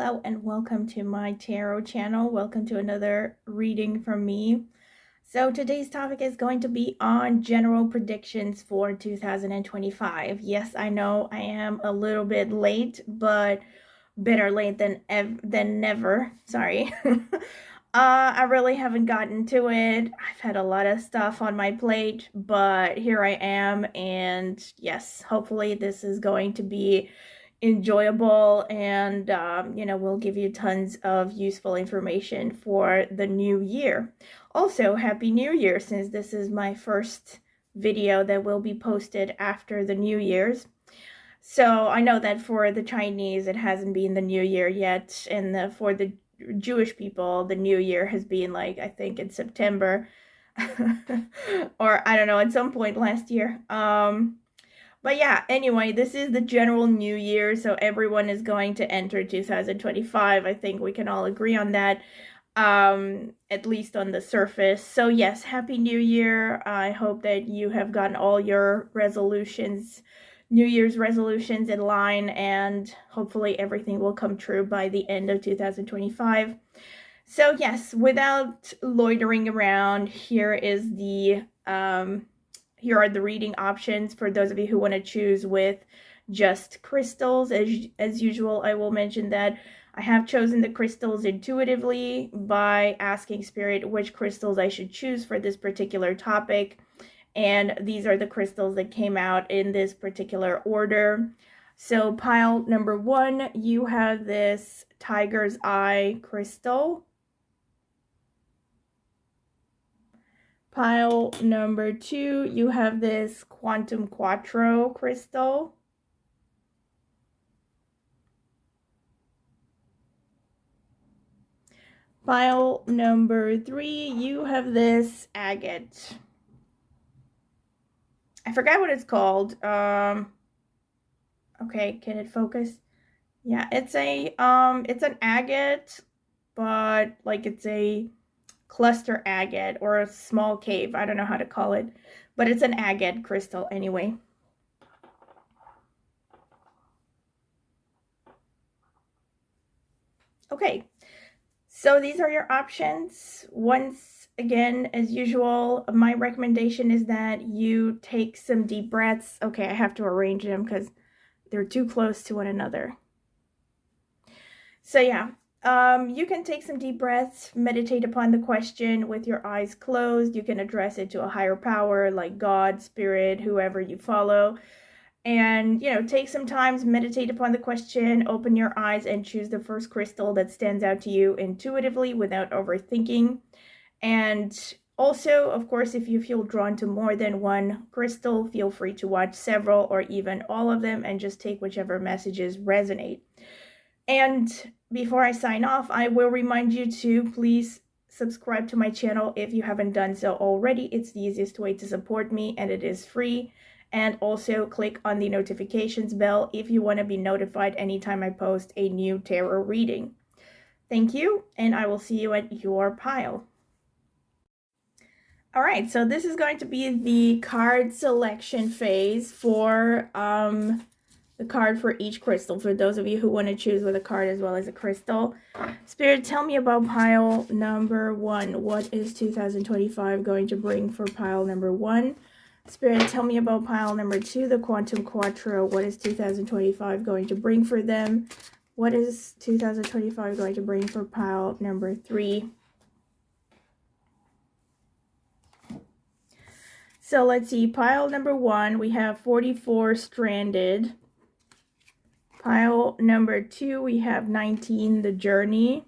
Hello and welcome to my tarot channel. Welcome to another reading from me. So today's topic is going to be on general predictions for 2025. Yes, I know I am a little bit late, but better late than never. Sorry. I really haven't gotten to it. I've had a lot of stuff on my plate, but here I am, and yes, hopefully this is going to be enjoyable, and we'll give you tons of useful information for the new year. Also, happy new year, since this is my first video that will be posted after the New Year's. So I know that for the Chinese it hasn't been the new year yet, and for the Jewish people the new year has been, like, I think in September or I don't know, at some point last year. But yeah, anyway, this is the general new year, so everyone is going to enter 2025. I think we can all agree on that, at least on the surface. So yes, happy new year. I hope that you have gotten all your resolutions, New Year's resolutions, in line, and hopefully everything will come true by the end of 2025. So yes, without loitering around, here are the reading options for those of you who want to choose with just crystals. As usual, I will mention that I have chosen the crystals intuitively by asking Spirit which crystals I should choose for this particular topic. And these are the crystals that came out in this particular order. So pile number 1, you have this Tiger's Eye crystal. Pile number 2, you have this Quantum Quattro crystal. Pile number 3, you have this agate. I forgot what it's called. Okay, can it focus? Yeah, it's an agate, but like it's a cluster agate or a small cave. I don't know how to call it, but it's an agate crystal anyway. Okay, so these are your options. Once again, as usual, my recommendation is that you take some deep breaths. Okay, I have to arrange them because they're too close to one another. So yeah, you can take some deep breaths, meditate upon the question with your eyes closed. You can address it to a higher power like God, Spirit, whoever you follow. And, take some time, meditate upon the question, open your eyes, and choose the first crystal that stands out to you intuitively without overthinking. And also, of course, if you feel drawn to more than one crystal, feel free to watch several or even all of them and just take whichever messages resonate. And before I sign off, I will remind you to please subscribe to my channel if you haven't done so already. It's the easiest way to support me, and it is free. And also click on the notifications bell if you want to be notified anytime I post a new tarot reading. Thank you, and I will see you at your pile. All right, so this is going to be the card selection phase for the card for each crystal, for those of you who want to choose with a card as well as a crystal. Spirit, tell me about pile number 1. What is 2025 going to bring for pile number 1? Spirit, tell me about pile number 2, the Quantum Quattro. What is 2025 going to bring for them? What is 2025 going to bring for pile number 3? So let's see, pile number 1, we have 44 stranded. Pile number 2, we have 19, the journey.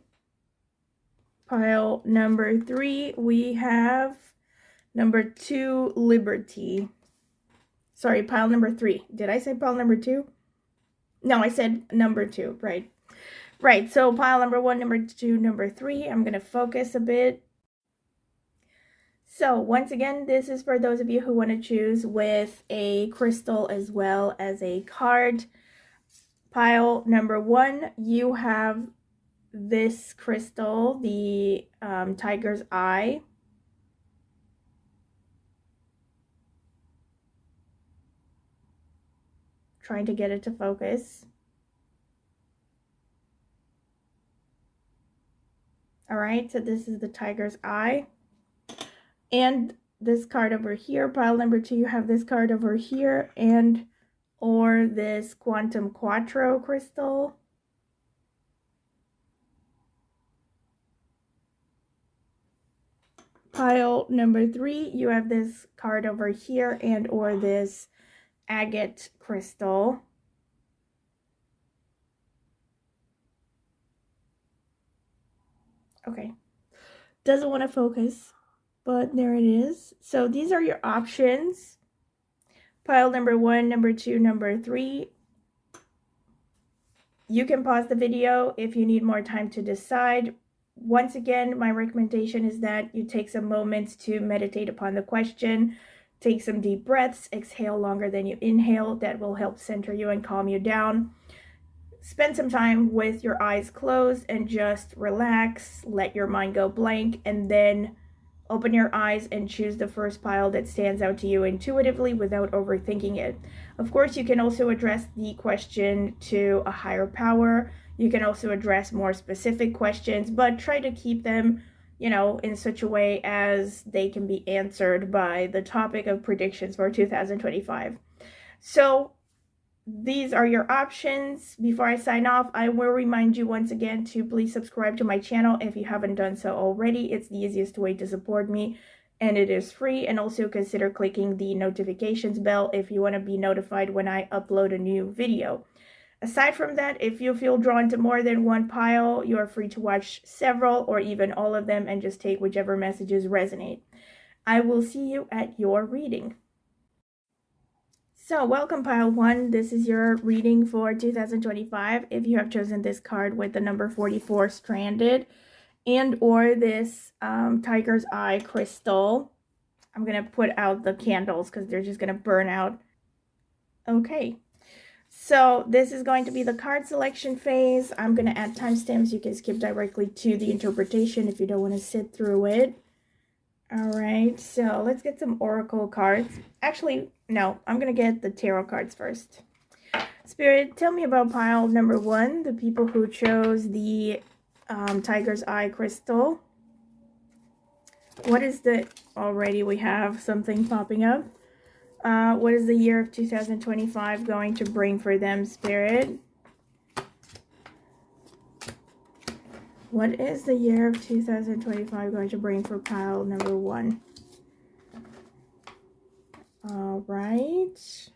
Pile number 3, we have number 2, liberty. Sorry, pile number 3. Did I say pile number 2? No, I said number 2, right. Right, so pile number 1, number 2, number 3. I'm going to focus a bit. So once again, this is for those of you who want to choose with a crystal as well as a card. Pile number 1, you have this crystal, the Tiger's Eye. Trying to get it to focus. right, so this is the Tiger's Eye. And this card over here, pile number 2, you have this card over here, and or this Quantum Quattro crystal. Pile number 3, you have this card over here, and or this agate crystal. Okay, doesn't want to focus, but there it is. So these are your options. Pile number 1, number 2, number 3. You can pause the video if you need more time to decide. Once again, my recommendation is that you take some moments to meditate upon the question. Take some deep breaths, exhale longer than you inhale. That will help center you and calm you down. Spend some time with your eyes closed and just relax, let your mind go blank, and then open your eyes and choose the first pile that stands out to you intuitively without overthinking it. Of course, you can also address the question to a higher power. You can also address more specific questions, but try to keep them, in such a way as they can be answered by the topic of predictions for 2025. So these are your options. Before I sign off, I will remind you once again to please subscribe to my channel if you haven't done so already. It's the easiest way to support me, and it is free. And also consider clicking the notifications bell if you want to be notified when I upload a new video. Aside from that, if you feel drawn to more than one pile, you are free to watch several or even all of them and just take whichever messages resonate. I will see you at your reading. So welcome pile 1, this is your reading for 2025. If you have chosen this card with the number 44 stranded and or this Tiger's Eye crystal, I'm going to put out the candles because they're just going to burn out. Okay, so this is going to be the card selection phase. I'm going to add timestamps. You can skip directly to the interpretation if you don't want to sit through it. All right, so let's get some oracle cards. Actually, no, I'm going to get the tarot cards first. Spirit, tell me about pile number 1, the people who chose the Tiger's Eye crystal. What is the... Already we have something popping up. What is the year of 2025 going to bring for them, Spirit? What is the year of 2025 going to bring for pile number 1? All right.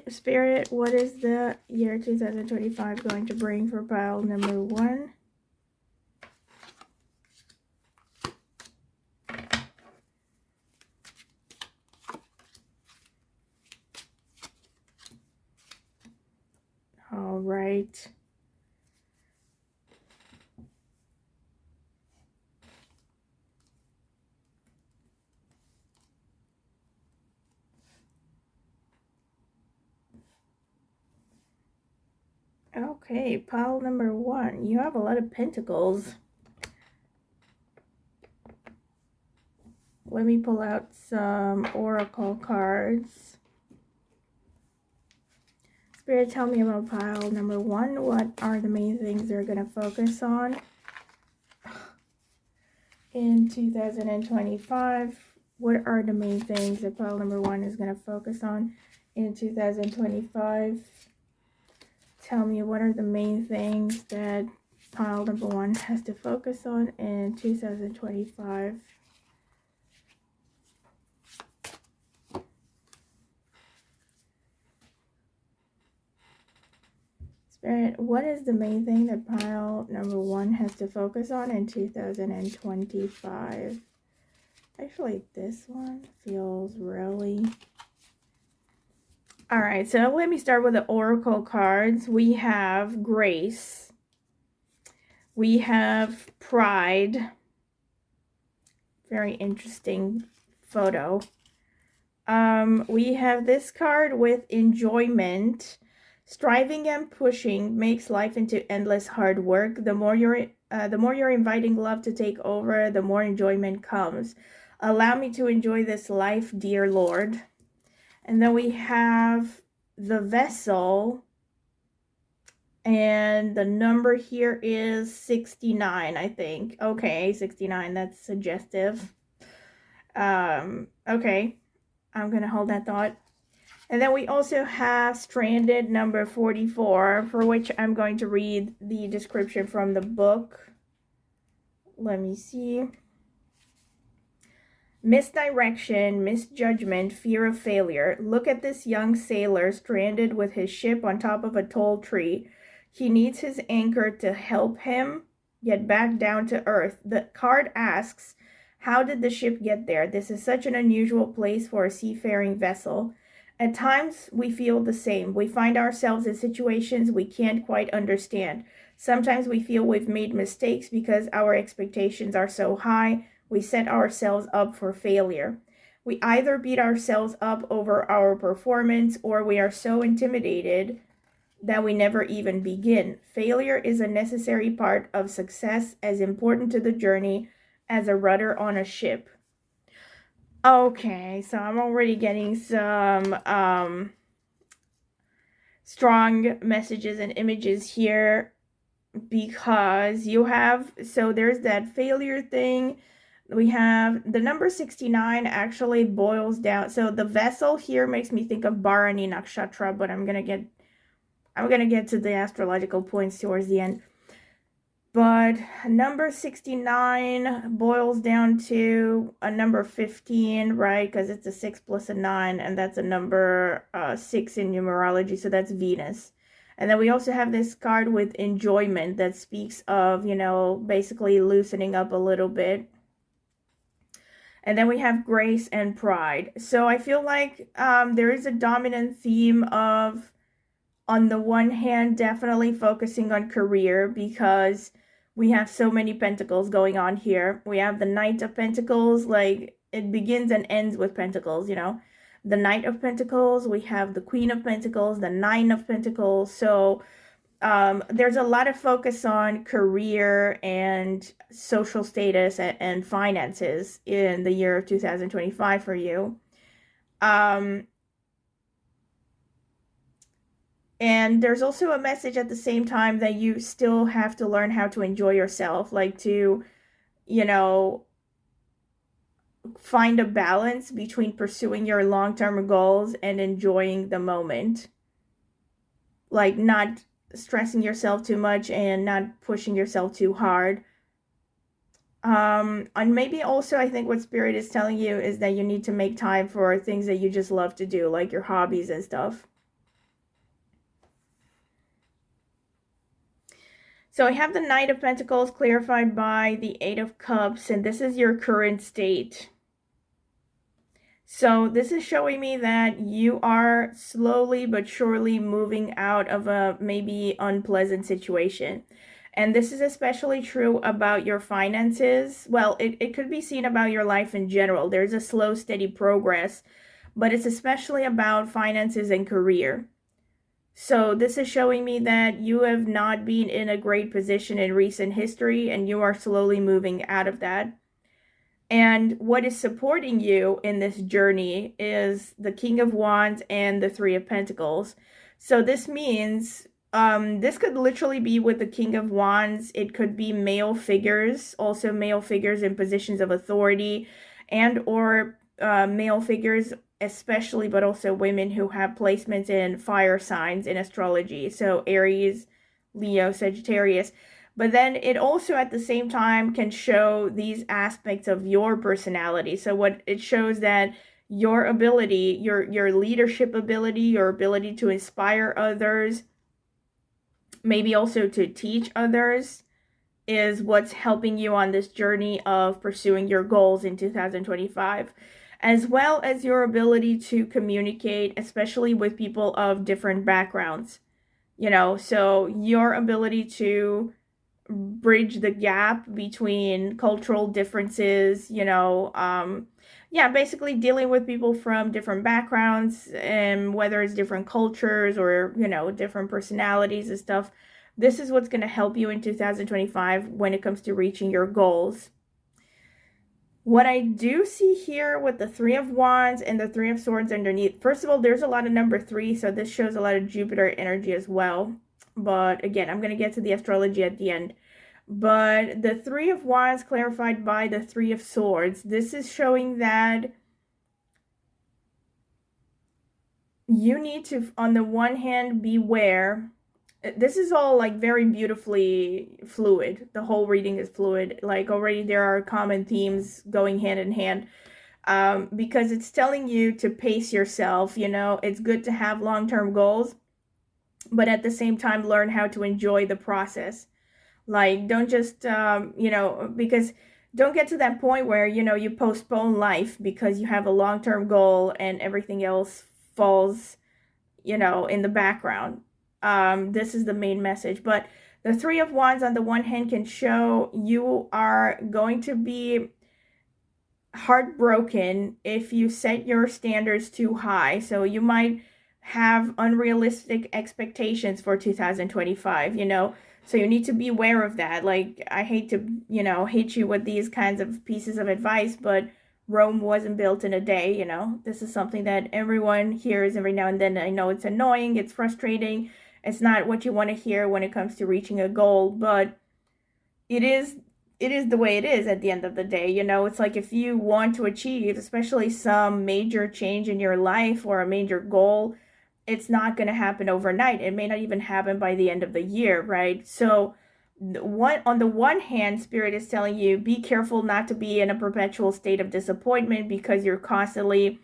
Spirit, what is the year 2025 going to bring for pile number 1? All right. Okay, pile number 1. You have a lot of pentacles. Let me pull out some oracle cards. Spirit, tell me about pile number 1. What are the main things they're going to focus on in 2025? What are the main things that pile number 1 is going to focus on in 2025? Tell me, what are the main things that pile number 1 has to focus on in 2025? Spirit, what is the main thing that pile number 1 has to focus on in 2025? Actually, this one feels really... All right, so let me start with the oracle cards. We have Grace. We have Pride. Very interesting photo. We have this card with Enjoyment. Striving and pushing makes life into endless hard work. The more you're inviting love to take over, the more enjoyment comes. Allow me to enjoy this life, dear Lord. And then we have the Vessel And the number here is 69, I think. Okay, 69, that's suggestive. Okay, I'm gonna hold that thought. And then we also have Stranded number 44, for which I'm going to read the description from the book. Let me see. Misdirection, misjudgment, fear of failure. Look at this young sailor stranded with his ship on top of a tall tree. He needs his anchor to help him get back down to earth. The card asks, how did the ship get there? This is such an unusual place for a seafaring vessel. At times, we feel the same. We find ourselves in situations we can't quite understand. Sometimes we feel we've made mistakes because our expectations are so high. We set ourselves up for failure. We either beat ourselves up over our performance or we are so intimidated that we never even begin. Failure is a necessary part of success, as important to the journey as a rudder on a ship. Okay, so I'm already getting some strong messages and images here, because you have, so there's that failure thing. We have the number 69 actually boils down. So the vessel here makes me think of Bharani Nakshatra, but I'm gonna get to the astrological points towards the end. But number 69 boils down to a number 15, right? Because it's a 6 plus a 9, and that's a number 6 in numerology, so that's Venus. And then we also have this card with enjoyment that speaks of, you know, basically loosening up a little bit. And then we have grace and pride. So I feel like there is a dominant theme of, on the one hand, definitely focusing on career, because we have so many pentacles going on here. We have the Knight of Pentacles, like it begins and ends with Pentacles, you know. The Knight of Pentacles, we have the Queen of Pentacles, the Nine of Pentacles. So there's a lot of focus on career and social status and finances in the year of 2025 for you. And there's also a message at the same time that you still have to learn how to enjoy yourself, like to, you know, find a balance between pursuing your long-term goals and enjoying the moment. Like not stressing yourself too much and not pushing yourself too hard. And maybe also I think what Spirit is telling you is that you need to make time for things that you just love to do, like your hobbies and stuff. So I have the Knight of Pentacles clarified by the Eight of Cups, and this is your current state. So this is showing me that you are slowly but surely moving out of a maybe unpleasant situation. And this is especially true about your finances. Well, it could be seen about your life in general. There's a slow, steady progress, but it's especially about finances and career. So this is showing me that you have not been in a great position in recent history, and you are slowly moving out of that. And what is supporting you in this journey is the King of Wands and the Three of Pentacles. So this means this could literally be with the King of Wands. It could be male figures, also male figures in positions of authority, and or male figures especially, but also women who have placements in fire signs in astrology. So Aries, Leo, Sagittarius. But then it also at the same time can show these aspects of your personality. So what it shows that your ability, your leadership ability, your ability to inspire others, maybe also to teach others, is what's helping you on this journey of pursuing your goals in 2025. As well as your ability to communicate, especially with people of different backgrounds. You know, so your ability to bridge the gap between cultural differences, you know, yeah, basically dealing with people from different backgrounds, and whether it's different cultures or, you know, different personalities and stuff. This is what's going to help you in 2025 when it comes to reaching your goals. What I do see here with the Three of Wands and the Three of Swords underneath, first of all, there's a lot of number 3, so this shows a lot of Jupiter energy as well. but again, I'm going to get to the astrology at the end. But the Three of Wands clarified by the Three of Swords, this is showing that you need to, on the one hand, beware. This is all like very beautifully fluid. The whole reading is fluid. Like already there are common themes going hand in hand. Because it's telling you to pace yourself. You know, it's good to have long-term goals, but at the same time, learn how to enjoy the process. Like, don't just, you know, because don't get to that point where, you know, you postpone life because you have a long-term goal and everything else falls, you know, in the background. This is the main message. But the Three of Wands on the one hand can show you are going to be heartbroken if you set your standards too high. So you might have unrealistic expectations for 2025, you know. So you need to be aware of that. Like, I hate to, you know, hit you with these kinds of pieces of advice, but Rome wasn't built in a day, you know. This is something that everyone hears every now and then. I know it's annoying, it's frustrating, it's not what you want to hear when it comes to reaching a goal, but it is the way it is at the end of the day. You know, it's like if you want to achieve, especially some major change in your life or a major goal, it's not going to happen overnight. It may not even happen by the end of the year, right? So on the one hand, Spirit is telling you, be careful not to be in a perpetual state of disappointment because you're constantly,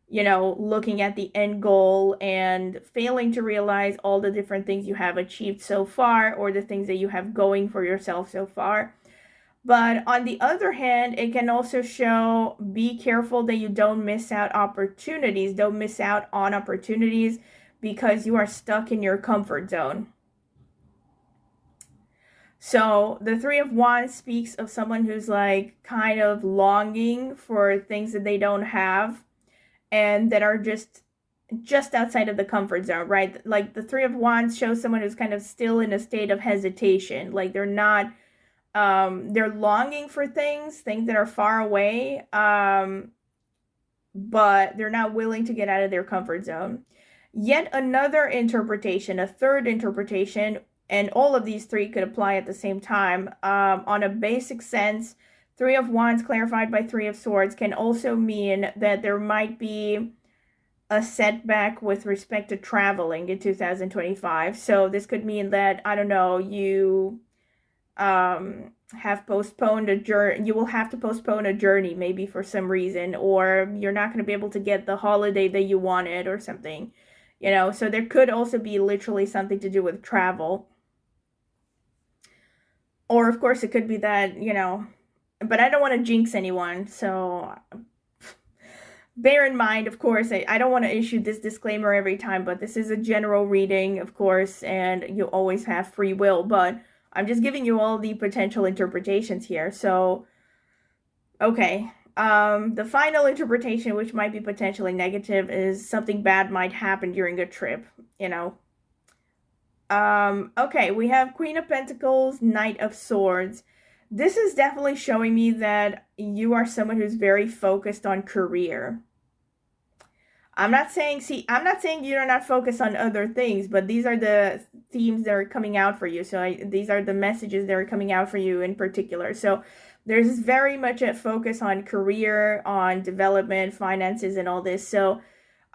you know, looking at the end goal and failing to realize all the different things you have achieved so far or the things that you have going for yourself so far. But on the other hand, it can also show, be careful that you don't miss out opportunities. Don't miss out on opportunities because you are stuck in your comfort zone. So the Three of Wands speaks of someone who's like kind of longing for things that they don't have and that are just outside of the comfort zone, right? Like the Three of Wands shows someone who's kind of still in a state of hesitation. Like they're not, they're longing for things that are far away, but they're not willing to get out of their comfort zone. Yet another interpretation, a third interpretation, and all of these three could apply at the same time. On a basic sense, Three of Wands clarified by Three of Swords can also mean that there might be a setback with respect to traveling in 2025. So this could mean that, I don't know, you have postponed a journey. You will have to postpone a journey maybe for some reason, or you're not going to be able to get the holiday that you wanted or something, you know. So there could also be literally something to do with travel, or of course it could be that, you know, but I don't want to jinx anyone, so bear in mind, of course, I don't want to issue this disclaimer every time, but this is a general reading, of course, and you always have free will, but I'm just giving you all the potential interpretations here. So, okay. The final interpretation, which might be potentially negative, is something bad might happen during a trip, you know. Okay, we have Queen of Pentacles, Knight of Swords. This is definitely showing me that you are someone who's very focused on career. I'm not saying you're not focused on other things, but these are the themes that are coming out for you. So these are the messages that are coming out for you in particular. So there's very much a focus on career, on development, finances, and all this. So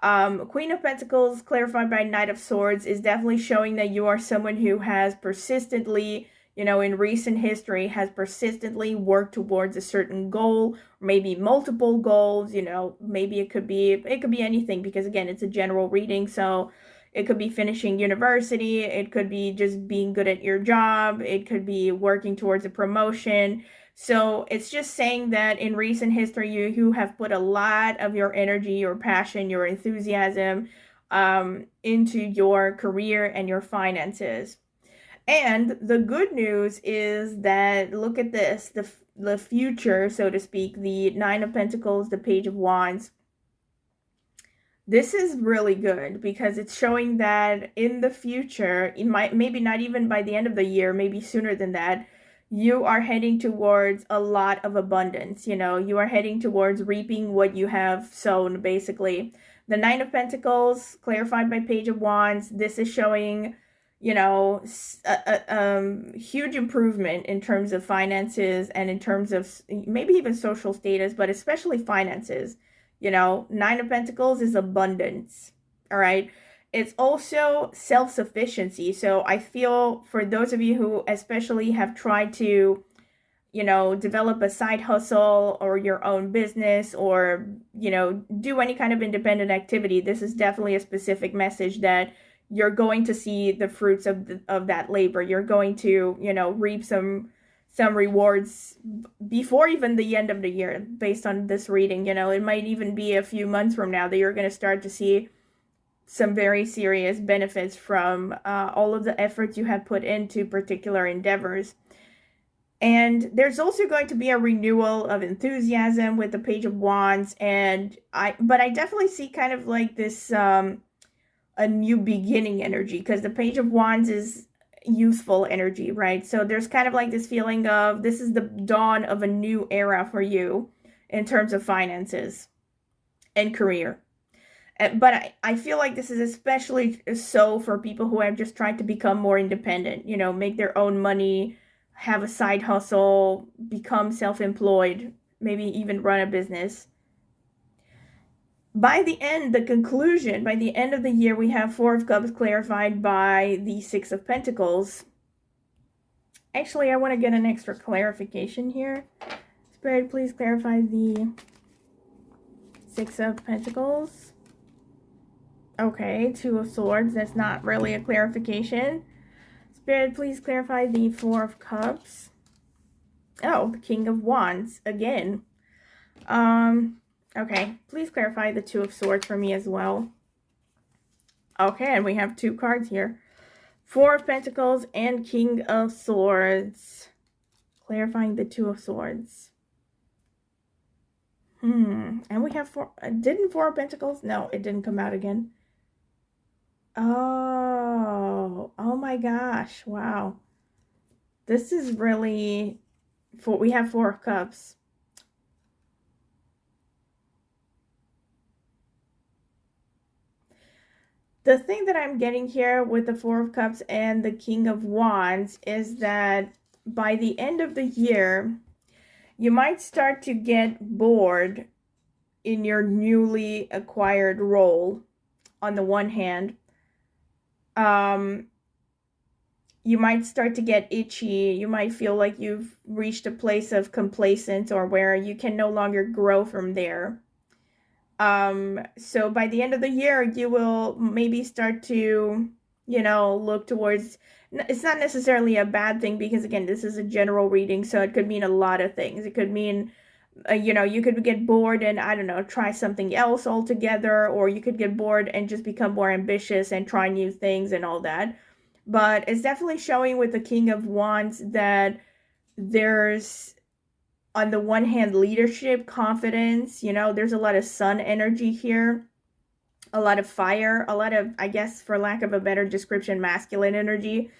Queen of Pentacles, clarified by Knight of Swords, is definitely showing that you are someone who has persistently, you know, in recent history, has persistently worked towards a certain goal, maybe multiple goals, you know, maybe it could be anything, because again, it's a general reading. So it could be finishing university, it could be just being good at your job, it could be working towards a promotion. So it's just saying that in recent history, you have put a lot of your energy, your passion, your enthusiasm into your career and your finances. And the good news is that, look at this, the future, so to speak, the Nine of Pentacles, the Page of Wands. This is really good because it's showing that in the future, it might, maybe not even by the end of the year, maybe sooner than that, you are heading towards a lot of abundance. You know, you are heading towards reaping what you have sown, basically. The Nine of Pentacles, clarified by Page of Wands, this is showing, you know, huge improvement in terms of finances and in terms of maybe even social status, but especially finances. You know, Nine of Pentacles is abundance. All right. It's also self-sufficiency. So I feel for those of you who especially have tried to, you know, develop a side hustle or your own business, or, you know, do any kind of independent activity, this is definitely a specific message that you're going to see the fruits of that labor. You're going to, you know, reap some rewards before even the end of the year based on this reading. You know, it might even be a few months from now that you're going to start to see some very serious benefits from all of the efforts you have put into particular endeavors. And there's also going to be a renewal of enthusiasm with the Page of Wands. But I definitely see kind of like this, a new beginning energy, because the Page of Wands is youthful energy, right? So there's kind of like this feeling of this is the dawn of a new era for you in terms of finances and career. But I feel like this is especially so for people who have just tried to become more independent, you know, make their own money, have a side hustle, become self-employed, maybe even run a business. By the end of the year, we have Four of Cups clarified by the Six of Pentacles. Actually, I want to get an extra clarification here. Spirit, please clarify the Six of Pentacles. Okay, Two of Swords. That's not really a clarification. Spirit, please clarify the Four of Cups. Oh, the King of Wands again. Okay, please clarify the Two of Swords for me as well. Okay, and we have two cards here. Four of Pentacles and King of Swords. Clarifying the Two of Swords. And we have didn't Four of Pentacles? No, it didn't come out again. Oh my gosh, wow. This is really, we have Four of Cups. The thing that I'm getting here with the Four of Cups and the King of Wands is that by the end of the year, you might start to get bored in your newly acquired role. On the one hand, you might start to get itchy. You might feel like you've reached a place of complacence or where you can no longer grow from there. So by the end of the year, you will maybe start to, you know, look towards, it's not necessarily a bad thing, because again, this is a general reading, so it could mean a lot of things. It could mean, you know, you could get bored and, I don't know, try something else altogether, or you could get bored and just become more ambitious and try new things and all that. But it's definitely showing with the King of Wands that there's, on the one hand, leadership, confidence, you know, there's a lot of sun energy here, a lot of fire, a lot of, I guess, for lack of a better description, masculine energy.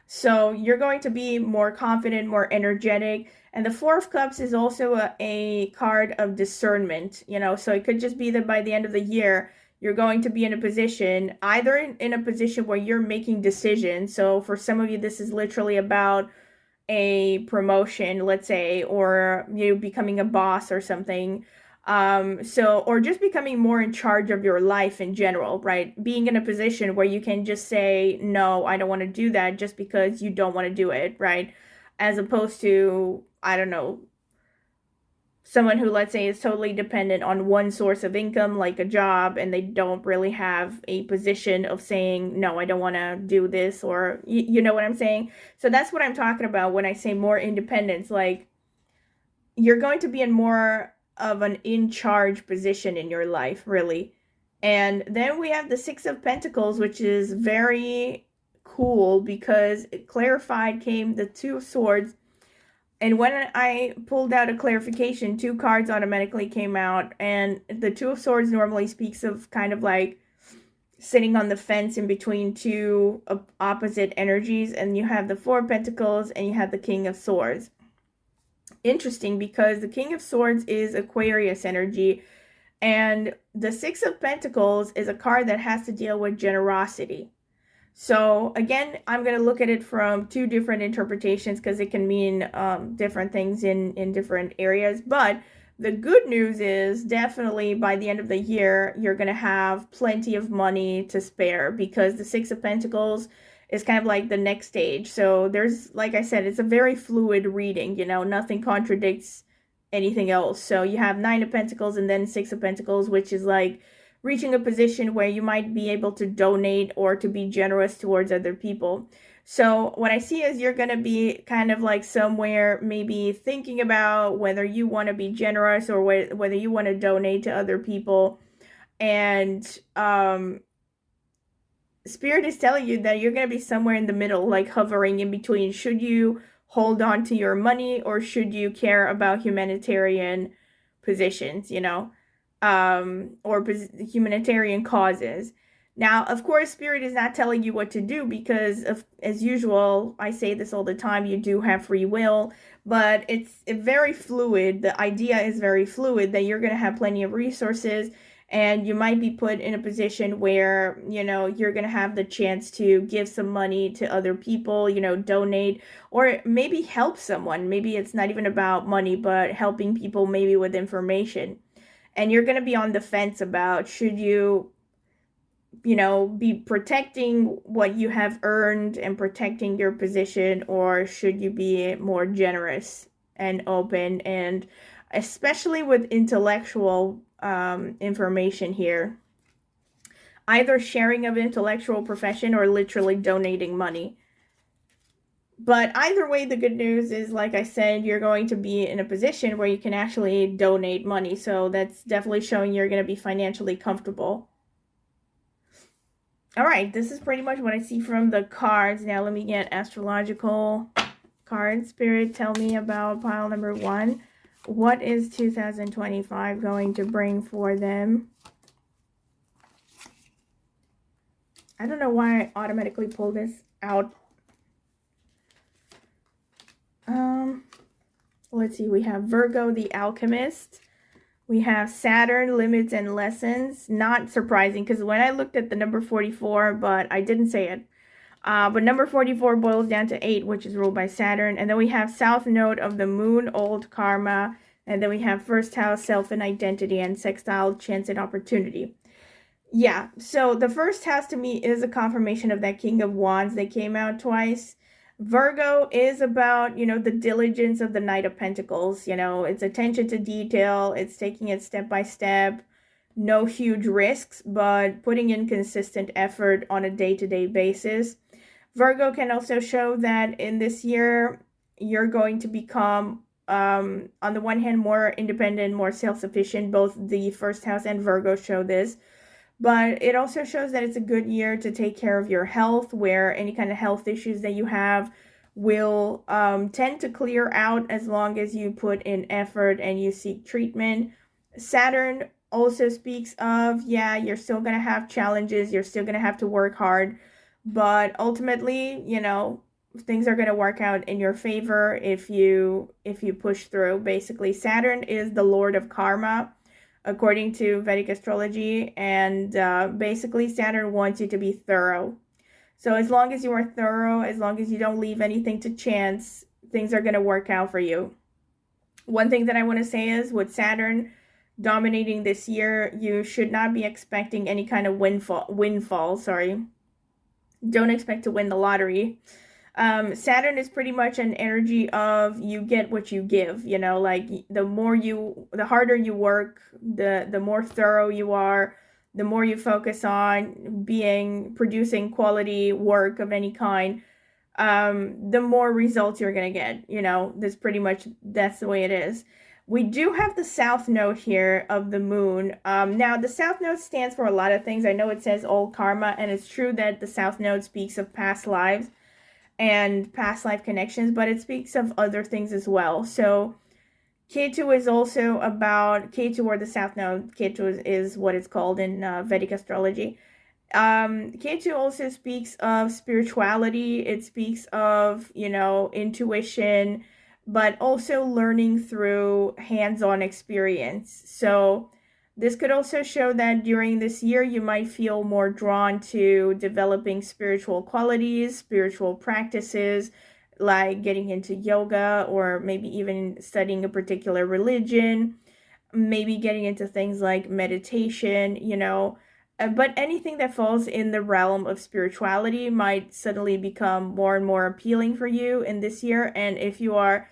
So you're going to be more confident, more energetic. And the Four of Cups is also a card of discernment, you know, so it could just be that by the end of the year, you're going to be in a position, either in a position where you're making decisions. So for some of you, this is literally about a promotion, let's say, or you becoming a boss or something. Or just becoming more in charge of your life in general, right? Being in a position where you can just say, no, I don't want to do that, just because you don't want to do it, right? As opposed to, I don't know, someone who, let's say, is totally dependent on one source of income, like a job, and they don't really have a position of saying, no, I don't want to do this, or you know what I'm saying? So that's what I'm talking about when I say more independence. Like, you're going to be in more of an in-charge position in your life, really. And then we have the Six of Pentacles, which is very cool because it clarified came the Two of Swords. And when I pulled out a clarification, two cards automatically came out. And the Two of Swords normally speaks of kind of like sitting on the fence in between two opposite energies. And you have the Four of Pentacles and you have the King of Swords. Interesting, because the King of Swords is Aquarius energy. And the Six of Pentacles is a card that has to deal with generosity. So again, I'm going to look at it from two different interpretations because it can mean different things in different areas. But the good news is definitely by the end of the year, you're going to have plenty of money to spare because the Six of Pentacles is kind of like the next stage. So there's, like I said, it's a very fluid reading, you know, nothing contradicts anything else. So you have Nine of Pentacles and then Six of Pentacles, which is like reaching a position where you might be able to donate or to be generous towards other people. So what I see is you're going to be kind of like somewhere maybe thinking about whether you want to be generous or whether you want to donate to other people. And Spirit is telling you that you're going to be somewhere in the middle, like hovering in between. Should you hold on to your money or should you care about humanitarian positions, you know, or humanitarian causes? Now, of course, Spirit is not telling you what to do because, as usual, I say this all the time, you do have free will, but it's very fluid. The idea is very fluid that you're going to have plenty of resources and you might be put in a position where, you know, you're going to have the chance to give some money to other people, you know, donate, or maybe help someone. Maybe it's not even about money, but helping people maybe with information. And you're going to be on the fence about should you, you know, be protecting what you have earned and protecting your position, or should you be more generous and open, and especially with intellectual information here, either sharing of intellectual profession or literally donating money. But either way, the good news is, like I said, you're going to be in a position where you can actually donate money. So that's definitely showing you're going to be financially comfortable. All right, this is pretty much what I see from the cards. Now let me get astrological cards. Spirit, tell me about pile number 1. What is 2025 going to bring for them? I don't know why I automatically pulled this out. Let's see. We have Virgo, the Alchemist. We have Saturn, Limits and Lessons. Not surprising because when I looked at the number 44, but I didn't say it. But number 44 boils down to 8, which is ruled by Saturn. And then we have South Node of the Moon, Old Karma. And then we have First House, Self and Identity, and Sextile, Chance and Opportunity. Yeah, so the first house to me is a confirmation of that King of Wands that came out twice. Virgo is about, you know, the diligence of the Knight of Pentacles. You know, it's attention to detail. It's taking it step by step. No huge risks, but putting in consistent effort on a day-to-day basis. Virgo can also show that in this year, you're going to become, on the one hand, more independent, more self-sufficient. Both the first house and Virgo show this. But it also shows that it's a good year to take care of your health, where any kind of health issues that you have will tend to clear out as long as you put in effort and you seek treatment. Saturn also speaks of, yeah, you're still going to have challenges. You're still going to have to work hard. But ultimately, you know, things are going to work out in your favor if you push through. Basically, Saturn is the Lord of Karma, according to Vedic astrology, and basically Saturn wants you to be thorough. So as long as you are thorough, as long as you don't leave anything to chance, things are going to work out for you. One thing that I want to say is, with Saturn dominating this year, you should not be expecting any kind of windfall. Don't expect to win the lottery. Saturn is pretty much an energy of you get what you give, you know, like the harder you work, the more thorough you are, the more you focus on producing quality work of any kind, the more results you're going to get, you know, that's the way it is. We do have the South Node here of the Moon. Now, the South Node stands for a lot of things. I know it says old karma, and it's true that the South Node speaks of past lives and past life connections, but it speaks of other things as well. So Ketu is also about Ketu, or the South Node. Ketu is what it's called in Vedic astrology. Ketu also speaks of spirituality. It speaks of, you know, intuition, but also learning through hands-on experience. So This could also show that during this year, you might feel more drawn to developing spiritual qualities, spiritual practices, like getting into yoga or maybe even studying a particular religion, maybe getting into things like meditation, but anything that falls in the realm of spirituality might suddenly become more and more appealing for you in this year. And if you are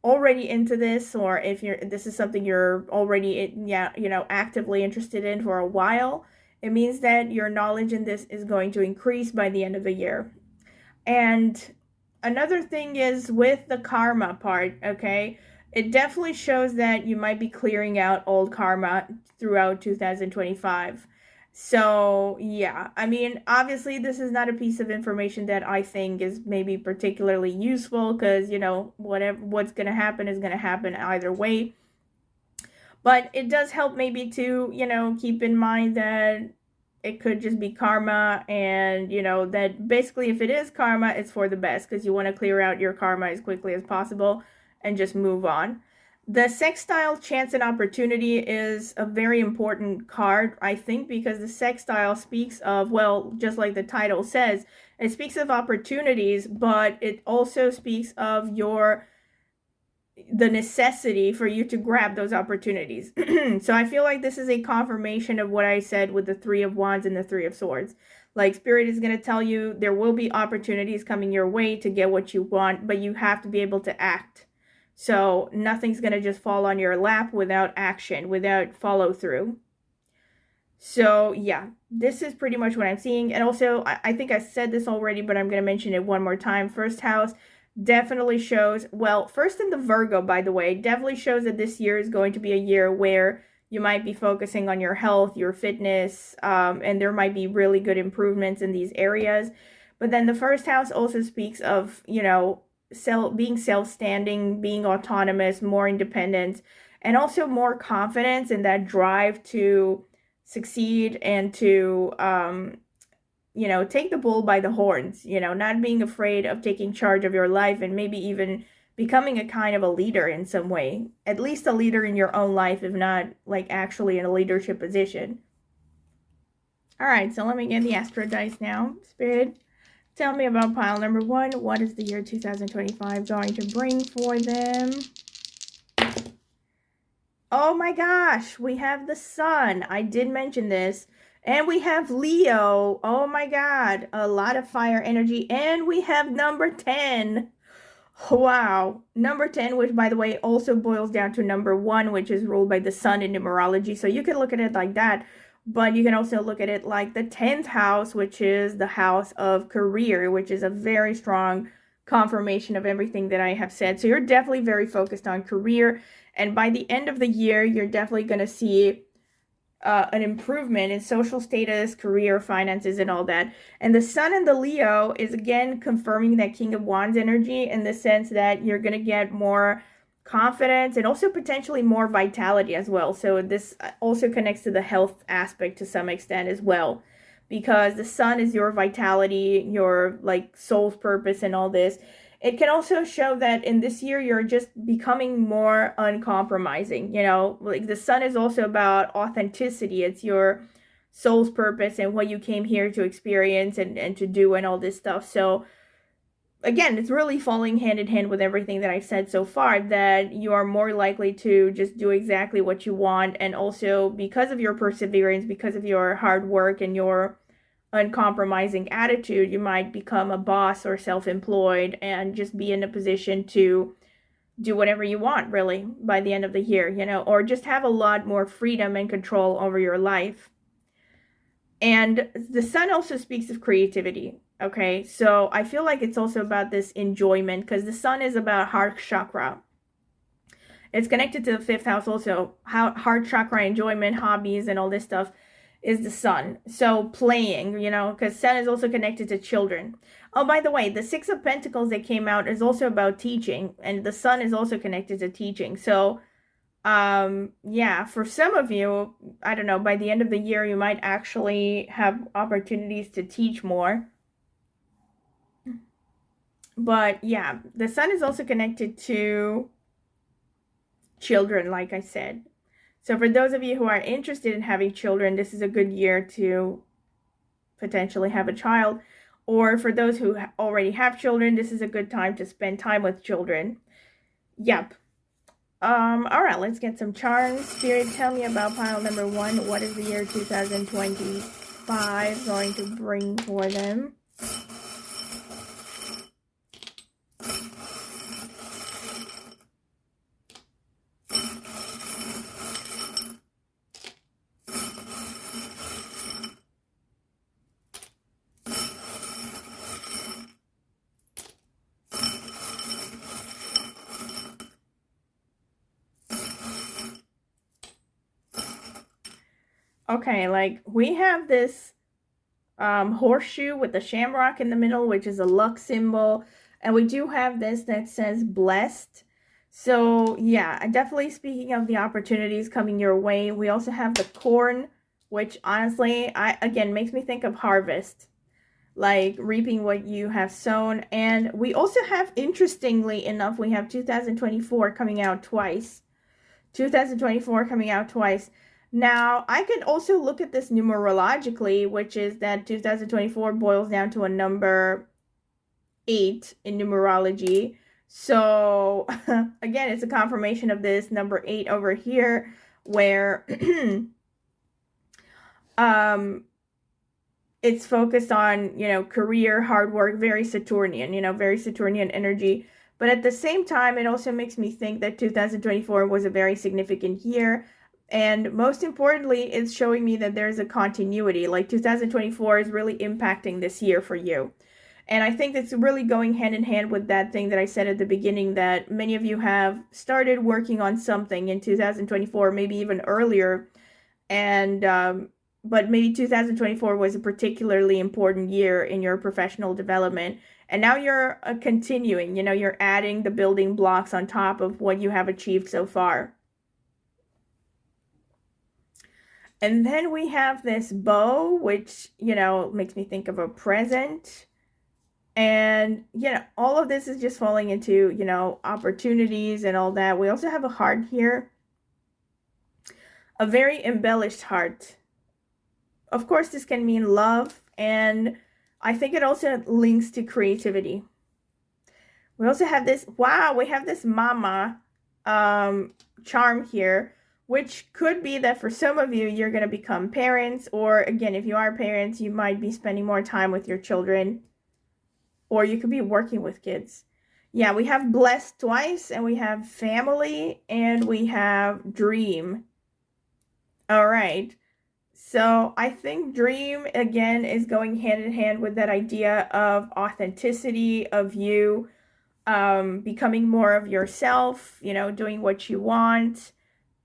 already into this, or if this is something you're already actively interested in for a while, it means that your knowledge in this is going to increase by the end of the year. And another thing is with the karma part, okay? It definitely shows that you might be clearing out old karma throughout 2025. So, yeah, I mean, obviously, this is not a piece of information that I think is maybe particularly useful because, what's going to happen is going to happen either way. But it does help maybe to, keep in mind that it could just be karma, and that basically if it is karma, it's for the best because you want to clear out your karma as quickly as possible and just move on. The sextile chance and opportunity is a very important card, I think, because the sextile speaks of, well, just like the title says, it speaks of opportunities, but it also speaks of the necessity for you to grab those opportunities. So I feel like this is a confirmation of what I said with the Three of Wands and the Three of Swords. Like, Spirit is going to tell you there will be opportunities coming your way to get what you want, but you have to be able to act. So nothing's going to just fall on your lap without action, without follow through. So yeah, this is pretty much what I'm seeing. And also, I think I said this already, but I'm going to mention it one more time. First house definitely shows, well, first in the Virgo, by the way, definitely shows that this year is going to be a year where you might be focusing on your health, your fitness, and there might be really good improvements in these areas. But then the first house also speaks of, being self-standing, being autonomous, more independence, and also more confidence in that drive to succeed and to take the bull by the horns, not being afraid of taking charge of your life and maybe even becoming a kind of a leader in some way, at least a leader in your own life, if not like actually in a leadership position. All right, so let me get the Astro dice now. Spirit, tell me about pile number 1. What is the year 2025 going to bring for them? Oh my gosh, we have the Sun. I did mention this. And we have Leo. Oh my God, a lot of fire energy. And we have number 10. Wow. Number 10, which by the way also boils down to number 1, which is ruled by the Sun in numerology. So you can look at it like that. But you can also look at it like the 10th house, which is the house of career, which is a very strong confirmation of everything that I have said. So you're definitely very focused on career. And by the end of the year, you're definitely going to see an improvement in social status, career, finances, and all that. And the Sun in the Leo is again confirming that King of Wands energy in the sense that you're going to get more confidence and also potentially more vitality as well. So this also connects to the health aspect to some extent as well, because the Sun is your vitality, your like soul's purpose and all this. It can also show that in this year you're just becoming more uncompromising. Like the Sun is also about authenticity. It's your soul's purpose and what you came here to experience and to do and all this stuff. So again, it's really falling hand in hand with everything that I've said so far, that you are more likely to just do exactly what you want. And also because of your perseverance, because of your hard work and your uncompromising attitude, you might become a boss or self-employed and just be in a position to do whatever you want really by the end of the year, or just have a lot more freedom and control over your life. And the Sun also speaks of creativity. Okay, so I feel like it's also about this enjoyment, because the Sun is about heart chakra. It's connected to the 5th house also. Heart chakra, enjoyment, hobbies, and all this stuff is the Sun. So playing, because Sun is also connected to children. Oh, by the way, the 6 of Pentacles that came out is also about teaching, and the Sun is also connected to teaching. So yeah, for some of you, I don't know, by the end of the year you might actually have opportunities to teach more. But yeah, the Sun is also connected to children, like I said. So for those of you who are interested in having children, this is a good year to potentially have a child. Or for those who already have children, this is a good time to spend time with children. Yep. All right, let's get some charms. Spirit, tell me about pile number 1. What is the year 2025 going to bring for them? Okay, like we have this horseshoe with the shamrock in the middle, which is a luck symbol. And we do have this that says blessed. So yeah, definitely speaking of the opportunities coming your way. We also have the corn, which honestly, again, makes me think of harvest. Like reaping what you have sown. And we also have, interestingly enough, we have 2024 coming out twice. 2024 coming out twice. Now, I could also look at this numerologically, which is that 2024 boils down to a number 8 in numerology. So, again, it's a confirmation of this number 8 over here, where it's focused on, career, hard work, very Saturnian, very Saturnian energy. But at the same time, it also makes me think that 2024 was a very significant year. And most importantly, it's showing me that there's a continuity. Like 2024 is really impacting this year for you. And I think it's really going hand in hand with that thing that I said at the beginning, that many of you have started working on something in 2024, maybe even earlier. And, but maybe 2024 was a particularly important year in your professional development. And now you're continuing, you're adding the building blocks on top of what you have achieved so far. And then we have this bow, which, makes me think of a present. And, all of this is just falling into, opportunities and all that. We also have a heart here. A very embellished heart. Of course, this can mean love. And I think it also links to creativity. We also have this, wow, we have this mama charm here, which could be that for some of you, you're going to become parents. Or again, if you are parents, you might be spending more time with your children. Or you could be working with kids. Yeah, we have blessed twice, and we have family, and we have dream. All right. So I think dream, again, is going hand in hand with that idea of authenticity, of you becoming more of yourself, doing what you want,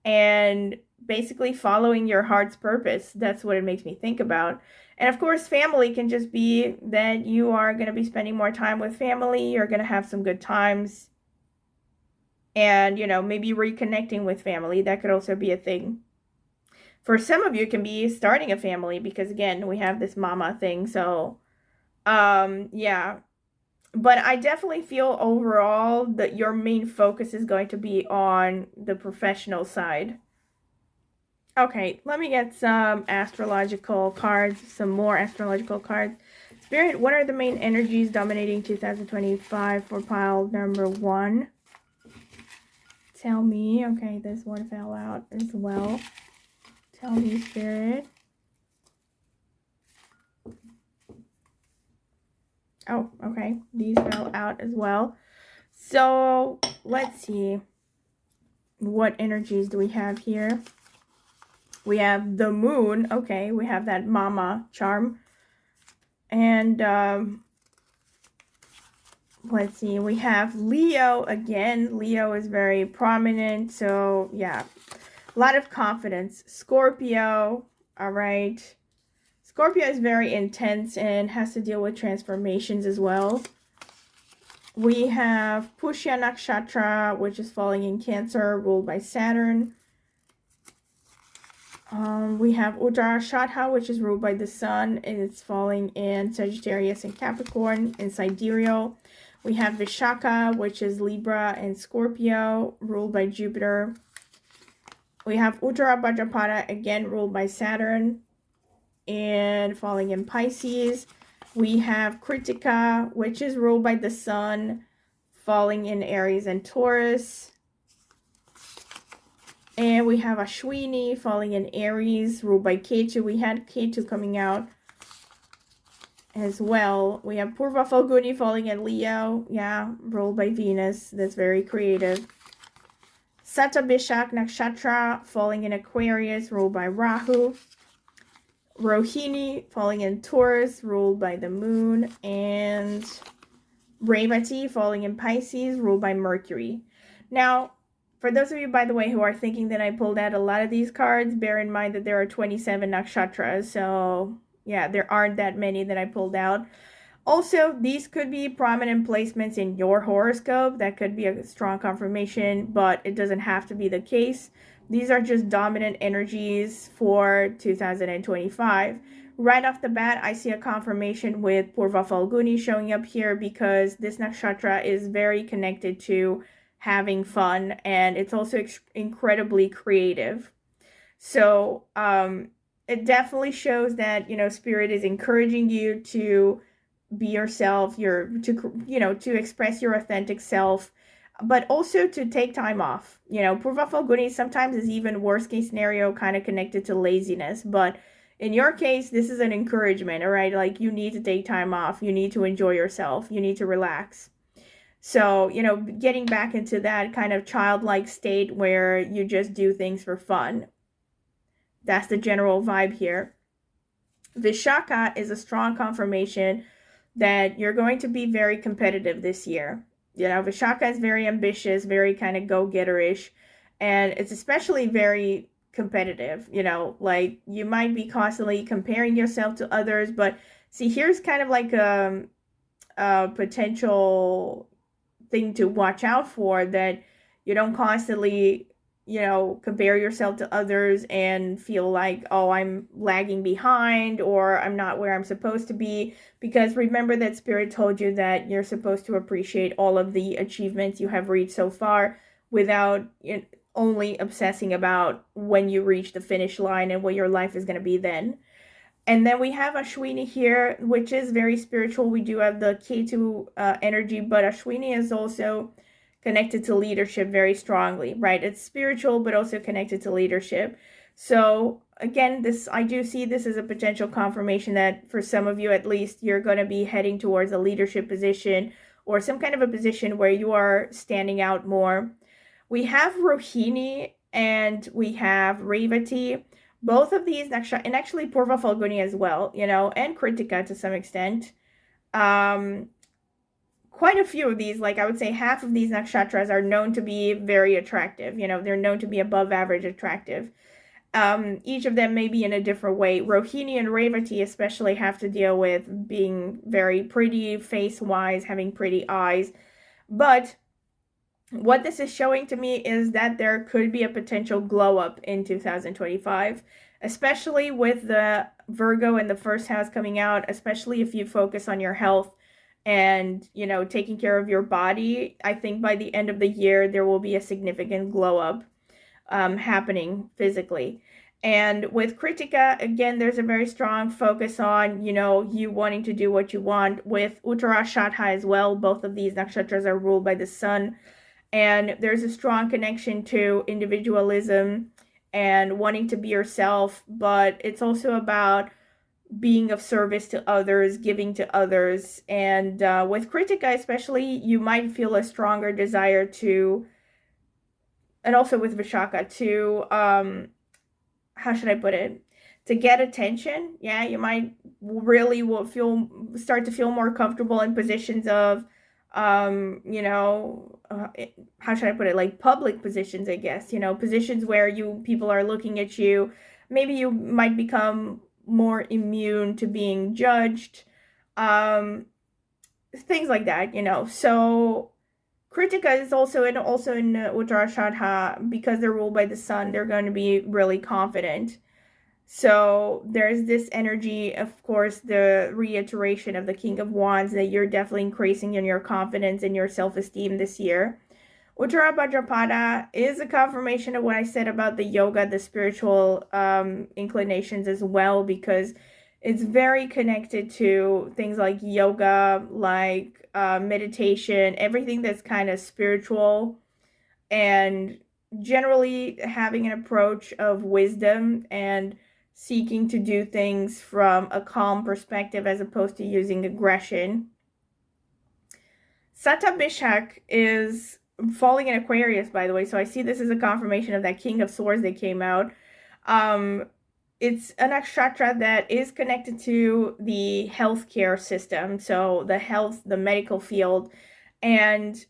and basically following your heart's purpose. That's what it makes me think about. And of course, family can just be that you are going to be spending more time with family. You're going to have some good times. And, maybe reconnecting with family. That could also be a thing. For some of you, it can be starting a family because, again, we have this mama thing. So, yeah. But I definitely feel overall that your main focus is going to be on the professional side. Okay, let me get some astrological cards, some more astrological cards. Spirit, what are the main energies dominating 2025 for pile number 1? Tell me. Okay, this one fell out as well. Tell me, Spirit. Oh, okay. These fell out as well. So, let's see. What energies do we have here? We have the moon. Okay, we have that mama charm. And let's see. We have Leo again. Leo is very prominent. So, yeah. A lot of confidence. Scorpio. All right. Scorpio is very intense and has to deal with transformations as well. We have Pushya Nakshatra, which is falling in Cancer, ruled by Saturn. We have Uttarashadha, which is ruled by the Sun, and it's falling in Sagittarius and Capricorn in Sidereal. We have Vishaka, which is Libra and Scorpio, ruled by Jupiter. We have Uttara Bhadrapada, again ruled by Saturn and falling in Pisces. We have Kritika, which is ruled by the Sun, falling in Aries and Taurus. And we have Ashwini falling in Aries, ruled by Ketu. We had Ketu coming out as well. We have Purva Falguni falling in Leo. Yeah, ruled by Venus. That's very creative. Satabhishak Nakshatra falling in Aquarius, ruled by Rahu. Rohini falling in Taurus, ruled by the Moon. And Revati falling in Pisces, ruled by Mercury. Now, for those of you, by the way, who are thinking that I pulled out a lot of these cards, bear in mind that there are 27 nakshatras. So, yeah, there aren't that many that I pulled out. Also, these could be prominent placements in your horoscope. That could be a strong confirmation, but it doesn't have to be the case. These are just dominant energies for 2025. Right off the bat, I see a confirmation with Purva Falguni showing up here because this nakshatra is very connected to having fun, and it's also incredibly creative. So it definitely shows that, you know, Spirit is encouraging you to be yourself, to express your authentic self, but also to take time off. You know, Purva Falguni sometimes is even worst case scenario kind of connected to laziness, but in your case, this is an encouragement, all right? Like, you need to take time off. You need to enjoy yourself. You need to relax. So, you know, getting back into that kind of childlike state where you just do things for fun. That's the general vibe here. Vishaka is a strong confirmation that you're going to be very competitive this year. You know, Vishaka is very ambitious, very kind of go-getter-ish, and it's especially very competitive. You know, like, you might be constantly comparing yourself to others, but see, here's kind of like a potential thing to watch out for, that you don't constantly, you know, compare yourself to others and feel like, oh, I'm lagging behind or I'm not where I'm supposed to be. Because remember that Spirit told you that you're supposed to appreciate all of the achievements you have reached so far without only obsessing about when you reach the finish line and what your life is going to be then. And then we have Ashwini here, which is very spiritual. We do have the Ketu energy, but Ashwini is also connected to leadership very strongly, right? It's spiritual, but also connected to leadership. So again, I do see this as a potential confirmation that for some of you, at least, you're going to be heading towards a leadership position or some kind of a position where you are standing out more. We have Rohini and we have Revati. Both of these, and actually Purva Falguni as well, you know, and Kritika to some extent. Quite a few of these, like I would say half of these nakshatras are known to be very attractive. You know, they're known to be above average attractive. Each of them may be in a different way. Rohini and Revati especially have to deal with being very pretty face-wise, having pretty eyes. But what this is showing to me is that there could be a potential glow up in 2025, especially with the Virgo in the first house coming out, especially if you focus on your health and, you know, taking care of your body. I think by the end of the year, there will be a significant glow up happening physically. And with Kritika, again, there's a very strong focus on, you know, you wanting to do what you want. With Uttarashadha as well, both of these nakshatras are ruled by the Sun. And there's a strong connection to individualism and wanting to be yourself, but it's also about being of service to others, giving to others. And with Kritika especially, you might feel a stronger desire to, and also with Vishaka, to, how should I put it? To get attention. Yeah, you might really start to feel more comfortable in positions of, you know, how should I put it, like public positions, I guess, you know, positions where people are looking at you. Maybe you might become more immune to being judged, things like that, you know. So Kritika is also in Uttarashadha, because they're ruled by the Sun, they're going to be really confident. So there's this energy, of course, the reiteration of the King of Wands, that you're definitely increasing in your confidence and your self-esteem this year. Uttara Bhadrapada is a confirmation of what I said about the yoga, the spiritual inclinations as well, because it's very connected to things like yoga, like meditation, everything that's kind of spiritual, and generally having an approach of wisdom and seeking to do things from a calm perspective as opposed to using aggression. Satabishak is falling in Aquarius, by the way, so I see this as a confirmation of that King of Swords that came out. It's a nakshatra that is connected to the healthcare system, so the medical field, and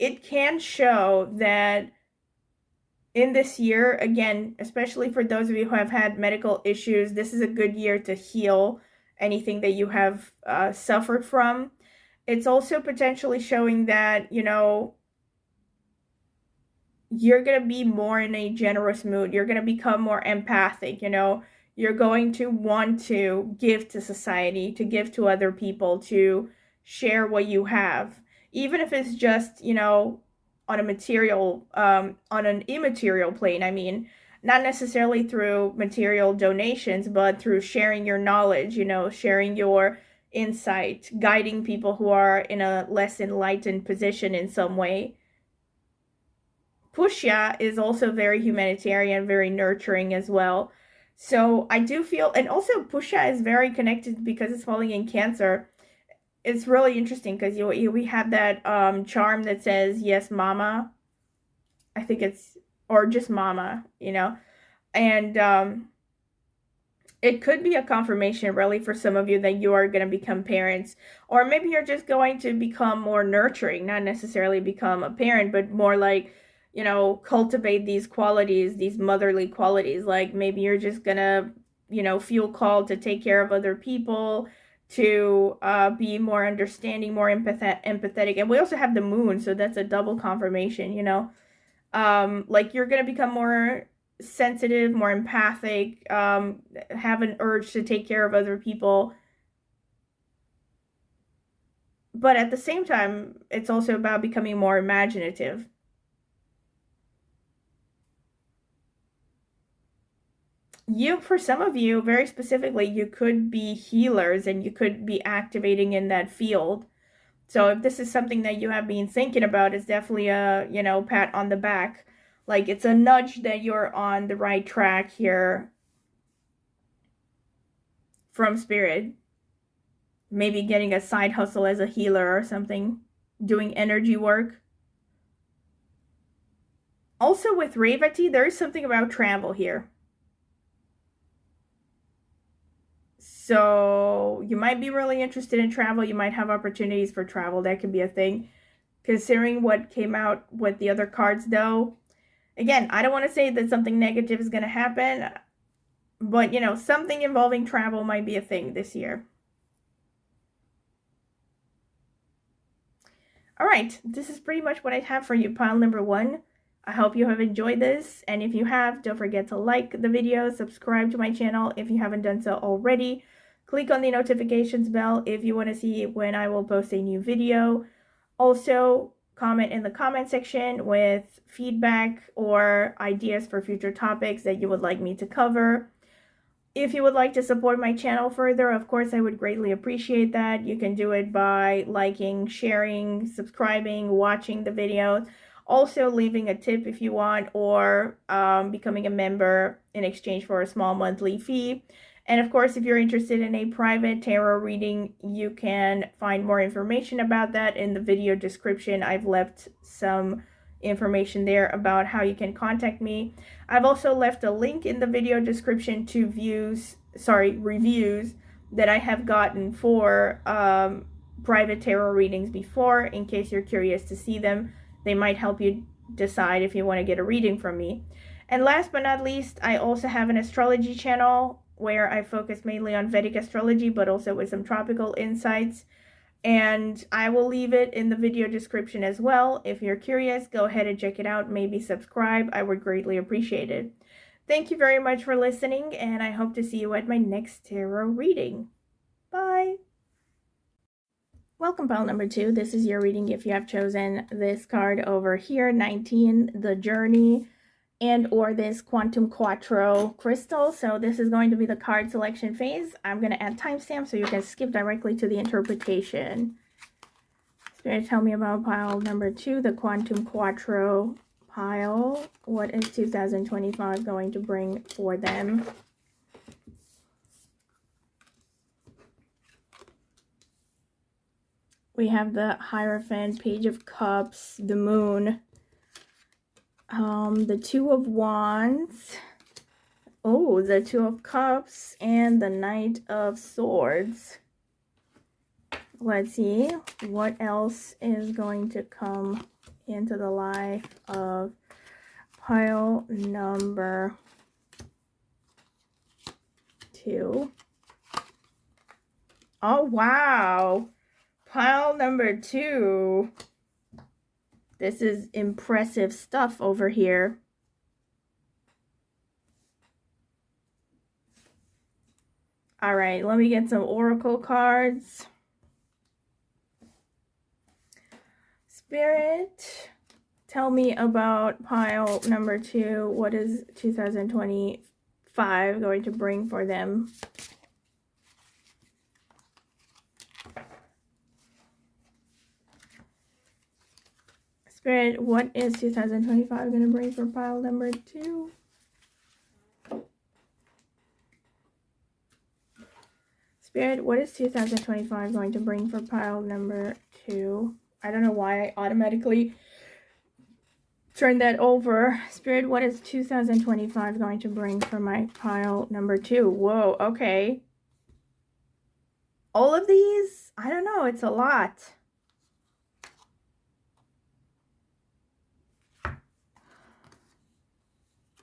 it can show that in this year, again, especially for those of you who have had medical issues, this is a good year to heal anything that you have suffered from. It's also potentially showing that, you know, you're going to be more in a generous mood. You're going to become more empathic, you know. You're going to want to give to society, to give to other people, to share what you have. Even if it's just, you know, on a material, on an immaterial plane, I mean, not necessarily through material donations, but through sharing your knowledge, you know, sharing your insight, guiding people who are in a less enlightened position in some way. Pushya is also very humanitarian, very nurturing as well. So I do feel, and also Pushya is very connected because it's falling in Cancer. It's really interesting because we have that charm that says yes, mama. I think it's, or just mama, you know, and it could be a confirmation really for some of you that you are going to become parents, or maybe you're just going to become more nurturing, not necessarily become a parent, but more like, you know, cultivate these qualities, these motherly qualities. Like maybe you're just gonna, you know, feel called to take care of other people, to be more understanding, more empathetic. And we also have the moon, so that's a double confirmation, you know. Like you're gonna become more sensitive, more empathic, have an urge to take care of other people. But at the same time, it's also about becoming more imaginative. For some of you, very specifically, you could be healers and you could be activating in that field. So if this is something that you have been thinking about, it's definitely a, you know, pat on the back. Like it's a nudge that you're on the right track here from spirit. Maybe getting a side hustle as a healer or something, doing energy work. Also with Revati, there is something about travel here. So you might be really interested in travel. You might have opportunities for travel. That could be a thing. Considering what came out with the other cards, though, again, I don't want to say that something negative is going to happen, but, you know, something involving travel might be a thing this year. All right, this is pretty much what I have for you, pile number 1. I hope you have enjoyed this, and if you have, don't forget to like the video, subscribe to my channel if you haven't done so already. Click on the notifications bell if you want to see when I will post a new video. Also, comment in the comment section with feedback or ideas for future topics that you would like me to cover. If you would like to support my channel further, of course, I would greatly appreciate that. You can do it by liking, sharing, subscribing, watching the videos. Also, leaving a tip if you want, or becoming a member in exchange for a small monthly fee. And of course, if you're interested in a private tarot reading, you can find more information about that in the video description. I've left some information there about how you can contact me. I've also left a link in the video description to reviews that I have gotten for private tarot readings before, in case you're curious to see them. They might help you decide if you want to get a reading from me. And last but not least, I also have an astrology channel where I focus mainly on Vedic astrology, but also with some tropical insights. And I will leave it in the video description as well. If you're curious, go ahead and check it out. Maybe subscribe. I would greatly appreciate it. Thank you very much for listening, and I hope to see you at my next tarot reading. Bye! Welcome, pile number 2. This is your reading if you have chosen this card over here, 19, the Journey, and or this Quantum Quattro crystal. So this is going to be the card selection phase. I'm going to add timestamps so you can skip directly to the interpretation. Spirit, tell me about pile number 2, the Quantum Quattro pile. What is 2025 going to bring for them? We have the Hierophant, Page of Cups, the Moon, the Two of Wands, oh, the Two of Cups, and the Knight of Swords. Let's see what else is going to come into the life of pile number 2. Oh, wow. Pile number 2. This is impressive stuff over here. All right, let me get some oracle cards. Spirit, tell me about pile number 2. What is 2025 going to bring for them? Spirit, what is 2025 going to bring for pile number 2? Spirit, what is 2025 going to bring for pile number 2? I don't know why I automatically turned that over. Spirit, what is 2025 going to bring for my pile number 2? Whoa, okay. All of these? I don't know, it's a lot.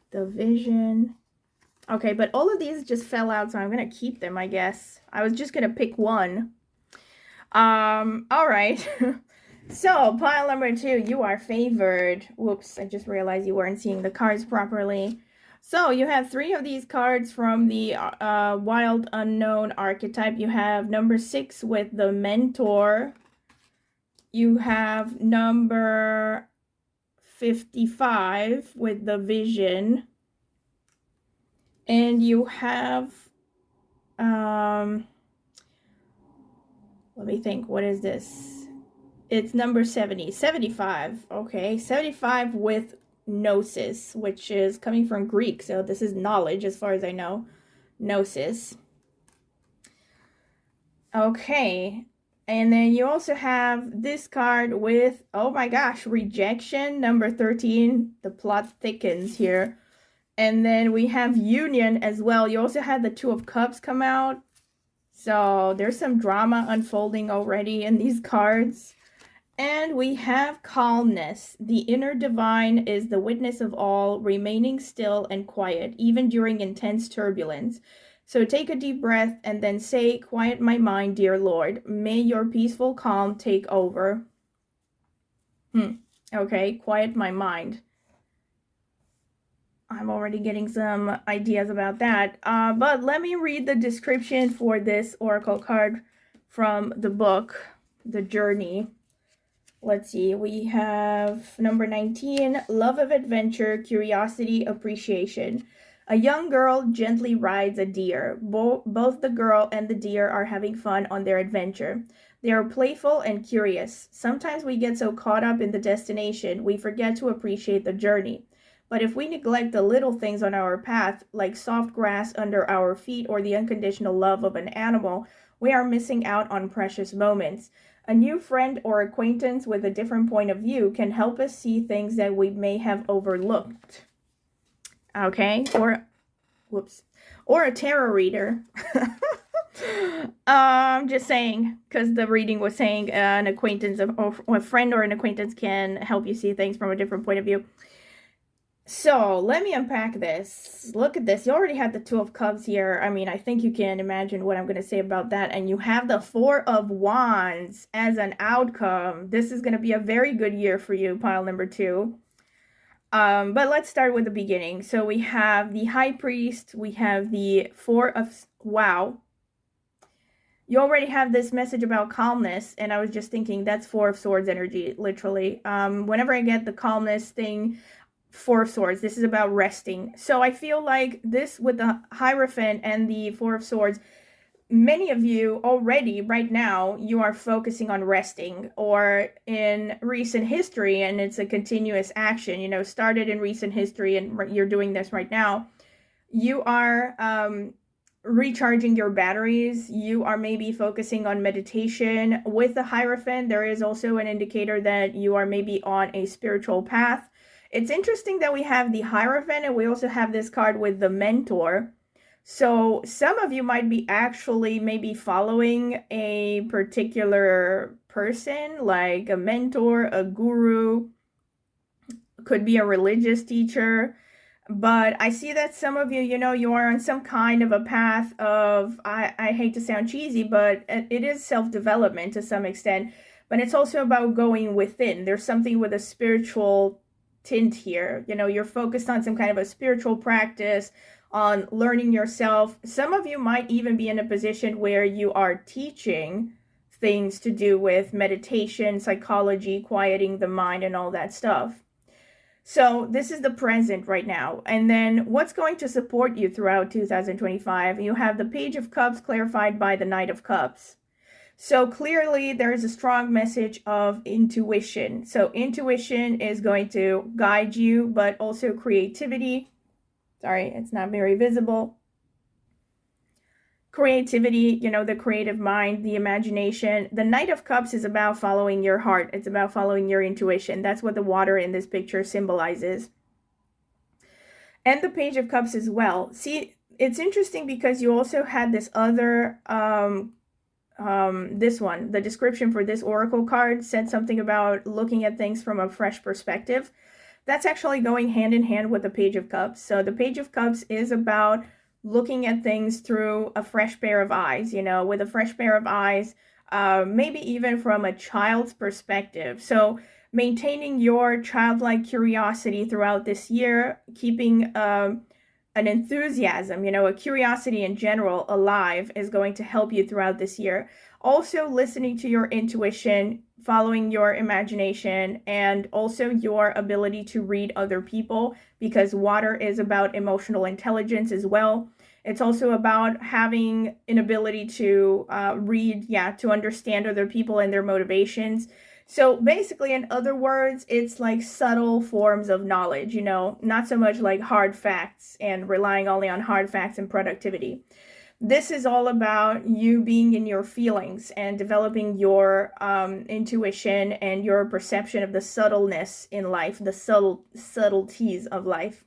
The Vision. Okay, but all of these just fell out, so I'm going to keep them, I guess. I was just going to pick one. All right. So, pile number 2, you are favored. Whoops, I just realized you weren't seeing the cards properly. So, you have 3 of these cards from the Wild Unknown archetype. You have number 6 with the Mentor. You have number 55 with the Vision. And you have, let me think, what is this? It's number 70, 75, okay, 75 with Gnosis, which is coming from Greek, so this is knowledge as far as I know, Gnosis. Okay, and then you also have this card with, oh my gosh, Rejection, number 13, the plot thickens here. And then we have Union as well. You also had the Two of Cups come out. So there's some drama unfolding already in these cards. And we have Calmness. The inner divine is the witness of all, remaining still and quiet, even during intense turbulence. So take a deep breath and then say, quiet my mind, dear Lord. May your peaceful calm take over. Okay, quiet my mind. I'm already getting some ideas about that. But let me read the description for this oracle card from the book, The Journey. Let's see. We have number 19, Love of Adventure, Curiosity, Appreciation. A young girl gently rides a deer. Both the girl and the deer are having fun on their adventure. They are playful and curious. Sometimes we get so caught up in the destination, we forget to appreciate the journey. But if we neglect the little things on our path, like soft grass under our feet or the unconditional love of an animal, we are missing out on precious moments. A new friend or acquaintance with a different point of view can help us see things that we may have overlooked. Okay, or a tarot reader. Just saying, because the reading was saying an acquaintance or a friend or an acquaintance can help you see things from a different point of view. So let me unpack this. Look at this. You already had the Two of Cups here. I mean, I think you can imagine what I'm going to say about that. And you have the Four of Wands as an outcome. This is going to be a very good year for you, pile number 2. But let's start with the beginning. So we have the High Priest. We have the Four of... Wow. you already have this message about calmness, and I was just thinking that's Four of Swords energy, literally. Whenever I get the calmness thing, Four of Swords, this is about resting. So I feel like this with the Hierophant and the Four of Swords, many of you already right now, you are focusing on resting, or in recent history, and it's a continuous action, you know, started in recent history and you're doing this right now. You are recharging your batteries. You are maybe focusing on meditation. With the Hierophant, there is also an indicator that you are maybe on a spiritual path. It's interesting that we have the Hierophant and we also have this card with the Mentor. So some of you might be actually maybe following a particular person, like a mentor, a guru, could be a religious teacher. But I see that some of you, you know, you are on some kind of a path of, I hate to sound cheesy, but it is self-development to some extent. But it's also about going within. There's something with a spiritual tint here. You know, you're focused on some kind of a spiritual practice, on learning yourself. Some of you might even be in a position where you are teaching things to do with meditation, psychology, quieting the mind, and all that stuff. So this is the present right now. And then what's going to support you throughout 2025? You have the Page of Cups clarified by the Knight of Cups. So clearly there is a strong message of intuition. So intuition is going to guide you, but also creativity. Sorry, it's not very visible. Creativity, you know, the creative mind, the imagination. The Knight of Cups is about following your heart. It's about following your intuition. That's what the water in this picture symbolizes. And the Page of Cups as well. See, it's interesting because you also had this other, this one, the description for this oracle card said something about looking at things from a fresh perspective. That's actually going hand in hand with the Page of Cups. So the Page of Cups is about looking at things through a fresh pair of eyes, you know, with a fresh pair of eyes, maybe even from a child's perspective. So maintaining your childlike curiosity throughout this year, keeping an enthusiasm, you know, a curiosity in general alive is going to help you throughout this year. Also listening to your intuition, following your imagination, and also your ability to read other people, because water is about emotional intelligence as well. It's also about having an ability to read, to understand other people and their motivations. So basically, in other words, it's like subtle forms of knowledge, you know, not so much like hard facts and relying only on hard facts and productivity. This is all about you being in your feelings and developing your intuition and your perception of the subtleness in life, the subtleties of life.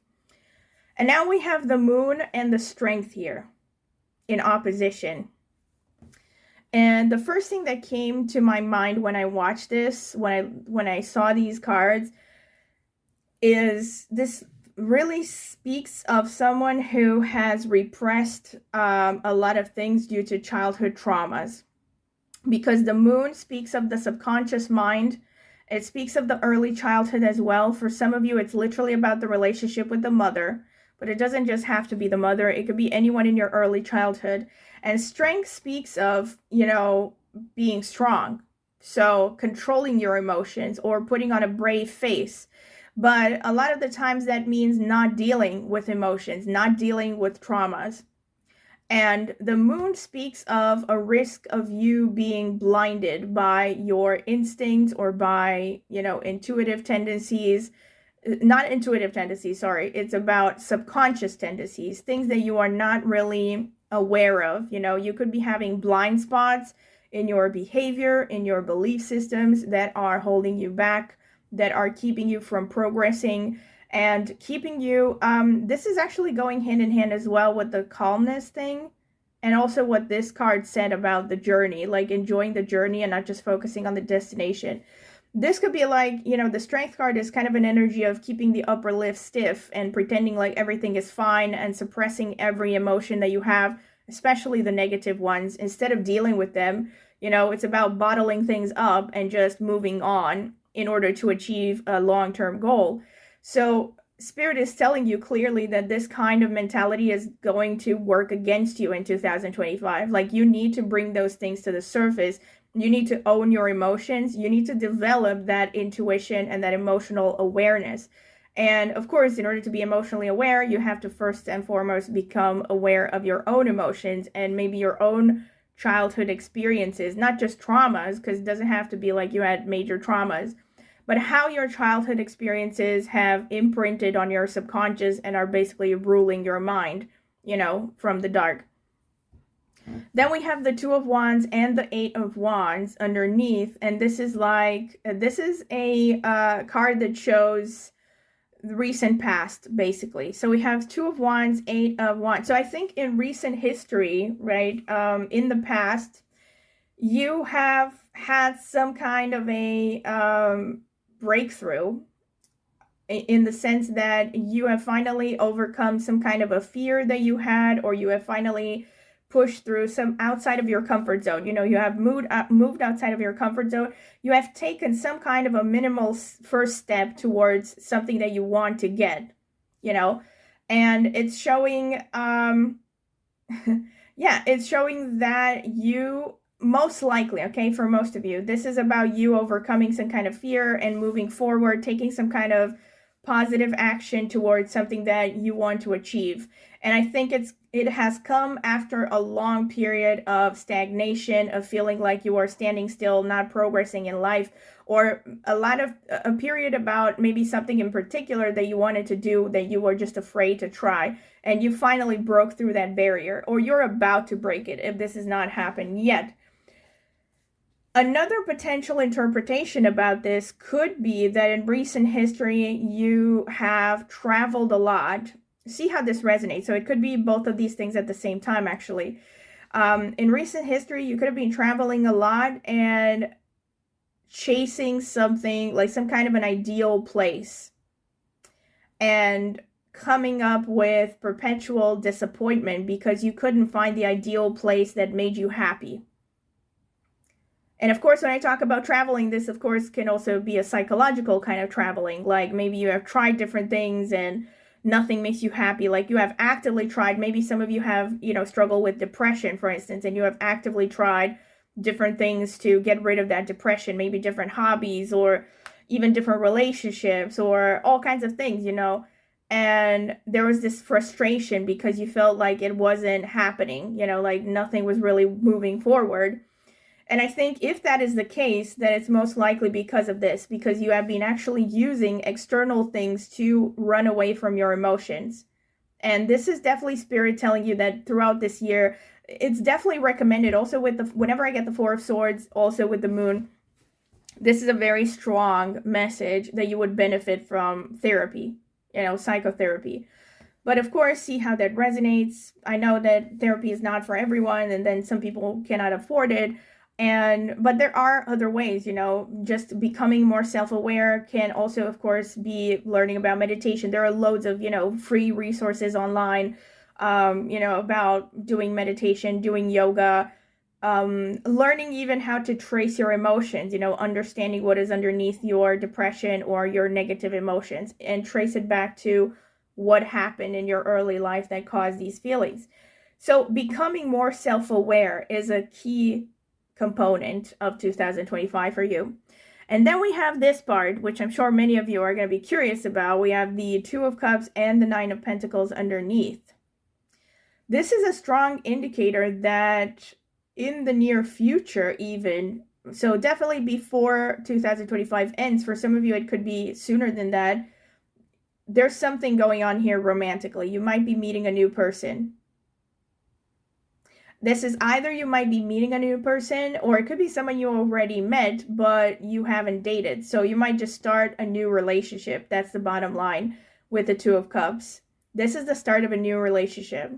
And now we have the Moon and the Strength here in opposition. And the first thing that came to my mind when I watched this, when I saw these cards, is this really speaks of someone who has repressed a lot of things due to childhood traumas. Because the Moon speaks of the subconscious mind. It speaks of the early childhood as well. For some of you, it's literally about the relationship with the mother. But it doesn't just have to be the mother. It could be anyone in your early childhood. And strength speaks of, you know, being strong. So controlling your emotions or putting on a brave face. But a lot of the times that means not dealing with emotions, not dealing with traumas. And the Moon speaks of a risk of you being blinded by your instincts or by, you know, intuitive tendencies. Not intuitive tendencies, sorry. It's about subconscious tendencies, things that you are not really aware of. You know, you could be having blind spots in your behavior, in your belief systems that are holding you back, that are keeping you from progressing and keeping you, this is actually going hand in hand as well with the calmness thing. And also what this card said about the journey, like enjoying the journey and not just focusing on the destination. This could be like, you know, the Strength card is kind of an energy of keeping the upper lip stiff and pretending like everything is fine and suppressing every emotion that you have, especially the negative ones, instead of dealing with them. You know, it's about bottling things up and just moving on in order to achieve a long-term goal. So Spirit is telling you clearly that this kind of mentality is going to work against you in 2025. Like, you need to bring those things to the surface. You need to own your emotions. You need to develop that intuition and that emotional awareness. And of course, in order to be emotionally aware, you have to first and foremost become aware of your own emotions and maybe your own childhood experiences, not just traumas, because it doesn't have to be like you had major traumas, but how your childhood experiences have imprinted on your subconscious and are basically ruling your mind, you know, from the dark. Then we have the Two of Wands and the Eight of Wands underneath, and this is a card that shows the recent past, basically. So we have Two of Wands, Eight of Wands. So I think in recent history, right, in the past, you have had some kind of a breakthrough, in the sense that you have finally overcome some kind of a fear that you had, or you have finally pushed through some outside of your comfort zone. You know, you have moved outside of your comfort zone. You have taken some kind of a minimal first step towards something that you want to get, you know, and it's showing, yeah, it's showing that you most likely, okay, for most of you, this is about you overcoming some kind of fear and moving forward, taking some kind of positive action towards something that you want to achieve. And I think it has come after a long period of stagnation, of feeling like you are standing still, not progressing in life, or a period about maybe something in particular that you wanted to do that you were just afraid to try, and you finally broke through that barrier, or you're about to break it if this has not happened yet. Another potential interpretation about this could be that in recent history, you have traveled a lot. See how this resonates. So it could be both of these things at the same time, actually. In recent history, you could have been traveling a lot and chasing something, like some kind of an ideal place, and coming up with perpetual disappointment because you couldn't find the ideal place that made you happy. And of course, when I talk about traveling, this of course can also be a psychological kind of traveling. Like maybe you have tried different things and nothing makes you happy. Like you have actively tried, maybe some of you have, you know, struggled with depression, for instance, and you have actively tried different things to get rid of that depression, maybe different hobbies or even different relationships or all kinds of things, you know. And there was this frustration because you felt like it wasn't happening, you know, like nothing was really moving forward. And I think if that is the case, then it's most likely because of this, because you have been actually using external things to run away from your emotions. And this is definitely Spirit telling you that throughout this year, it's definitely recommended also with whenever I get the Four of Swords, also with the Moon, this is a very strong message that you would benefit from therapy, you know, psychotherapy. But of course, see how that resonates. I know that therapy is not for everyone, and then some people cannot afford it. But there are other ways, you know, just becoming more self-aware can also, of course, be learning about meditation. There are loads of, you know, free resources online, you know, about doing meditation, doing yoga, learning even how to trace your emotions, you know, understanding what is underneath your depression or your negative emotions and trace it back to what happened in your early life that caused these feelings. So becoming more self-aware is a key component of 2025 for you. And then we have this part, which I'm sure many of you are going to be curious about. We have the Two of Cups and the Nine of Pentacles underneath. This is a strong indicator that in the near future, even, so definitely before 2025 ends, for some of you it could be sooner than that, there's something going on here romantically. You might be meeting a new person. This is either you might be meeting a new person, or it could be someone you already met, but you haven't dated. So you might just start a new relationship. That's the bottom line with the Two of Cups. This is the start of a new relationship.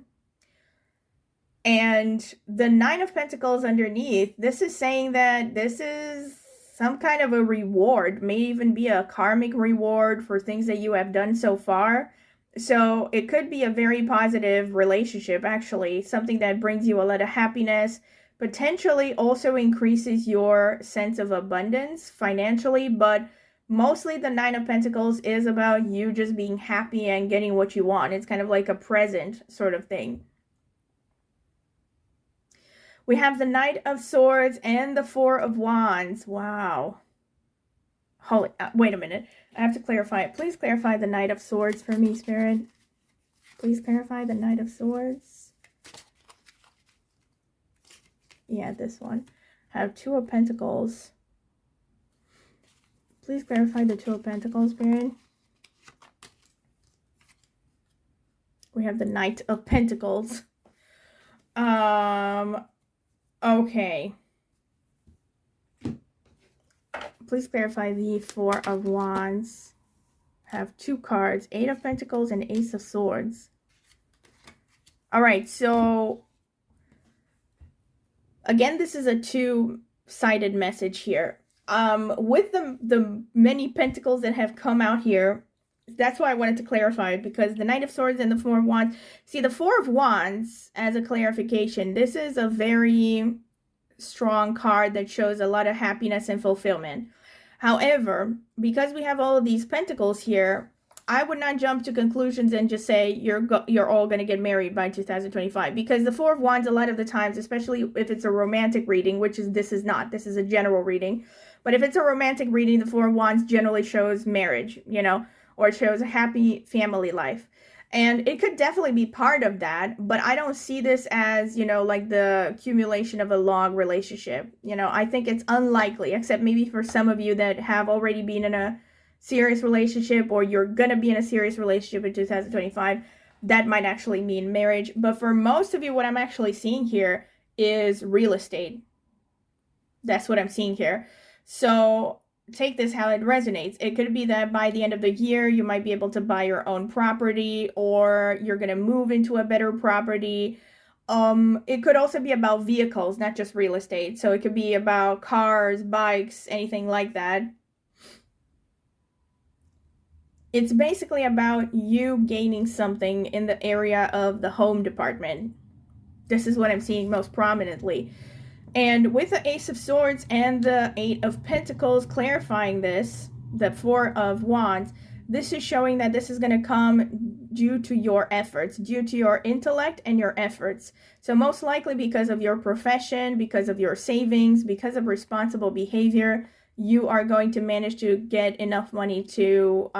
And the Nine of Pentacles underneath, this is saying that this is some kind of a reward, may even be a karmic reward for things that you have done so far. So it could be a very positive relationship, actually, something that brings you a lot of happiness, potentially also increases your sense of abundance financially, but Mostly the Nine of Pentacles is about you just being happy and getting what you want. It's kind of like a present sort of thing. We have the Knight of Swords and the Four of Wands. Wow. Holy, wait a minute. I have to clarify it. Please clarify the Knight of Swords for me, Spirit. Please clarify the Knight of Swords. Yeah, this one. I have Two of Pentacles. Please clarify the Two of Pentacles, Spirit. We have the Knight of Pentacles. Okay. Please clarify the Four of Wands. Have two cards, Eight of Pentacles and Ace of Swords. All right, so again, this is a two-sided message here. With the many pentacles that have come out here, that's why I wanted to clarify it, because the Knight of Swords and the Four of Wands. See, the Four of Wands, as a clarification, this is a very strong card that shows a lot of happiness and fulfillment. However, because we have all of these pentacles here, I would not jump to conclusions and just say you're all going to get married by 2025, because the Four of Wands, a lot of the times, especially if it's a romantic reading, which this is not, this is a general reading, but if it's a romantic reading, the Four of Wands generally shows marriage, you know, or it shows a happy family life. And it could definitely be part of that, but I don't see this as, you know, like the accumulation of a long relationship. You know, I think it's unlikely, except maybe for some of you that have already been in a serious relationship, or you're going to be in a serious relationship in 2025, that might actually mean marriage. But for most of you, what I'm actually seeing here is real estate. That's what I'm seeing here. So take this how it resonates. It could be that by the end of the year, you might be able to buy your own property, or you're going to move into a better property. It could also be about vehicles, not just real estate. So it could be about cars, bikes, anything like that. It's basically about you gaining something in the area of the home department. This is what I'm seeing most prominently. And with the Ace of Swords and the Eight of Pentacles clarifying this, the Four of Wands, this is showing that this is going to come due to your efforts, due to your intellect and your efforts. So most likely because of your profession, because of your savings, because of responsible behavior, you are going to manage to get enough money to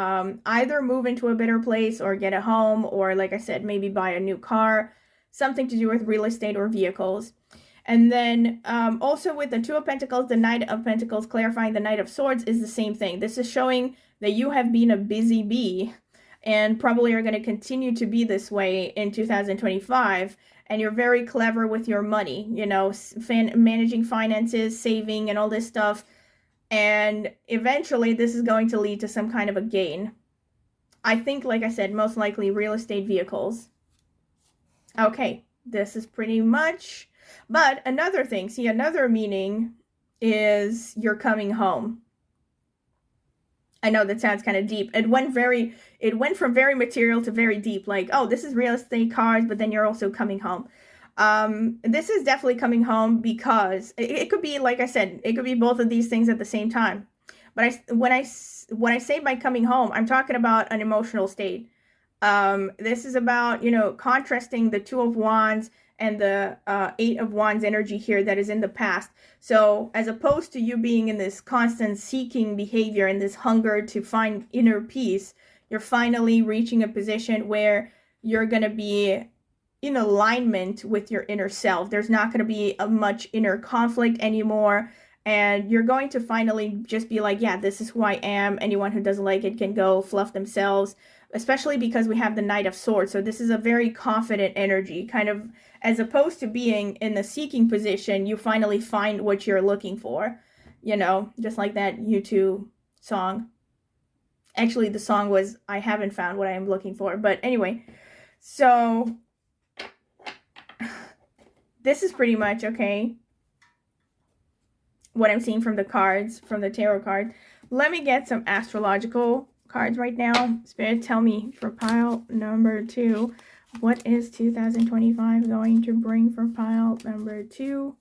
either move into a better place or get a home, or like I said, maybe buy a new car, something to do with real estate or vehicles. And then also with the Two of Pentacles, the Knight of Pentacles clarifying the Knight of Swords is the same thing. This is showing that you have been a busy bee and probably are going to continue to be this way in 2025. And you're very clever with your money, you know, managing finances, saving, and all this stuff. And eventually this is going to lead to some kind of a gain. I think, like I said, most likely real estate, vehicles. Okay, this is pretty much... But another thing, see, another meaning is you're coming home. I know that sounds kind of deep. It went from very material to very deep, like, oh, this is real estate, cars, but then you're also coming home. This is definitely coming home, because it could be, like I said, it could be both of these things at the same time. But when I say by coming home, I'm talking about an emotional state. This is about, you know, contrasting the Two of Wands and the Eight of Wands energy here that is in the past. So as opposed to you being in this constant seeking behavior and this hunger to find inner peace, you're finally reaching a position where you're going to be in alignment with your inner self. There's not going to be a much inner conflict anymore. And you're going to finally just be like, yeah, this is who I am. Anyone who doesn't like it can go fluff themselves, especially because we have the Knight of Swords. So this is a very confident energy, kind of, as opposed to being in the seeking position, you finally find what you're looking for, you know, just like that U2 song. Actually, the song was, I haven't found what I am looking for. But anyway, so this is pretty much, okay, what I'm seeing from the cards, from the tarot cards. Let me get some astrological cards right now. Spirit, tell me for pile number 2, what is 2025 going to bring for pile number 2?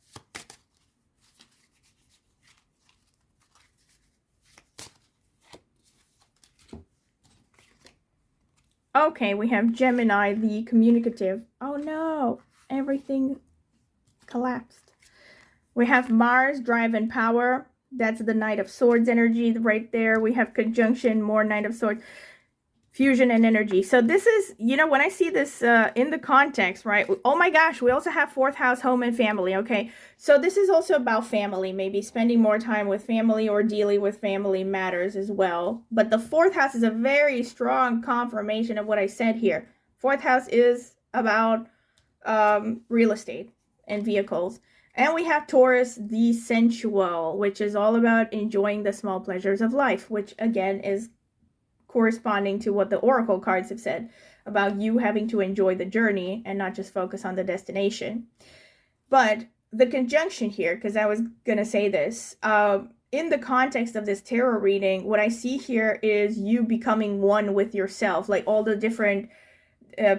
Okay, we have Gemini, the communicative. Oh no, everything collapsed. We have Mars, drive and power. That's the Knight of Swords energy right there. We have conjunction, more Knight of Swords. Fusion and energy. So this is, you know, when I see this in the context, right? Oh my gosh, we also have fourth house, home and family. Okay, so this is also about family, maybe spending more time with family or dealing with family matters as well. But the fourth house is a very strong confirmation of what I said here. Fourth house is about real estate and vehicles. And we have Taurus, the sensual, which is all about enjoying the small pleasures of life, which again is corresponding to what the oracle cards have said about you having to enjoy the journey and not just focus on the destination. But the conjunction here, because I was going to say this, in the context of this tarot reading, what I see here is you becoming one with yourself, like all the different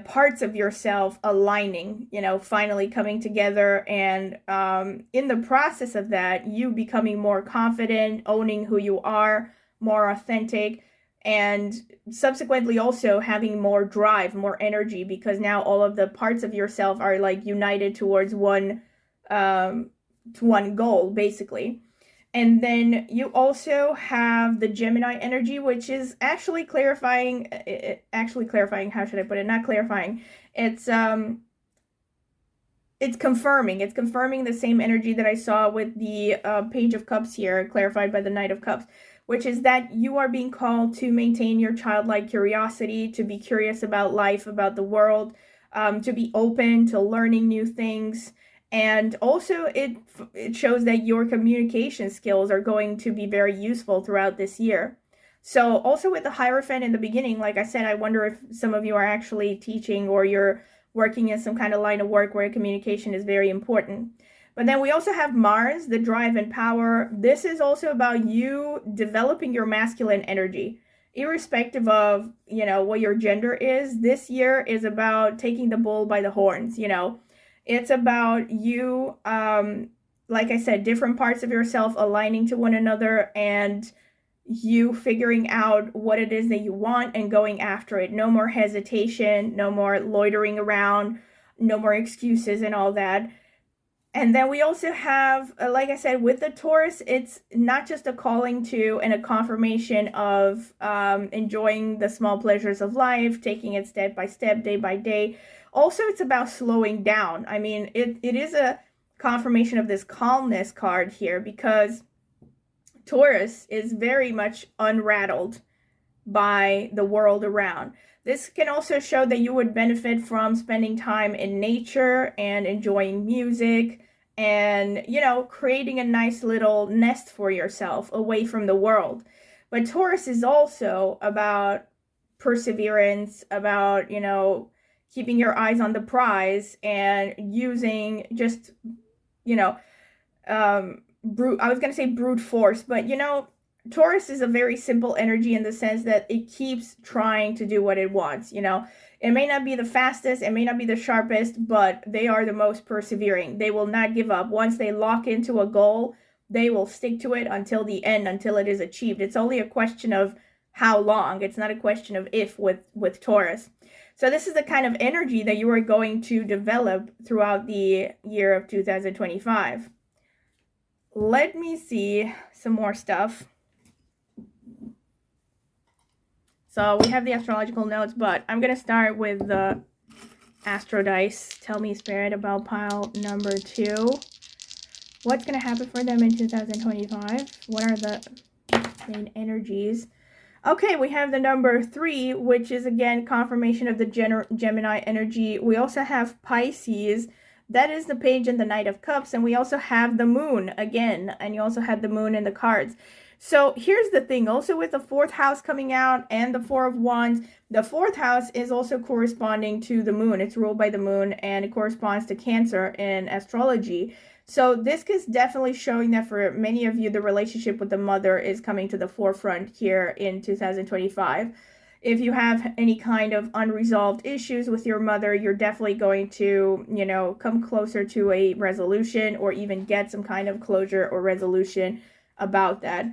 parts of yourself aligning, you know, finally coming together. And in the process of that, you becoming more confident, owning who you are, more authentic, and subsequently also having more drive, more energy, because now all of the parts of yourself are like united towards one goal, basically. And then you also have the Gemini energy, which is actually clarifying, how should I put it? Not clarifying. It's confirming the same energy that I saw with the Page of Cups here, clarified by the Knight of Cups, which is that you are being called to maintain your childlike curiosity, to be curious about life, about the world, to be open to learning new things. And also it shows that your communication skills are going to be very useful throughout this year. So also with the Hierophant in the beginning, like I said, I wonder if some of you are actually teaching or you're working in some kind of line of work where communication is very important. But then we also have Mars, the drive and power. This is also about you developing your masculine energy. Irrespective of, you know, what your gender is, this year is about taking the bull by the horns, you know. It's about you, like I said, different parts of yourself aligning to one another and you figuring out what it is that you want and going after it. No more hesitation, no more loitering around, no more excuses and all that. And then we also have, like I said, with the Taurus, it's not just a calling to and a confirmation of enjoying the small pleasures of life, taking it step by step, day by day. Also, it's about slowing down. I mean, it is a confirmation of this calmness card here because Taurus is very much unrattled by the world around. This can also show that you would benefit from spending time in nature and enjoying music and, you know, creating a nice little nest for yourself away from the world. But Taurus is also about perseverance, about, you know, keeping your eyes on the prize and using just, you know, I was going to say brute force, but, you know, Taurus is a very simple energy in the sense that it keeps trying to do what it wants, you know. It may not be the fastest, it may not be the sharpest, but they are the most persevering. They will not give up. Once they lock into a goal, they will stick to it until the end, until it is achieved. It's only a question of how long. It's not a question of if with Taurus. So this is the kind of energy that you are going to develop throughout the year of 2025. Let me see some more stuff. So we have the astrological notes, but I'm going to start with the Astro Dice. Tell me, Spirit, about pile number 2. What's going to happen for them in 2025? What are the main energies? Okay, we have the number 3, which is, again, confirmation of the Gemini energy. We also have Pisces. That is the Page and the Knight of Cups. And we also have the Moon, again. And you also had the Moon in the cards. So here's the thing, also with the 4th house coming out and the 4 of Wands, the 4th house is also corresponding to the Moon. It's ruled by the Moon and it corresponds to Cancer in astrology. So this is definitely showing that for many of you, the relationship with the mother is coming to the forefront here in 2025. If you have any kind of unresolved issues with your mother, you're definitely going to, you know, come closer to a resolution or even get some kind of closure or resolution about that.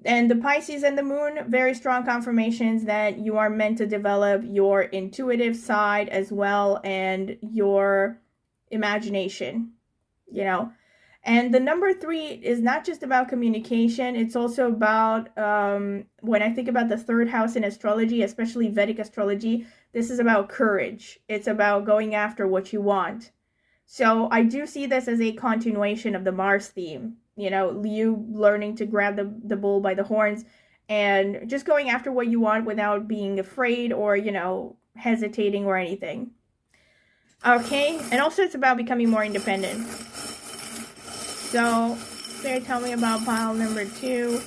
And the Pisces and the moon, very strong confirmations that you are meant to develop your intuitive side as well, and your imagination, you know. And the number 3 is not just about communication. It's also about, when I think about the 3rd house in astrology, especially Vedic astrology, this is about courage. It's about going after what you want. So I do see this as a continuation of the Mars theme. You know, you learning to grab the bull by the horns and just going after what you want without being afraid or, you know, hesitating or anything. Okay, and also it's about becoming more independent. So, Spirit, tell me about pile number 2.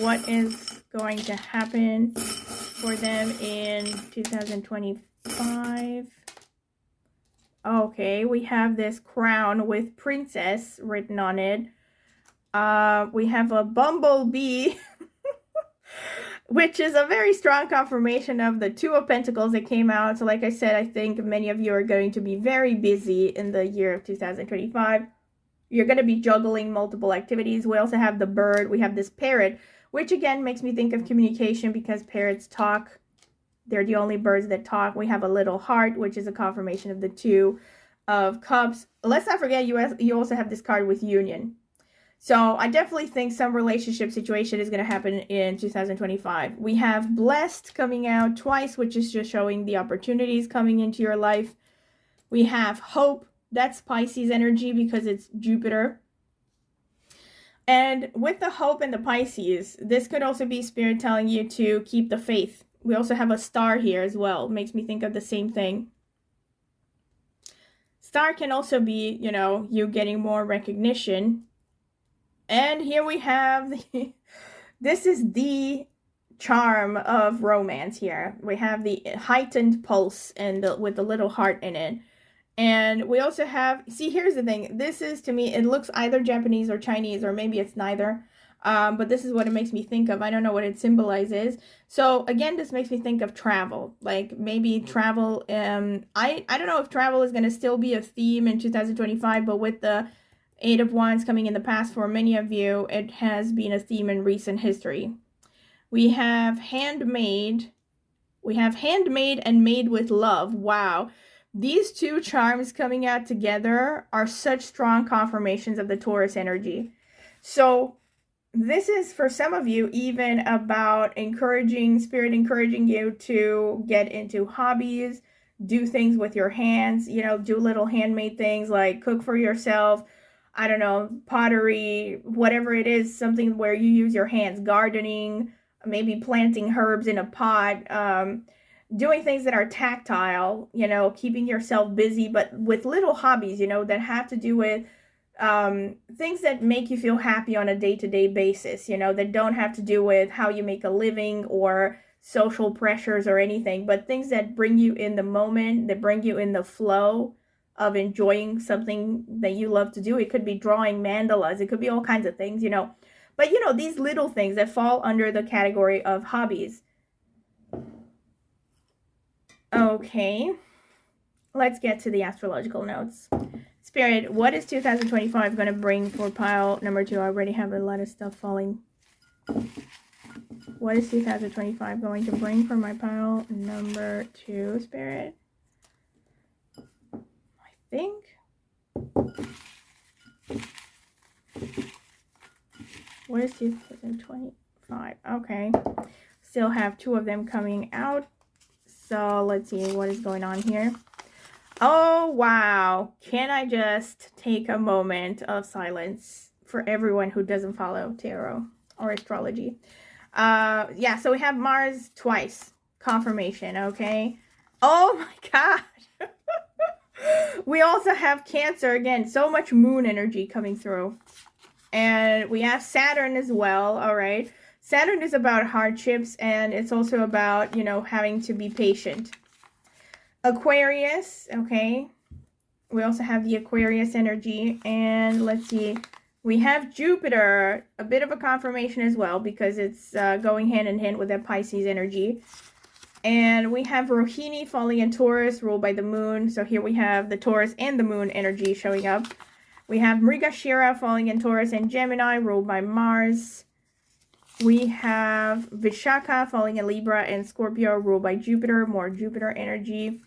What is going to happen for them in 2025? Okay, we have this crown with princess written on it. We have a bumblebee, which is a very strong confirmation of the 2 of Pentacles that came out. So like I said, I think many of you are going to be very busy in the year of 2025. You're going to be juggling multiple activities. We also have the bird. We have this parrot, which again makes me think of communication because parrots talk. They're the only birds that talk. We have a little heart, which is a confirmation of the 2 of Cups. Let's not forget you also have this card with union. So I definitely think some relationship situation is going to happen in 2025. We have blessed coming out twice, which is just showing the opportunities coming into your life. We have hope. That's Pisces energy because it's Jupiter. And with the hope and the Pisces, this could also be Spirit telling you to keep the faith. We also have a star here as well. Makes me think of the same thing. Star can also be, you know, you getting more recognition. And here we have, this is the charm of romance here. We have the heightened pulse and with the little heart in it. And we also have, see, here's the thing. This is, to me, it looks either Japanese or Chinese, or maybe it's neither. But this is what it makes me think of. I don't know what it symbolizes. So again, this makes me think of travel. Like maybe travel, I don't know if travel is going to still be a theme in 2025, but with the 8 of Wands coming in the past for many of you, it has been a theme in recent history. We have handmade. We have handmade and made with love. Wow. These 2 charms coming out together are such strong confirmations of the Taurus energy. So this is, for some of you, even about Spirit encouraging you to get into hobbies, do things with your hands, you know, do little handmade things like cook for yourself, I don't know, pottery, whatever it is, something where you use your hands, gardening, maybe planting herbs in a pot, doing things that are tactile, you know, keeping yourself busy, but with little hobbies, you know, that have to do with things that make you feel happy on a day-to-day basis, you know, that don't have to do with how you make a living or social pressures or anything, but things that bring you in the moment, that bring you in the flow of enjoying something that you love to do. It could be drawing mandalas. It could be all kinds of things, you know. But, you know, these little things that fall under the category of hobbies. Okay, let's get to the astrological notes. Spirit, what is 2025 going to bring for pile number 2? I already have a lot of stuff falling. What is 2025 going to bring for my pile number 2, Spirit? I think. What is 2025? Okay, still have 2 of them coming out. So let's see what is going on here. Oh, wow. Can I just take a moment of silence for everyone who doesn't follow tarot or astrology? Yeah, so we have Mars twice. Confirmation, okay? Oh my gosh. We also have Cancer again. So much moon energy coming through. And we have Saturn as well, all right? Saturn is about hardships, and it's also about, you know, having to be patient. Aquarius, okay. We also have the Aquarius energy, and let's see. We have Jupiter, a bit of a confirmation as well, because it's going hand in hand with that Pisces energy. And we have Rohini falling in Taurus, ruled by the moon. So here we have the Taurus and the moon energy showing up. We have Mrigashira falling in Taurus and Gemini, ruled by Mars. We have Vishaka falling in Libra and Scorpio, ruled by Jupiter, more Jupiter energy.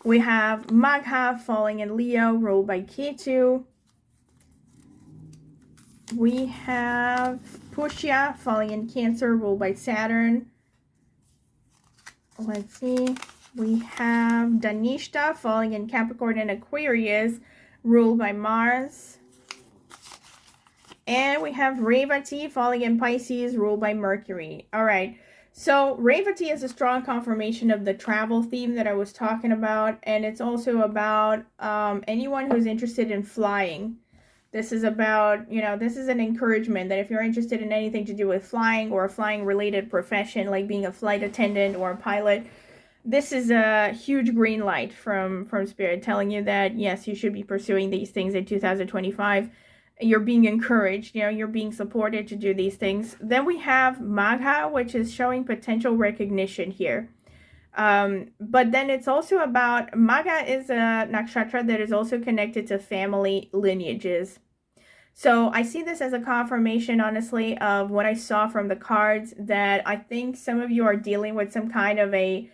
We have Magha falling in Leo, ruled by Ketu. We have Pushya falling in Cancer, ruled by Saturn. Let's see. We have Dhanishta falling in Capricorn and Aquarius, ruled by Mars. And we have Revati falling in Pisces, ruled by Mercury. All right. So Revati is a strong confirmation of the travel theme that I was talking about. And it's also about anyone who's interested in flying. This is about, this is an encouragement that if you're interested in anything to do with flying or a flying related profession, like being a flight attendant or a pilot, this is a huge green light from Spirit telling you that, yes, you should be pursuing these things in 2025. You're being encouraged, you're being supported to do these things. Then we have Magha, which is showing potential recognition here. But then it's also about, Magha is a nakshatra that is also connected to family lineages. So I see this as a confirmation, honestly, of what I saw from the cards, that I think some of you are dealing with some kind of a,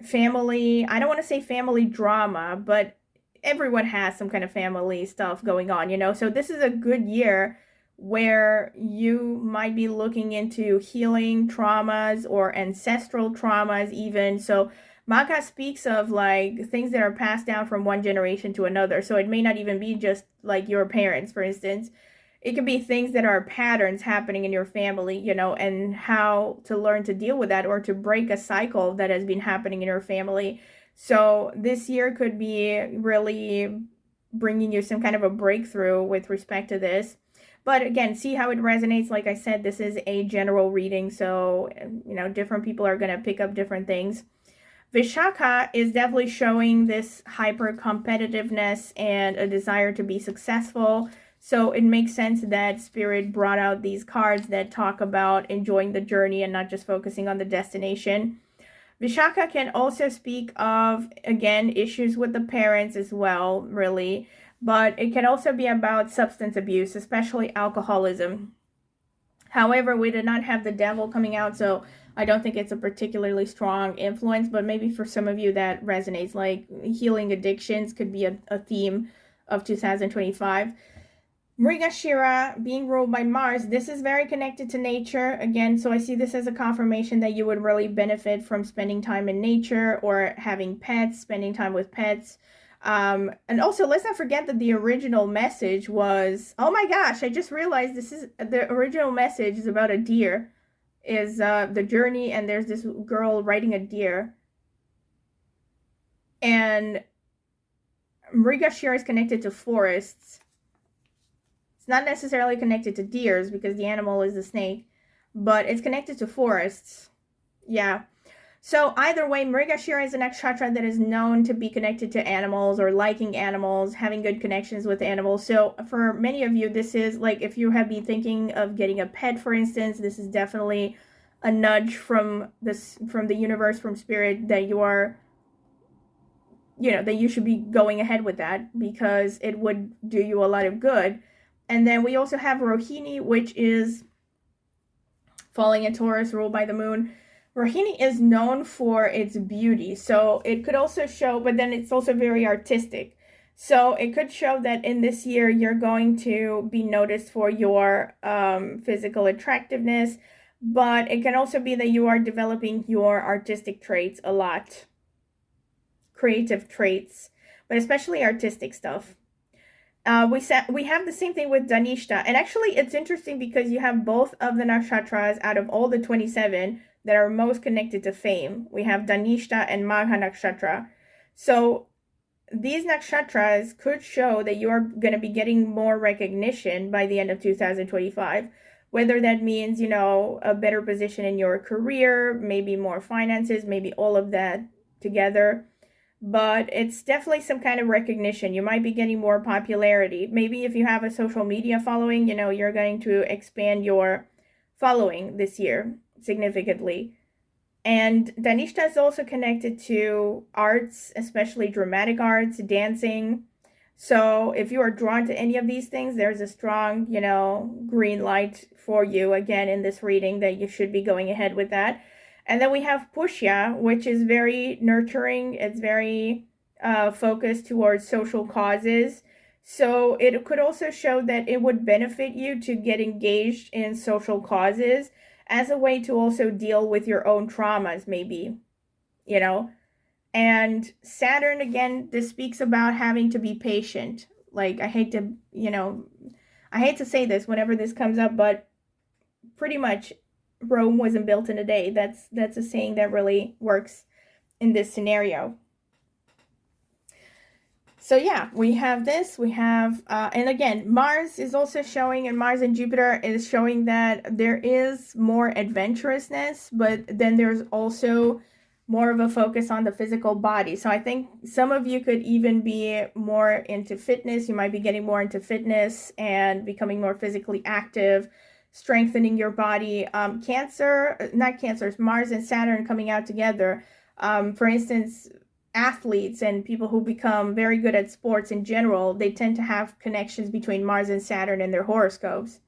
family, I don't want to say family drama, but everyone has some kind of family stuff going on, so this is a good year where you might be looking into healing traumas or ancestral traumas even. So Magha speaks of like things that are passed down from one generation to another, so it may not even be just like your parents, for instance. It could be things that are patterns happening in your family, and how to learn to deal with that or to break a cycle that has been happening in your family. So this year could be really bringing you some kind of a breakthrough with respect to this. But again, see how it resonates. Like I said, this is a general reading, so, different people are going to pick up different things. Vishaka is definitely showing this hyper competitiveness and a desire to be successful. So it makes sense that Spirit brought out these cards that talk about enjoying the journey and not just focusing on the destination. Vishaka can also speak of, again, issues with the parents as well, really. But it can also be about substance abuse, especially alcoholism. However, we did not have the devil coming out, so I don't think it's a particularly strong influence. But maybe for some of you that resonates, like healing addictions could be a theme of 2025. Mrigashira being ruled by Mars, this is very connected to nature again, so I see this as a confirmation that you would really benefit from spending time in nature or having pets, spending time with pets. And also, let's not forget that the original message was, oh my gosh, I just realized the original message is about a deer, is the journey, and there's this girl riding a deer. And Mrigashira is connected to forests. It's not necessarily connected to deers because the animal is a snake, but it's connected to forests. Yeah. So either way, Mrigashira is a nakshatra that is known to be connected to animals or liking animals, having good connections with animals. So for many of you, this is like if you have been thinking of getting a pet, for instance, this is definitely a nudge from the universe, from Spirit, that you are, that you should be going ahead with that because it would do you a lot of good. And then we also have Rohini, which is falling in Taurus, ruled by the moon. Rohini is known for its beauty, so it could also show, but then it's also very artistic. So it could show that in this year, you're going to be noticed for your physical attractiveness, but it can also be that you are developing your artistic traits a lot. Creative traits, but especially artistic stuff. We have the same thing with Dhanishta, and actually it's interesting because you have both of the nakshatras out of all the 27 that are most connected to fame. We have Dhanishta and Magha nakshatra. So these nakshatras could show that you are going to be getting more recognition by the end of 2025, whether that means, a better position in your career, maybe more finances, maybe all of that together. But it's definitely some kind of recognition. You might be getting more popularity. Maybe if you have a social media following, you're going to expand your following this year significantly. And Dhanishta is also connected to arts, especially dramatic arts, dancing. So if you are drawn to any of these things, there's a strong, you know, green light for you again in this reading that you should be going ahead with that. And then we have Pushya, which is very nurturing. It's very focused towards social causes. So it could also show that it would benefit you to get engaged in social causes as a way to also deal with your own traumas, maybe, you know. And Saturn, again, this speaks about having to be patient. Like, I hate to, you know, I hate to say this whenever this comes up, but pretty much Rome wasn't built in a day. That's a saying that really works in this scenario. So yeah, we have this, we have, and again, Mars is also showing, and Mars and Jupiter is showing that there is more adventurousness, but then there's also more of a focus on the physical body. So I think some of you could even be more into fitness. You might be getting more into fitness and becoming more physically active, strengthening your body. Not Cancer, Mars and Saturn coming out together. For instance, athletes and people who become very good at sports in general, they tend to have connections between Mars and Saturn in their horoscopes.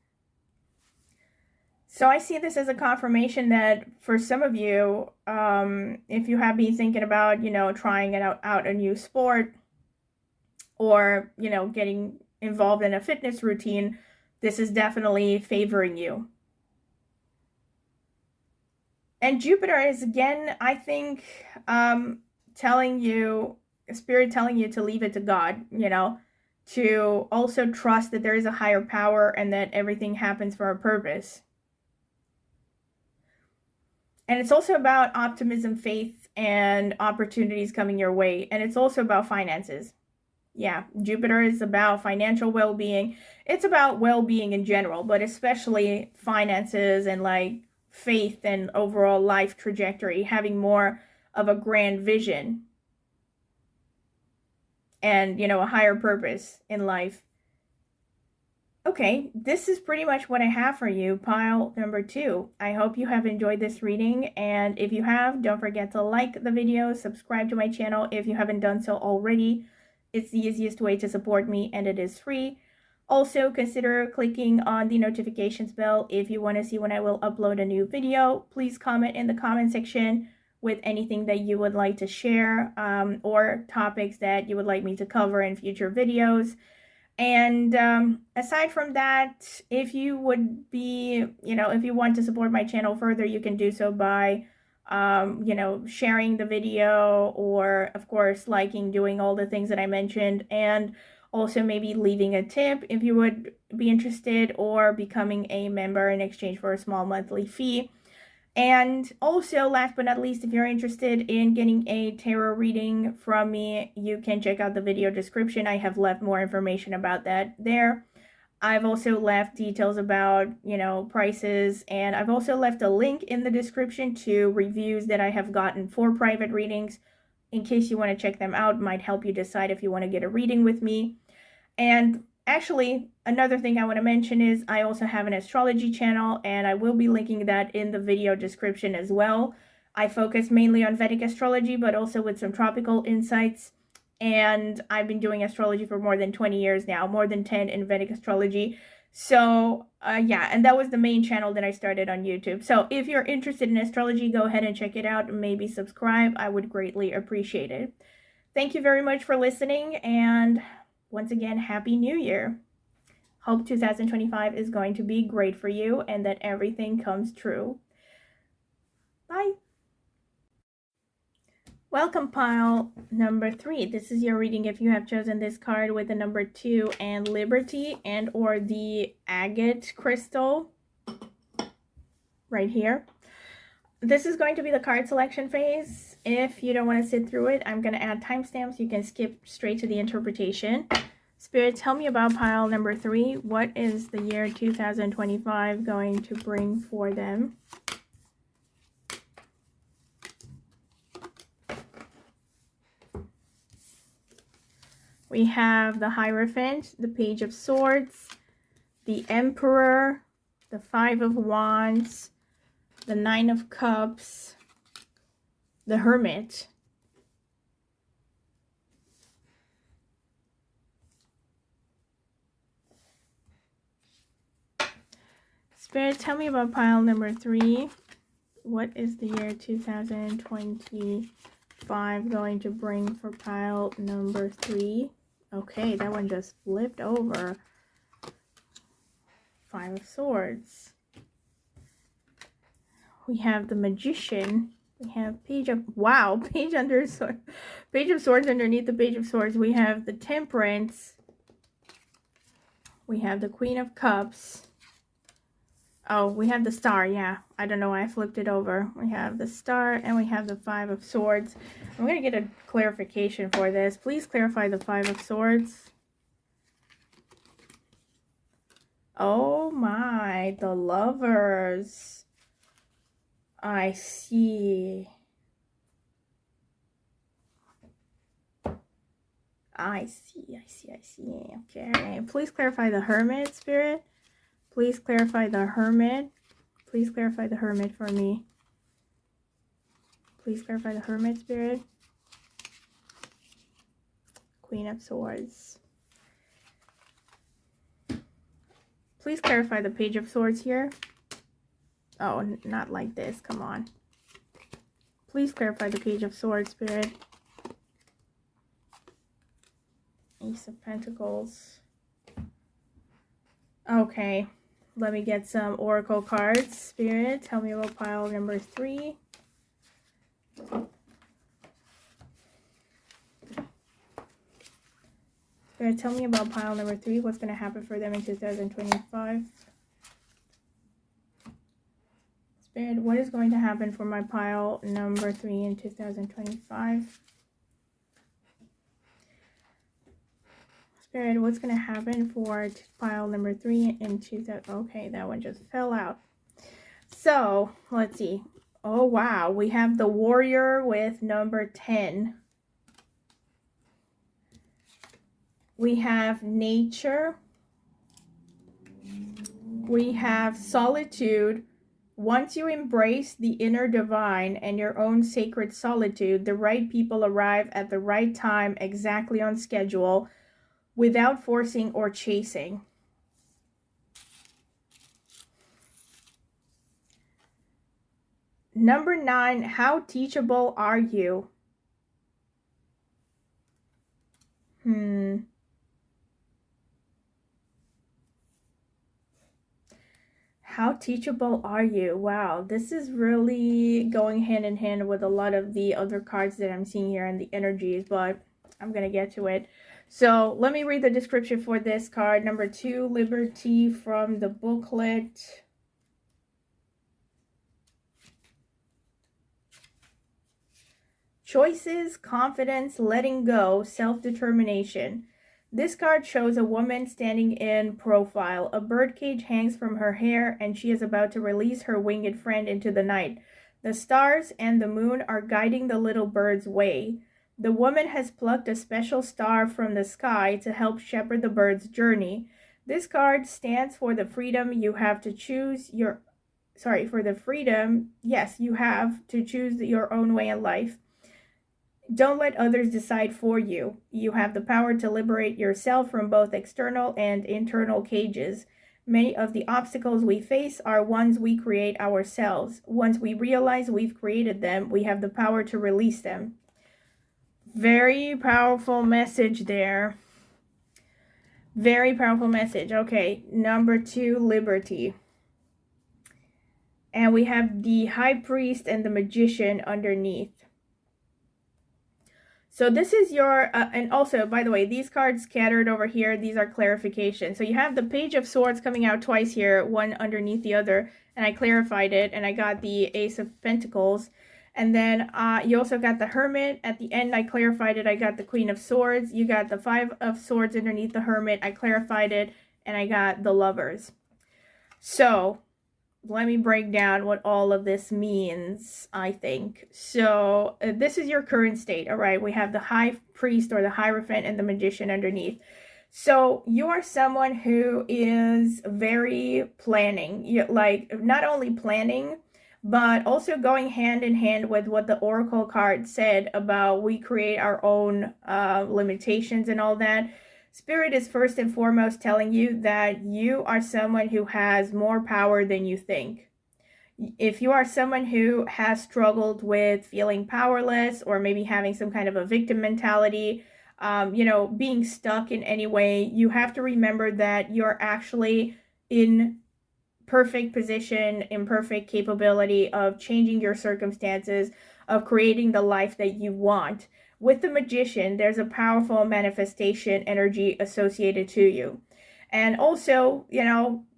So I see this as a confirmation that for some of you, if you have been thinking about, you know, trying out a new sport or, you know, getting involved in a fitness routine, this is definitely favoring you. And Jupiter is, again, I think, telling you, Spirit telling you to leave it to God, you know, to also trust that there is a higher power and that everything happens for a purpose. And it's also about optimism, faith, and opportunities coming your way. And it's also about finances. Yeah, Jupiter is about financial well-being. It's about well-being in general, but especially finances and like faith and overall life trajectory, having more of a grand vision and, you know, a higher purpose in life. Okay, this is pretty much what I have for you, pile number 2. I hope you have enjoyed this reading, and if you have, don't forget to like the video, subscribe to my channel if you haven't done so already. It's the easiest way to support me, and it is free. Also, consider clicking on the notifications bell if you want to see when I will upload a new video. Please comment in the comment section with anything that you would like to share, or topics that you would like me to cover in future videos. And aside from that, if you would be, you know, if you want to support my channel further, you can do so by, you know, sharing the video, or of course, liking, doing all the things that I mentioned, and also maybe leaving a tip if you would be interested, or becoming a member in exchange for a small monthly fee. And also, last but not least, if you're interested in getting a tarot reading from me, you can check out the video description. I have left more information about that there. I've also left details about, you know, prices, and I've also left a link in the description to reviews that I have gotten for private readings in case you want to check them out. It might help you decide if you want to get a reading with me. And actually, another thing I want to mention is I also have an astrology channel, and I will be linking that in the video description as well. I focus mainly on Vedic astrology, but also with some tropical insights. And I've been doing astrology for more than 20 years now, more than 10 in Vedic astrology. So yeah, and that was the main channel that I started on YouTube. So if you're interested in astrology, go ahead and check it out, and maybe subscribe. I would greatly appreciate it. Thank you very much for listening, and once again, Happy New Year. Hope 2025 is going to be great for you and that everything comes true. Bye. Welcome, pile number 3. This is your reading if you have chosen this card with the number 2 and Liberty, and or the agate crystal right here. This is going to be the card selection phase. If you don't want to sit through it, I'm going to add timestamps. You can skip straight to the interpretation. Spirit, tell me about pile number 3. What is the year 2025 going to bring for them? We have the Hierophant, the Page of Swords, the Emperor, the 5 of Wands, the 9 of Cups, the Hermit, Spirit, tell me about pile number 3. What is the year 2025 going to bring for pile number 3? Okay, that one just flipped over. 5 of Swords. We have the Magician. We have Page of Page of Swords underneath the Page of Swords. We have the Temperance. We have the Queen of Cups. Oh, we have the Star. Yeah, I don't know why I flipped it over. We have the Star and we have the 5 of Swords. I'm going to get a clarification for this. Please clarify the 5 of Swords. Oh my, the Lovers. I see. I see. Okay. Please clarify the Hermit, Spirit. Please clarify the Hermit. Please clarify the Hermit for me. Please clarify the Hermit, Spirit. Queen of Swords. Please clarify the Page of Swords here. Oh, not like this. Come on. Please clarify the Page of Swords, Spirit. Ace of Pentacles. Okay. Let me get some Oracle cards. Spirit, tell me about pile number 3. Spirit, tell me about pile number 3. What's going to happen for them in 2025? Spirit, what is going to happen for my pile number 3 in 2025? Spirit, what's going to happen for pile number 3 in 2000? Okay, that one just fell out. So, let's see. Oh, wow. We have the Warrior with number 10. We have Nature. We have Solitude. Once you embrace the inner divine and your own sacred solitude, the right people arrive at the right time, exactly on schedule, without forcing or chasing. Number 9, how teachable are you? How teachable are you? Wow, this is really going hand in hand with a lot of the other cards that I'm seeing here and the energies, but I'm going to get to it. So let me read the description for this card. Number 2, Liberty from the booklet. Choices, confidence, letting go, self-determination. This card shows a woman standing in profile. A birdcage hangs from her hair and she is about to release her winged friend into the night. The stars and the moon are guiding the little bird's way. The woman has plucked a special star from the sky to help shepherd the bird's journey. This card stands for the freedom you have to choose you have to choose your own way in life. Don't let others decide for you. You have the power to liberate yourself from both external and internal cages. Many of the obstacles we face are ones we create ourselves. Once we realize we've created them, we have the power to release them. Very powerful message there. Very powerful message. Okay, number 2, Liberty. And we have the High Priest and the Magician underneath. So this is your, and also, by the way, these cards scattered over here, these are clarifications. So you have the Page of Swords coming out twice here, one underneath the other, and I clarified it, and I got the Ace of Pentacles. And then you also got the Hermit. At the end, I clarified it. I got the Queen of Swords. You got the 5 of Swords underneath the Hermit. I clarified it, and I got the Lovers. So let me break down what all of this means, I think. So this is your current state, all right? We have the High Priest or the Hierophant and the Magician underneath. So you are someone who is very planning. Like, not only planning, but also going hand in hand with what the Oracle card said about we create our own limitations and all that. Spirit is first and foremost telling you that you are someone who has more power than you think. If you are someone who has struggled with feeling powerless or maybe having some kind of a victim mentality, being stuck in any way, you have to remember that you're actually in perfect position, in perfect capability of changing your circumstances, of creating the life that you want. With the Magician, there's a powerful manifestation energy associated to you. And also,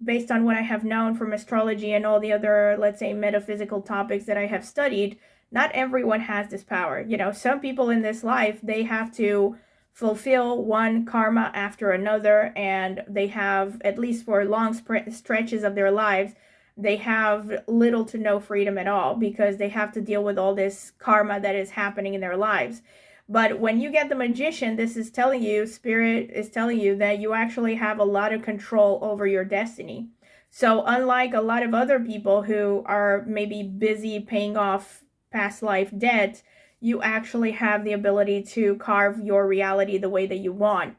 based on what I have known from astrology and all the other, let's say, metaphysical topics that I have studied, not everyone has this power. Some people in this life, they have to fulfill one karma after another, and they have, at least for long stretches of their lives, they have little to no freedom at all because they have to deal with all this karma that is happening in their lives. But when you get the Magician, this is telling you, Spirit is telling you that you actually have a lot of control over your destiny. So unlike a lot of other people who are maybe busy paying off past life debt, you actually have the ability to carve your reality the way that you want.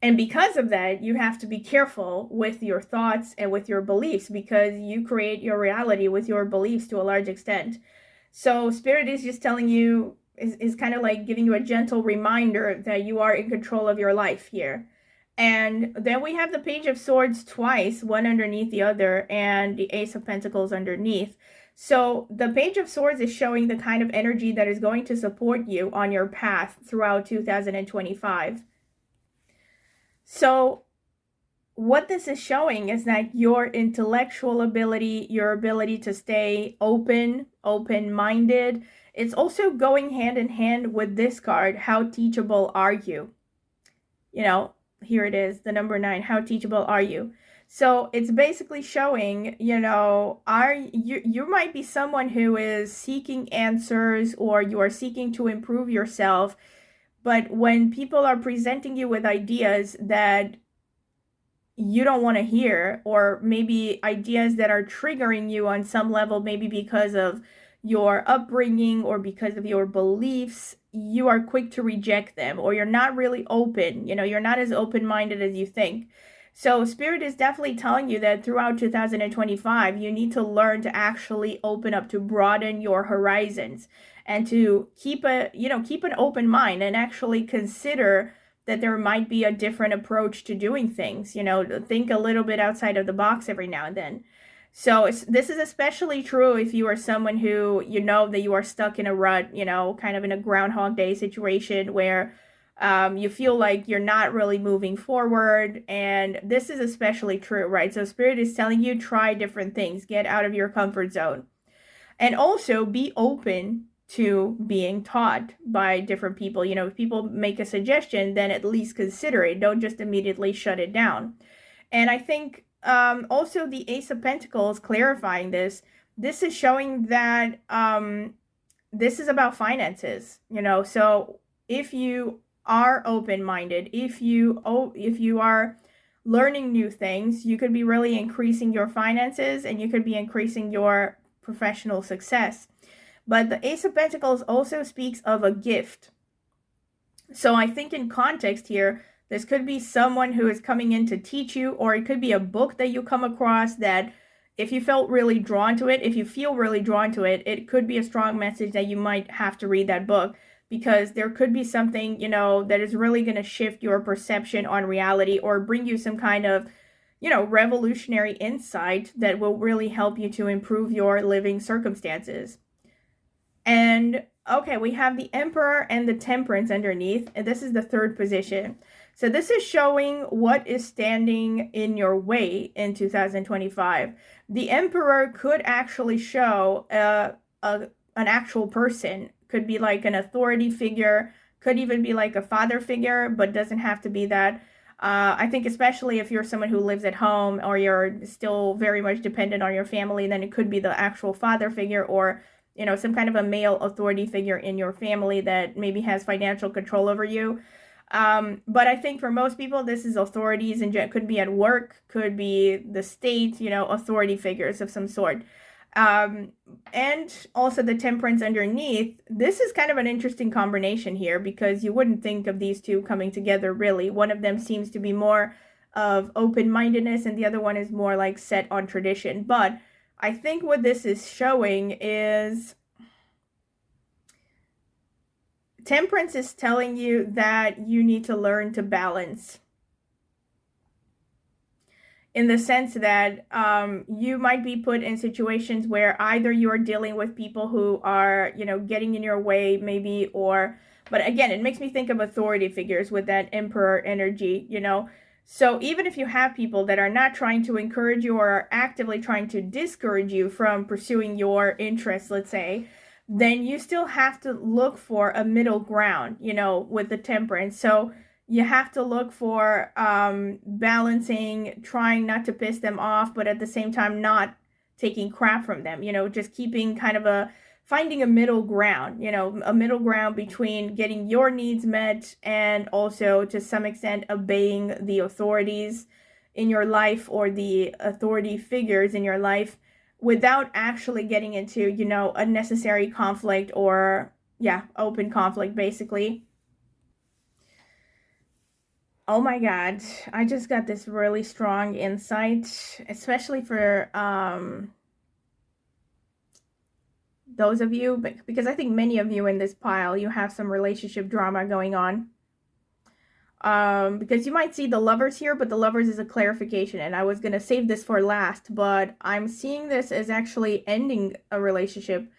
And because of that, you have to be careful with your thoughts and with your beliefs, because you create your reality with your beliefs to a large extent. So Spirit is just telling you, is kind of like giving you a gentle reminder that you are in control of your life here. And then we have the Page of Swords twice, one underneath the other, and the Ace of Pentacles underneath. So the Page of Swords is showing the kind of energy that is going to support you on your path throughout 2025. So what this is showing is that your intellectual ability, your ability to stay open-minded, it's also going hand in hand with this card. How teachable are you? Here it is, the number 9. How teachable are you? So it's basically showing, you might be someone who is seeking answers, or you are seeking to improve yourself. But when people are presenting you with ideas that you don't want to hear, or maybe ideas that are triggering you on some level, maybe because of your upbringing or because of your beliefs, you are quick to reject them, or you're not really open. You're not as open-minded as you think. So Spirit is definitely telling you that throughout 2025, you need to learn to actually open up, to broaden your horizons, and to keep an open mind, and actually consider that there might be a different approach to doing things. Think a little bit outside of the box every now and then. So this is especially true if you are someone who, that you are stuck in a rut, kind of in a Groundhog Day situation where you feel like you're not really moving forward. And this is especially true, right? So Spirit is telling you, try different things, get out of your comfort zone, and also be open to being taught by different people. If people make a suggestion, then at least consider it. Don't just immediately shut it down. And I think also the Ace of Pentacles clarifying this is showing that this is about finances. So if you are open-minded, if you are learning new things, you could be really increasing your finances, and you could be increasing your professional success. But the Ace of Pentacles also speaks of a gift. So I think in context here, this could be someone who is coming in to teach you, or it could be a book that you come across that if you felt really drawn to it, if you feel really drawn to it, it could be a strong message that you might have to read that book, because there could be something, that is really going to shift your perception on reality, or bring you some kind of, revolutionary insight that will really help you to improve your living circumstances. And okay, we have the Emperor and the Temperance underneath, and this is the third position. So this is showing what is standing in your way in 2025. The Emperor could actually show an actual person. Could be like an authority figure, could even be like a father figure, but doesn't have to be that. I think especially if you're someone who lives at home, or you're still very much dependent on your family, then it could be the actual father figure, or some kind of a male authority figure in your family that maybe has financial control over you. But I think for most people, this is authorities, and could be at work, could be the state, authority figures of some sort. And also the Temperance underneath. This is kind of an interesting combination here, because you wouldn't think of these two coming together really. One of them seems to be more of open-mindedness and the other one is more like set on tradition. But I think what this is showing is Temperance is telling you that you need to learn to balance, in the sense that you might be put in situations where either you're dealing with people who are, you know, getting in your way maybe, or, but again, it makes me think of authority figures with that Emperor energy, you know. So even if you have people that are not trying to encourage you or are actively trying to discourage you from pursuing your interests, let's say, then you still have to look for a middle ground, you know, with the Temperance. So you have to look for balancing, trying not to piss them off, but at the same time not taking crap from them, you know, just keeping kind of finding a middle ground, you know, a middle ground between getting your needs met and also to some extent obeying the authorities in your life or the authority figures in your life without actually getting into, you know, unnecessary conflict or, yeah, open conflict basically. Oh my God, I just got this really strong insight, especially for those of you, because I think many of you in this pile, you have some relationship drama going on. Because you might see the Lovers here, but the Lovers is a clarification, and I was going to save this for last, but I'm seeing this as actually ending a relationship.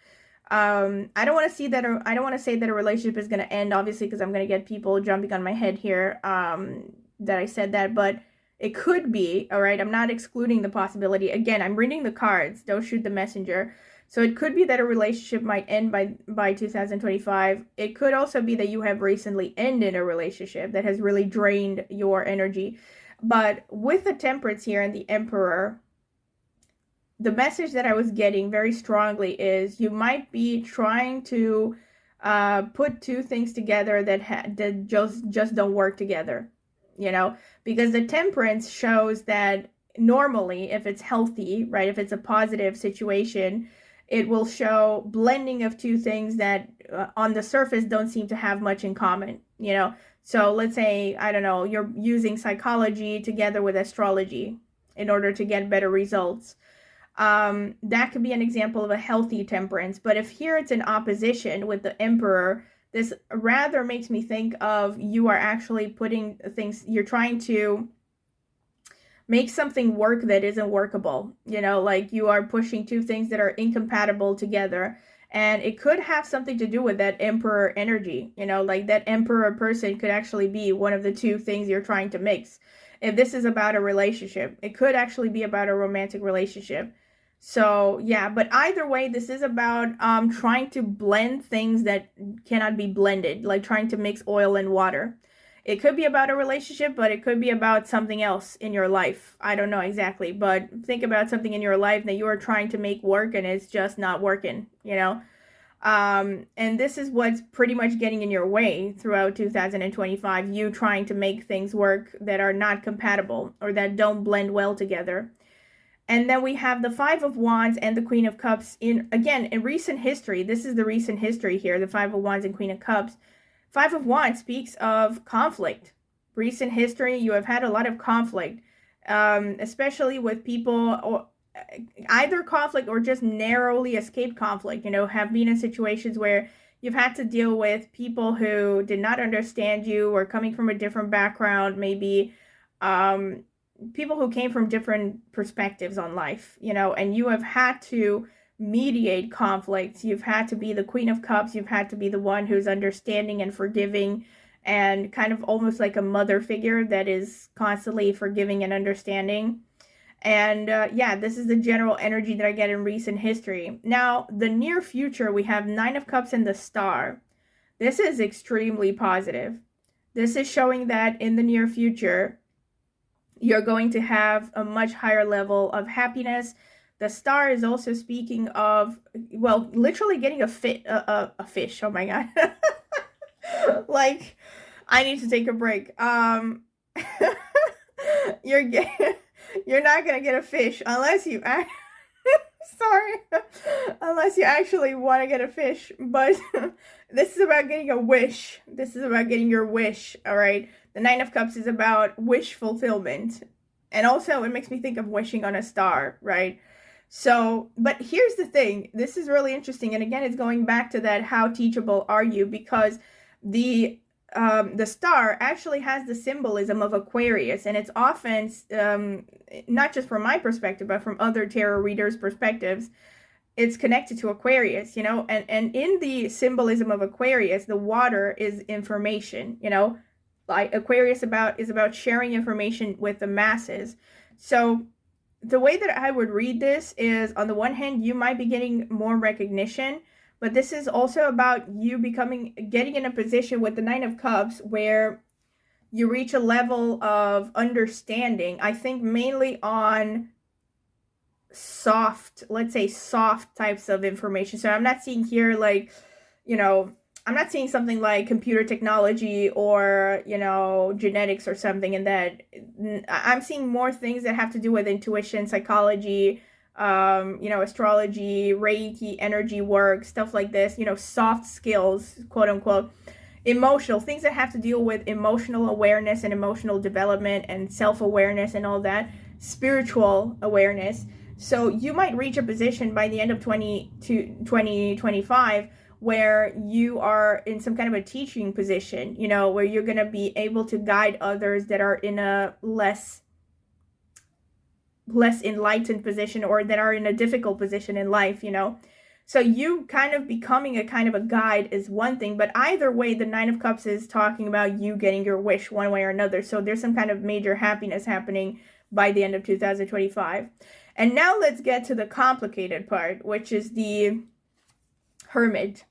I don't want to see that, or I don't want to say that a relationship is going to end, obviously, because I'm going to get people jumping on my head here, that I said that, but it could be, all right? I'm not excluding the possibility. Again, I'm reading the cards. Don't shoot the messenger. So it could be that a relationship might end by 2025. It could also be that you have recently ended a relationship that has really drained your energy. But with the Temperance here and the Emperor, the message that I was getting very strongly is you might be trying to put two things together that just don't work together, you know, because the Temperance shows that normally, if it's healthy, right, if it's a positive situation, it will show blending of two things that on the surface don't seem to have much in common, you know. So let's say, I don't know, you're using psychology together with astrology in order to get better results. That could be an example of a healthy Temperance. But if here it's in opposition with the Emperor, this rather makes me think of you are actually putting things, you're trying to make something work that isn't workable, you know, like you are pushing two things that are incompatible together. And it could have something to do with that Emperor energy, you know, like that Emperor person could actually be one of the two things you're trying to mix. If this is about a relationship, it could actually be about a romantic relationship. So yeah, but either way, this is about trying to blend things that cannot be blended, like trying to mix oil and water. It could be about a relationship, but it could be about something else in your life. I don't know exactly, but think about something in your life that you are trying to make work and it's just not working, you know? And this is what's pretty much getting in your way throughout 2025, you trying to make things work that are not compatible or that don't blend well together. And then we have the Five of Wands and the Queen of Cups in recent history. This is the recent history here, the Five of Wands and Queen of Cups. Five of Wands speaks of conflict. Recent history, you have had a lot of conflict, especially with people, or either conflict or just narrowly escaped conflict, you know, have been in situations where you've had to deal with people who did not understand you or coming from a different background, maybe people who came from different perspectives on life, you know, and you have had to mediate conflicts. You've had to be the Queen of Cups. You've had to be the one who's understanding and forgiving and kind of almost like a mother figure that is constantly forgiving and understanding. And yeah, this is the general energy that I get in recent history. Now, the near future, we have Nine of Cups and the Star. This is extremely positive. This is showing that in the near future, you're going to have a much higher level of happiness. The Star is also speaking of, well, literally getting a fish. Oh my God. Like, I need to take a break. You're not going to get a fish unless you act. Sorry. Unless you actually want to get a fish. But this is about getting a wish. This is about getting your wish, all right? The Nine of Cups is about wish fulfillment. And also, it makes me think of wishing on a star, right? So, but here's the thing. This is really interesting. And again, it's going back to that, how teachable are you? Because the star actually has the symbolism of Aquarius, and it's often, not just from my perspective, but from other tarot readers' perspectives, it's connected to Aquarius, you know, and in the symbolism of Aquarius, the water is information, you know, like Aquarius is about sharing information with the masses. So the way that I would read this is, on the one hand, you might be getting more recognition, but this is also about you getting in a position with the Nine of Cups where you reach a level of understanding, I think mainly on soft, let's say soft types of information. So I'm not seeing here like, you know, I'm not seeing something like computer technology or, you know, genetics or something in that. I'm seeing more things that have to do with intuition, psychology, you know, astrology, Reiki, energy work, stuff like this, you know, soft skills, quote unquote, emotional things that have to deal with emotional awareness and emotional development and self-awareness and all that, spiritual awareness. So you might reach a position by the end of 2025 where you are in some kind of a teaching position, you know, where you're going to be able to guide others that are in a less enlightened position, or that are in a difficult position in life, you know. So you kind of becoming a kind of a guide is one thing, but either way, the Nine of Cups is talking about you getting your wish one way or another. So there's some kind of major happiness happening by the end of 2025. And now let's get to the complicated part, which is the Hermit,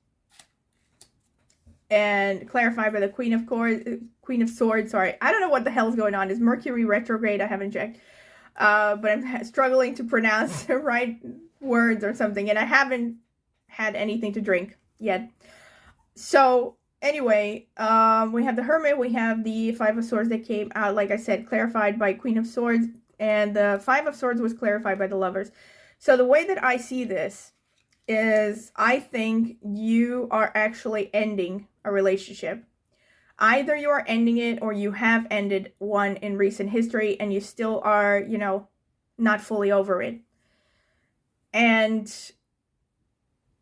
and clarified by the Queen of Swords. Sorry, I don't know what the hell's going on. Is Mercury retrograde? I haven't checked. But I'm struggling to pronounce the right words or something, and I haven't had anything to drink yet. So anyway, we have the Hermit, we have the Five of Swords that came out, like I said, clarified by Queen of Swords, and the Five of Swords was clarified by the Lovers. So the way that I see this is, I think you are actually ending a relationship. Either you are ending it, or you have ended one in recent history and you still are, you know, not fully over it. And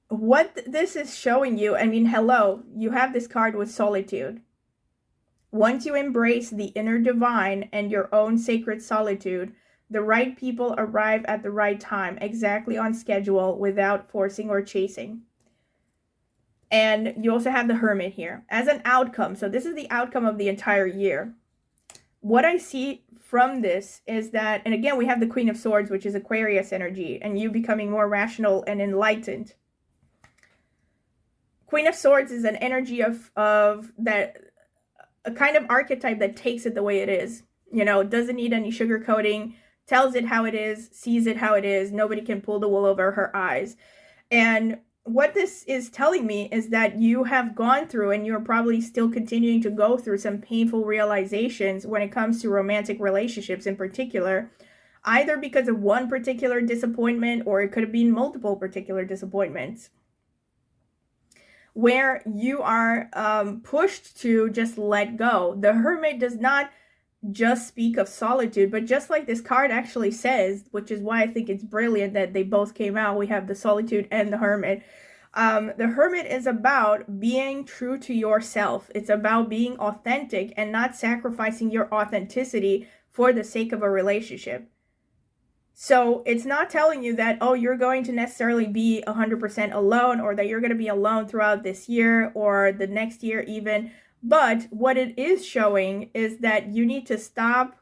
what this is showing you, I mean, hello, you have this card with solitude. Once you embrace the inner divine and your own sacred solitude, the right people arrive at the right time, exactly on schedule, without forcing or chasing. And you also have the Hermit here as an outcome. So this is the outcome of the entire year. What I see from this is that, and again, we have the Queen of Swords, which is Aquarius energy, and you becoming more rational and enlightened. Queen of Swords is an energy of that, a kind of archetype that takes it the way it is. You know, doesn't need any sugarcoating, tells it how it is, sees it how it is. Nobody can pull the wool over her eyes. And what this is telling me is that you have gone through, and you're probably still continuing to go through, some painful realizations when it comes to romantic relationships in particular, either because of one particular disappointment, or it could have been multiple particular disappointments, where you are pushed to just let go. The Hermit does not just speak of solitude, but just like this card actually says, which is why I think it's brilliant that they both came out, we have the Solitude and the Hermit. The Hermit is about being true to yourself. It's about being authentic and not sacrificing your authenticity for the sake of a relationship. So it's not telling you that, oh, you're going to necessarily be 100% alone, or that you're going to be alone throughout this year or the next year even. But what it is showing is that you need to stop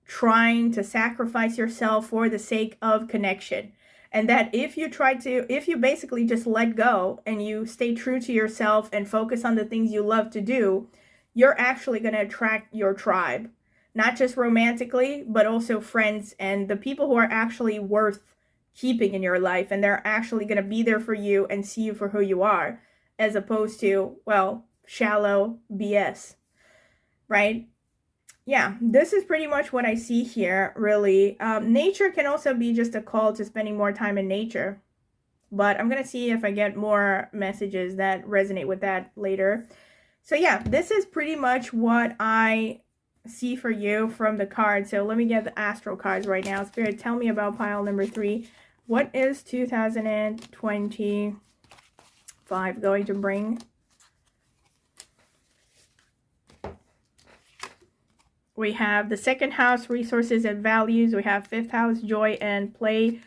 trying to sacrifice yourself for the sake of connection. And that if you basically just let go and you stay true to yourself and focus on the things you love to do, you're actually going to attract your tribe. Not just romantically, but also friends and the people who are actually worth keeping in your life. And they're actually going to be there for you and see you for who you are, as opposed to, well, shallow BS, right? yeah, this is pretty much what I see here, really. Nature can also be just a call to spending more time in nature. But I'm going to see if I get more messages that resonate with that later. So yeah, this is pretty much what I see for you from the cards. So let me get the Astro cards right now. Spirit, tell me about pile number 3. What is 2025 going to bring? We have the 2nd house, resources and values. We have 5th house, joy and play.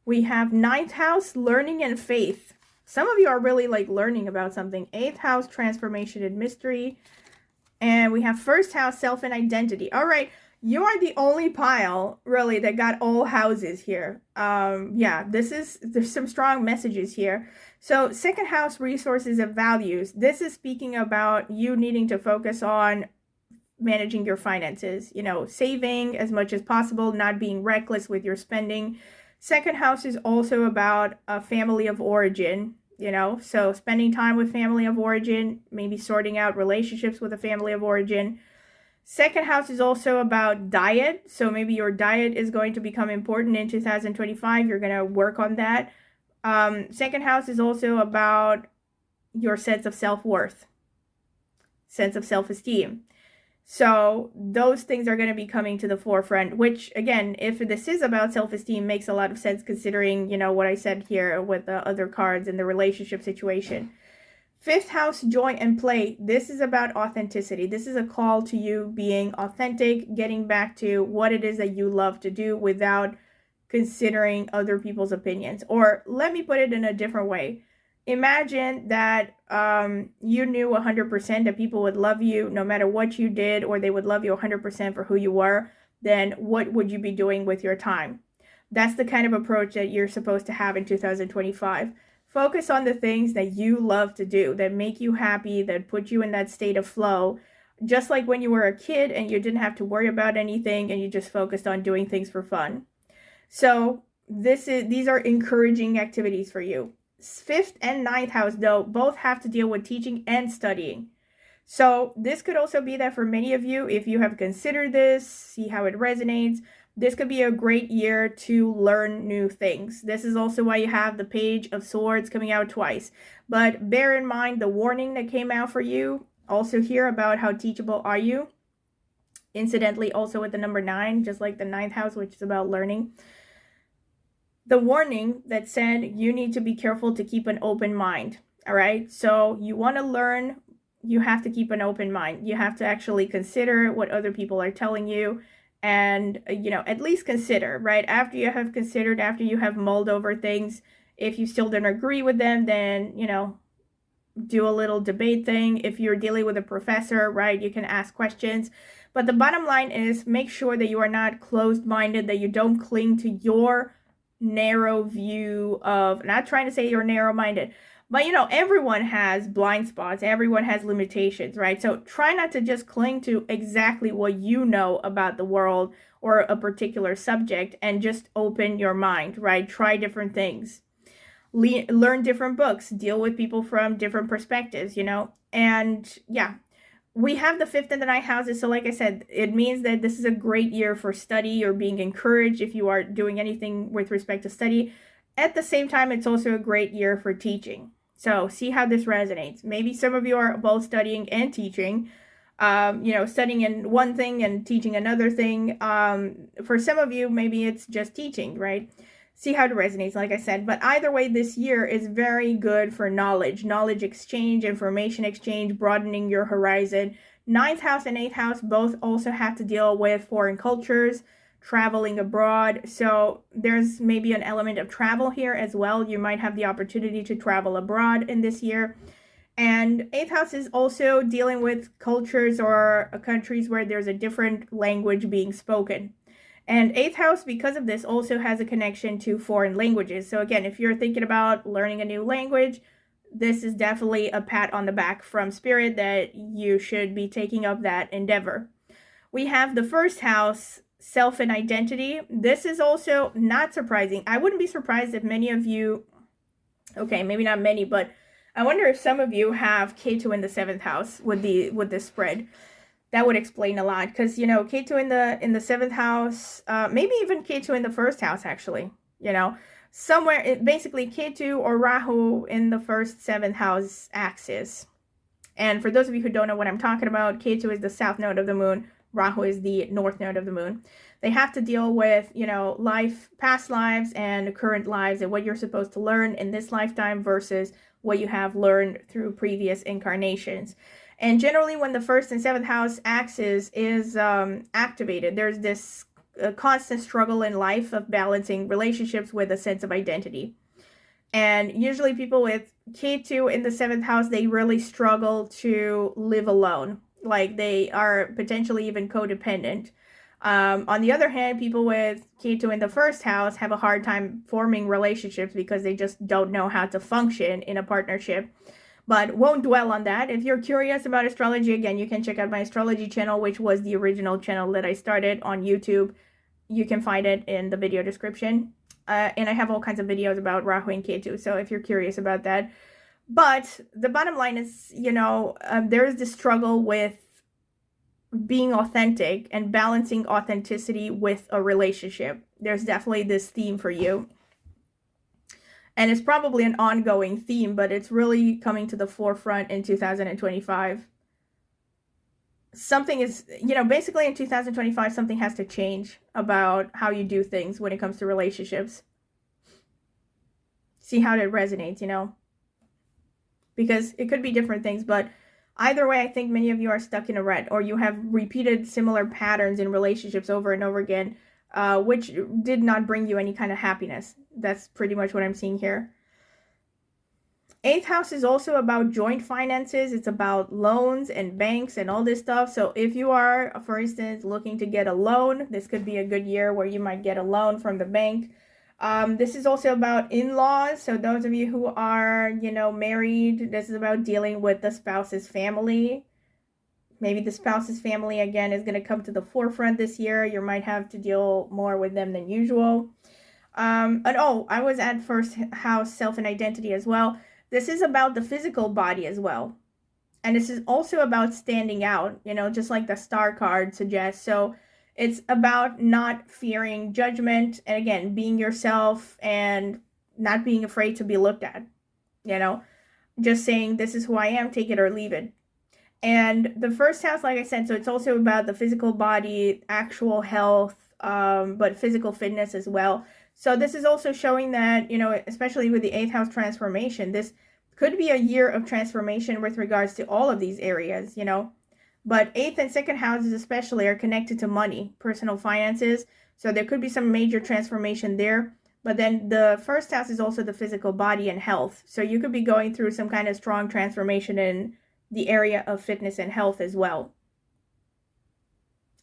We have 9th house, learning and faith. Some of you are really like learning about something. 8th house, transformation and mystery. And we have 1st house, self and identity. All right, you are the only pile really that got all houses here. Yeah, there's some strong messages here. So 2nd house, resources and values. This is speaking about you needing to focus on managing your finances, you know, saving as much as possible, not being reckless with your spending. 2nd house is also about a family of origin, you know, so spending time with family of origin, maybe sorting out relationships with a family of origin. 2nd house is also about diet, so maybe your diet is going to become important in 2025. You're going to work on that. 2nd house is also about your sense of self-worth, sense of self-esteem. So those things are going to be coming to the forefront, which again, if this is about self-esteem, makes a lot of sense considering, you know, what I said here with the other cards and the relationship situation. 5th house, joy and play. This is about authenticity. This is a call to you being authentic, getting back to what it is that you love to do without considering other people's opinions. Or let me put it in a different way. Imagine that you knew 100% that people would love you no matter what you did, or they would love you 100% for who you were. Then what would you be doing with your time? That's the kind of approach that you're supposed to have in 2025. Focus on the things that you love to do, that make you happy, that put you in that state of flow. Just like when you were a kid and you didn't have to worry about anything and you just focused on doing things for fun. So these are encouraging activities for you. 5th and 9th house, though, both have to deal with teaching and studying. So this could also be that for many of you, if you have considered this, see how it resonates, this could be a great year to learn new things. This is also why you have the Page of Swords coming out twice. But bear in mind the warning that came out for you, also here about how teachable are you. Incidentally, also with the number 9, just like the 9th house, which is about learning. The warning that said you need to be careful to keep an open mind, all right? So you want to learn, you have to keep an open mind. You have to actually consider what other people are telling you and, you know, at least consider, right? After you have considered, after you have mulled over things, if you still don't agree with them, then, you know, do a little debate thing. If you're dealing with a professor, right, you can ask questions. But the bottom line is make sure that you are not closed-minded, that you don't cling to your narrow view of, not trying to say you're narrow-minded, but you know, everyone has blind spots, everyone has limitations, right? So try not to just cling to exactly what you know about the world or a particular subject, and just open your mind, right? Try different things, learn different books, deal with people from different perspectives, you know. And yeah, we have the 5th and the 9th houses. So like I said, it means that this is a great year for study. You're being encouraged if you are doing anything with respect to study. At the same time, it's also a great year for teaching. So see how this resonates. Maybe some of you are both studying and teaching, you know, studying in one thing and teaching another thing. For some of you, maybe it's just teaching, right? See how it resonates, like I said. But either way, this year is very good for knowledge exchange, information exchange, broadening your horizon. 9th house and 8th house both also have to deal with foreign cultures, traveling abroad. So there's maybe an element of travel here as well. You might have the opportunity to travel abroad in this year. And 8th house is also dealing with cultures or countries where there's a different language being spoken. And 8th house, because of this, also has a connection to foreign languages. So again, if you're thinking about learning a new language, this is definitely a pat on the back from Spirit that you should be taking up that endeavor. We have the 1st house, self and identity. This is also not surprising. I wouldn't be surprised if many of you, okay, maybe not many, but I wonder if some of you have Ketu in the 7th house with this spread. That would explain a lot, because you know, Ketu in the seventh house, maybe even Ketu in the first house, actually, you know, somewhere basically Ketu or Rahu in the first seventh house axis. And for those of you who don't know what I'm talking about, Ketu is the south node of the moon, Rahu is the north node of the moon. They have to deal with, you know, life, past lives and current lives, and what you're supposed to learn in this lifetime versus what you have learned through previous incarnations. And generally, when the first and seventh house axis is activated, there's this constant struggle in life of balancing relationships with a sense of identity. And usually people with Ketu in the seventh house, they really struggle to live alone. Like, they are potentially even codependent. On the other hand, people with Ketu in the first house have a hard time forming relationships because they just don't know how to function in a partnership. But won't dwell on that. If you're curious about astrology, again, you can check out my astrology channel, which was the original channel that I started on YouTube. You can find it in the video description. And I have all kinds of videos about Rahu and Ketu, so if you're curious about that. But the bottom line is, you know, there's this struggle with being authentic and balancing authenticity with a relationship. There's definitely this theme for you. And it's probably an ongoing theme, but it's really coming to the forefront in 2025. Something is, you know, basically in 2025, something has to change about how you do things when it comes to relationships. See how it resonates, you know, because it could be different things, but either way, I think many of you are stuck in a rut, or you have repeated similar patterns in relationships over and over again, which did not bring you any kind of happiness. That's pretty much what I'm seeing here. Eighth house is also about joint finances. It's about loans and banks and all this stuff. So if you are, for instance, looking to get a loan, this could be a good year where you might get a loan from the bank. This is also about in-laws. So those of you who are, you know, married, this is about dealing with the spouse's family. Maybe the spouse's family, again, is going to come to the forefront this year. You might have to deal more with them than usual. And oh, I was at first house, self and identity as well. This is about the physical body as well. And this is also about standing out, you know, just like the star card suggests. So it's about not fearing judgment, and again, being yourself and not being afraid to be looked at, you know, just saying, this is who I am, take it or leave it. And the first house, like I said, so it's also about the physical body, actual health, but physical fitness as well. So this is also showing that, you know, especially with the eighth house transformation, this could be a year of transformation with regards to all of these areas, you know. But eighth and second houses especially are connected to money, personal finances. So there could be some major transformation there. But then the first house is also the physical body and health. So you could be going through some kind of strong transformation in the area of fitness and health as well.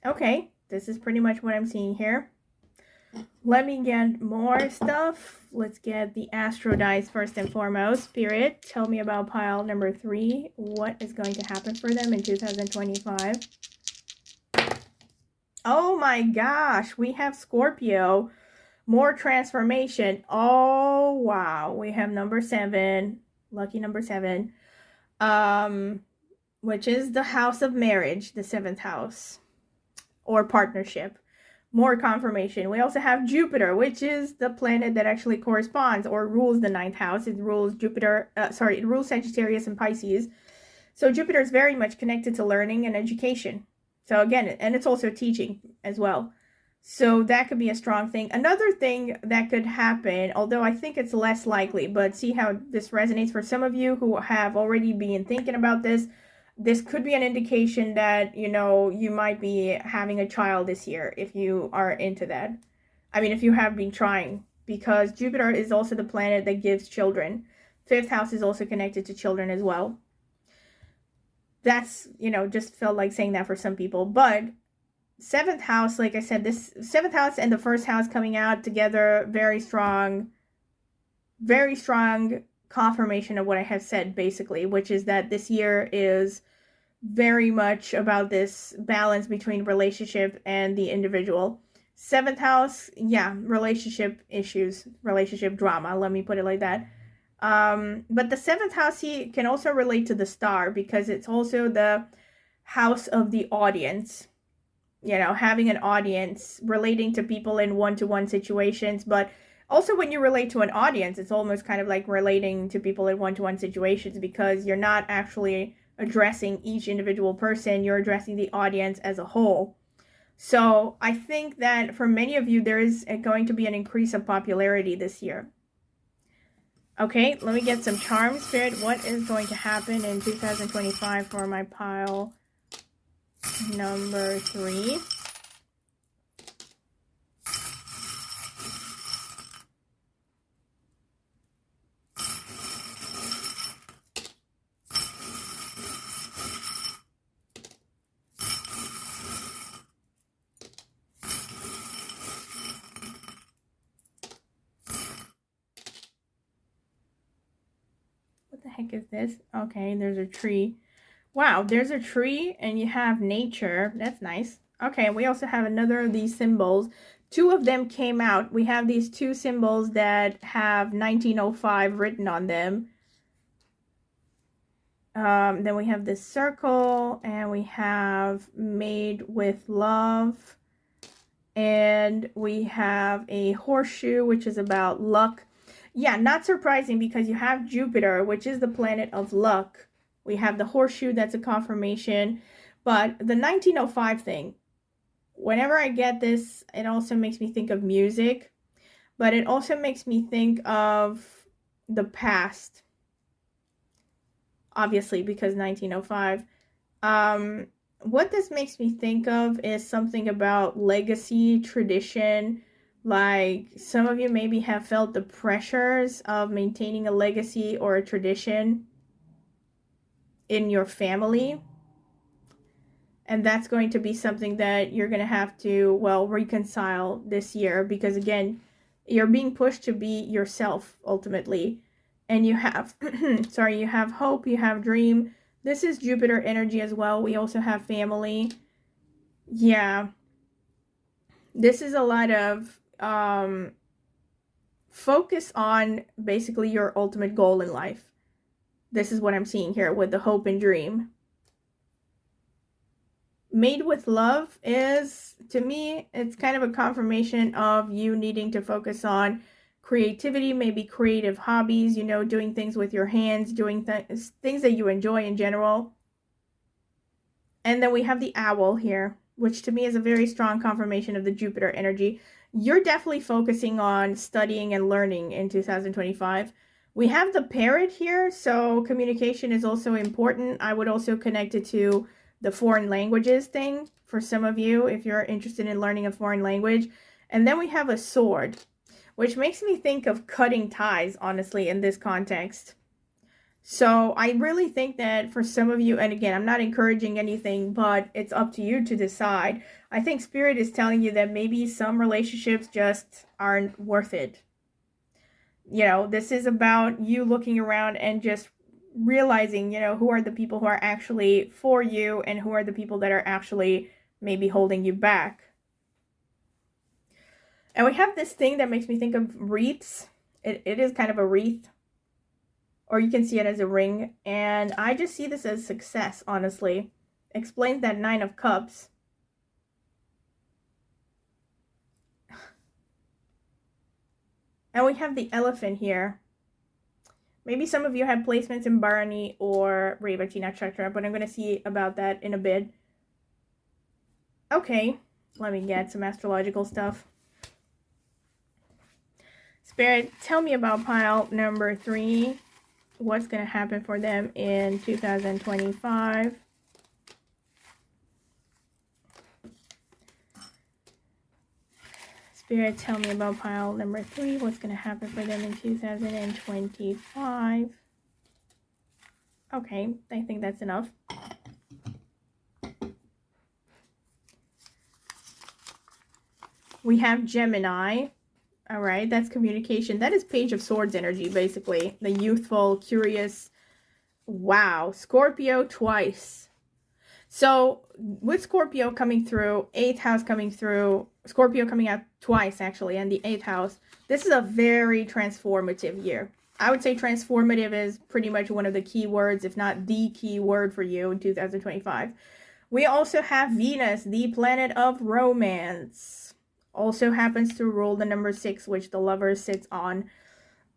Okay, this is pretty much what I'm seeing here. Let me get more stuff. Let's get the Astro dice first and foremost. Spirit, tell me about pile number 3. What is going to happen for them in 2025? Oh my gosh, we have Scorpio. More transformation. Oh, wow. We have number 7. Lucky number 7. Which is the house of marriage, the 7th house. Or partnership. More confirmation. We also have Jupiter, which is the planet that actually corresponds or rules the 9th house. It rules it rules Sagittarius and Pisces. So Jupiter is very much connected to learning and education. So again, and it's also teaching as well. So that could be a strong thing. Another thing that could happen, although I think it's less likely, but see how this resonates for some of you who have already been thinking about this. This could be an indication that, you know, you might be having a child this year if you are into that. I mean, if you have been trying, because Jupiter is also the planet that gives children. 5th house is also connected to children as well. That's, you know, just felt like saying that for some people. But 7th house, like I said, this 7th house and the 1st house coming out together, very strong confirmation of what I have said, basically, which is that this year is very much about this balance between relationship and the individual. 7th house, yeah, relationship issues, relationship drama, let me put it like that. But the 7th house can also relate to the star, because it's also the house of the audience. You know, having an audience, relating to people in one-to-one situations, but also when you relate to an audience, it's almost kind of like relating to people in one-to-one situations, because you're not actually addressing each individual person, you're addressing the audience as a whole. So I think that for many of you, there is going to be an increase of popularity this year. Okay, let me get some charm, Spirit. What is going to happen in 2025 for my pile number 3? What the heck is this? Okay, there's a tree. Wow, there's a tree and you have nature. That's nice. Okay, we also have another of these symbols. 2 of them came out. We have these 2 symbols that have 1905 written on them. Then we have this circle, and we have made with love. And we have a horseshoe, which is about luck. Yeah, not surprising, because you have Jupiter, which is the planet of luck. We have the horseshoe, that's a confirmation. But the 1905 thing, whenever I get this, it also makes me think of music. But it also makes me think of the past. Obviously, because 1905. What this makes me think of is something about legacy, tradition. Like, some of you maybe have felt the pressures of maintaining a legacy or a tradition in your family. And that's going to be something that you're going to have to, well, reconcile this year. Because, again, you're being pushed to be yourself, ultimately. And you have, sorry, you have hope, you have dream. This is Jupiter energy as well. We also have family. Yeah. This is a lot of focus on basically your ultimate goal in life. This is what I'm seeing here with the hope and dream. Made with love is, to me, it's kind of a confirmation of you needing to focus on creativity, maybe creative hobbies, you know, doing things with your hands, doing things that you enjoy in general. And then we have the owl here, which to me is a very strong confirmation of the Jupiter energy. You're definitely focusing on studying and learning in 2025. We have the parrot here, so communication is also important. I would also connect it to the foreign languages thing for some of you if you're interested in learning a foreign language. And then we have a sword, which makes me think of cutting ties, honestly, in this context. So I really think that for some of you, and again, I'm not encouraging anything, but it's up to you to decide. I think Spirit is telling you that maybe some relationships just aren't worth it. You know, this is about you looking around and just realizing, you know, who are the people who are actually for you and who are the people that are actually maybe holding you back. And we have this thing that makes me think of wreaths. It is kind of a wreath. Or you can see it as a ring. And I just see this as success, honestly. Explains that 9 of Cups. And we have the elephant here. Maybe some of you have placements in Bharani or Revati Nakshatra, but I'm going to see about that in a bit. Okay, let me get some astrological stuff. Spirit, tell me about pile number 3. What's going to happen for them in 2025? Spirit, tell me about pile number 3. What's going to happen for them in 2025? Okay, I think that's enough. We have Gemini. All right, that's communication. That is Page of Swords energy, basically. The youthful, curious. Wow, Scorpio twice. So with Scorpio coming through, 8th house coming through, Scorpio coming out twice, actually, and the 8th house, this is a very transformative year. I would say transformative is pretty much one of the key words, if not the key word for you in 2025. We also have Venus, the planet of romance. Also happens to rule the number 6, which the lover sits on.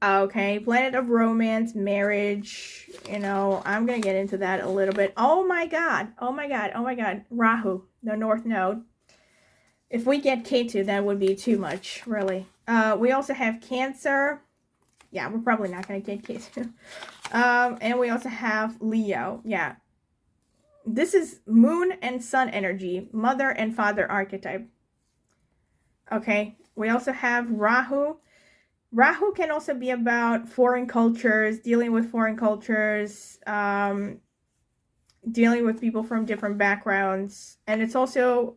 Okay, planet of romance, marriage, you know, I'm going to get into that a little bit. Oh my god, oh my god, oh my god. Rahu, the north node. If we get Ketu, that would be too much, really. We also have Cancer. Yeah, we're probably not going to get Ketu. And we also have Leo. Yeah. This is moon and sun energy, mother and father archetype. Okay, we also have Rahu. Rahu can also be about foreign cultures, dealing with foreign cultures, dealing with people from different backgrounds. And it's also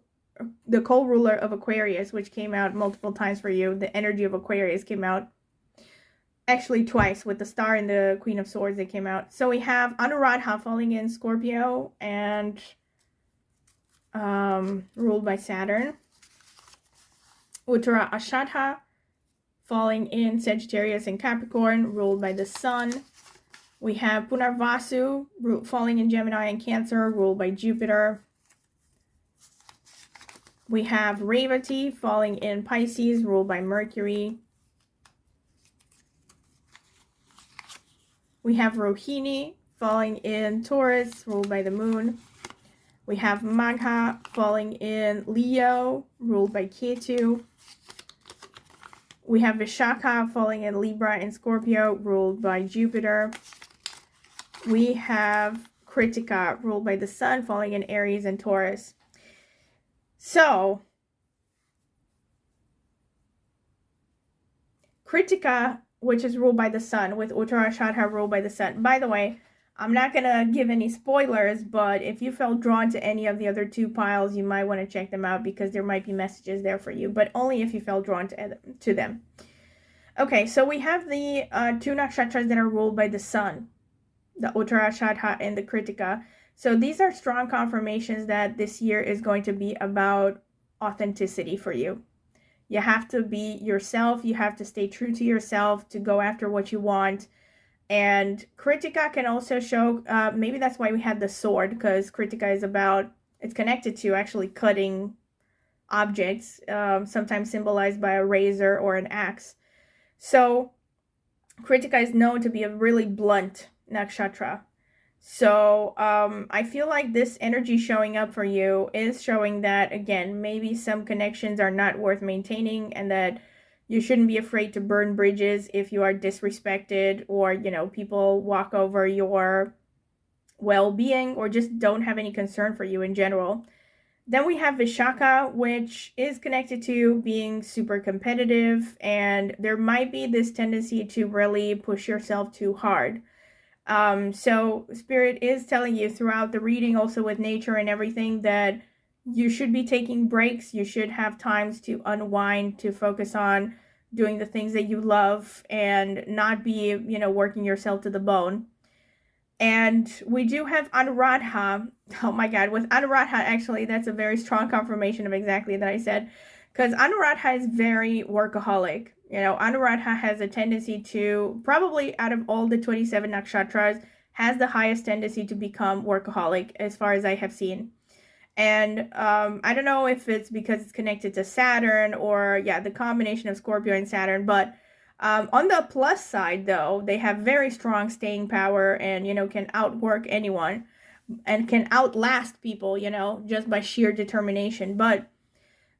the co-ruler of Aquarius, which came out multiple times for you. The energy of Aquarius came out actually twice with the Star and the Queen of Swords. They came out. So we have Anuradha falling in Scorpio and ruled by Saturn. Uttara Ashadha falling in Sagittarius and Capricorn, ruled by the Sun. We have Punarvasu falling in Gemini and Cancer, ruled by Jupiter. We have Revati falling in Pisces, ruled by Mercury. We have Rohini falling in Taurus, ruled by the Moon. We have Magha falling in Leo, ruled by Ketu. We have Vishaka falling in Libra and Scorpio, ruled by Jupiter. We have Kritika, ruled by the Sun, falling in Aries and Taurus. So, Kritika, which is ruled by the Sun, with Uttarashadha ruled by the Sun. By the way, I'm not going to give any spoilers, but if you felt drawn to any of the other two piles, you might want to check them out because there might be messages there for you, but only if you felt drawn to them. Okay, so we have the two nakshatras that are ruled by the Sun, the Uttarashadha and the Kritika. So these are strong confirmations that this year is going to be about authenticity for you. You have to be yourself. You have to stay true to yourself to go after what you want. And Kritika can also show, maybe that's why we had the sword, because Kritika is about, it's connected to actually cutting objects, sometimes symbolized by a razor or an axe. So Kritika is known to be a really blunt nakshatra. So I feel like this energy showing up for you is showing that, again, maybe some connections are not worth maintaining and that you shouldn't be afraid to burn bridges if you are disrespected or, you know, people walk over your well-being or just don't have any concern for you in general. Then we have Vishaka, which is connected to being super competitive, and there might be this tendency to really push yourself too hard. So Spirit is telling you throughout the reading, also with nature and everything, that you should be taking breaks. You should have times to unwind, to focus on doing the things that you love and not be, you know, working yourself to the bone. And we do have Anuradha. Oh my God, with Anuradha, actually, that's a very strong confirmation of exactly that I said, because Anuradha is very workaholic. You know, Anuradha has a tendency to, probably out of all the 27 nakshatras, has the highest tendency to become workaholic as far as I have seen. And I don't know if it's because it's connected to Saturn or, yeah, the combination of Scorpio and Saturn. But on the plus side, though, they have very strong staying power and, you know, can outwork anyone and can outlast people, you know, just by sheer determination. But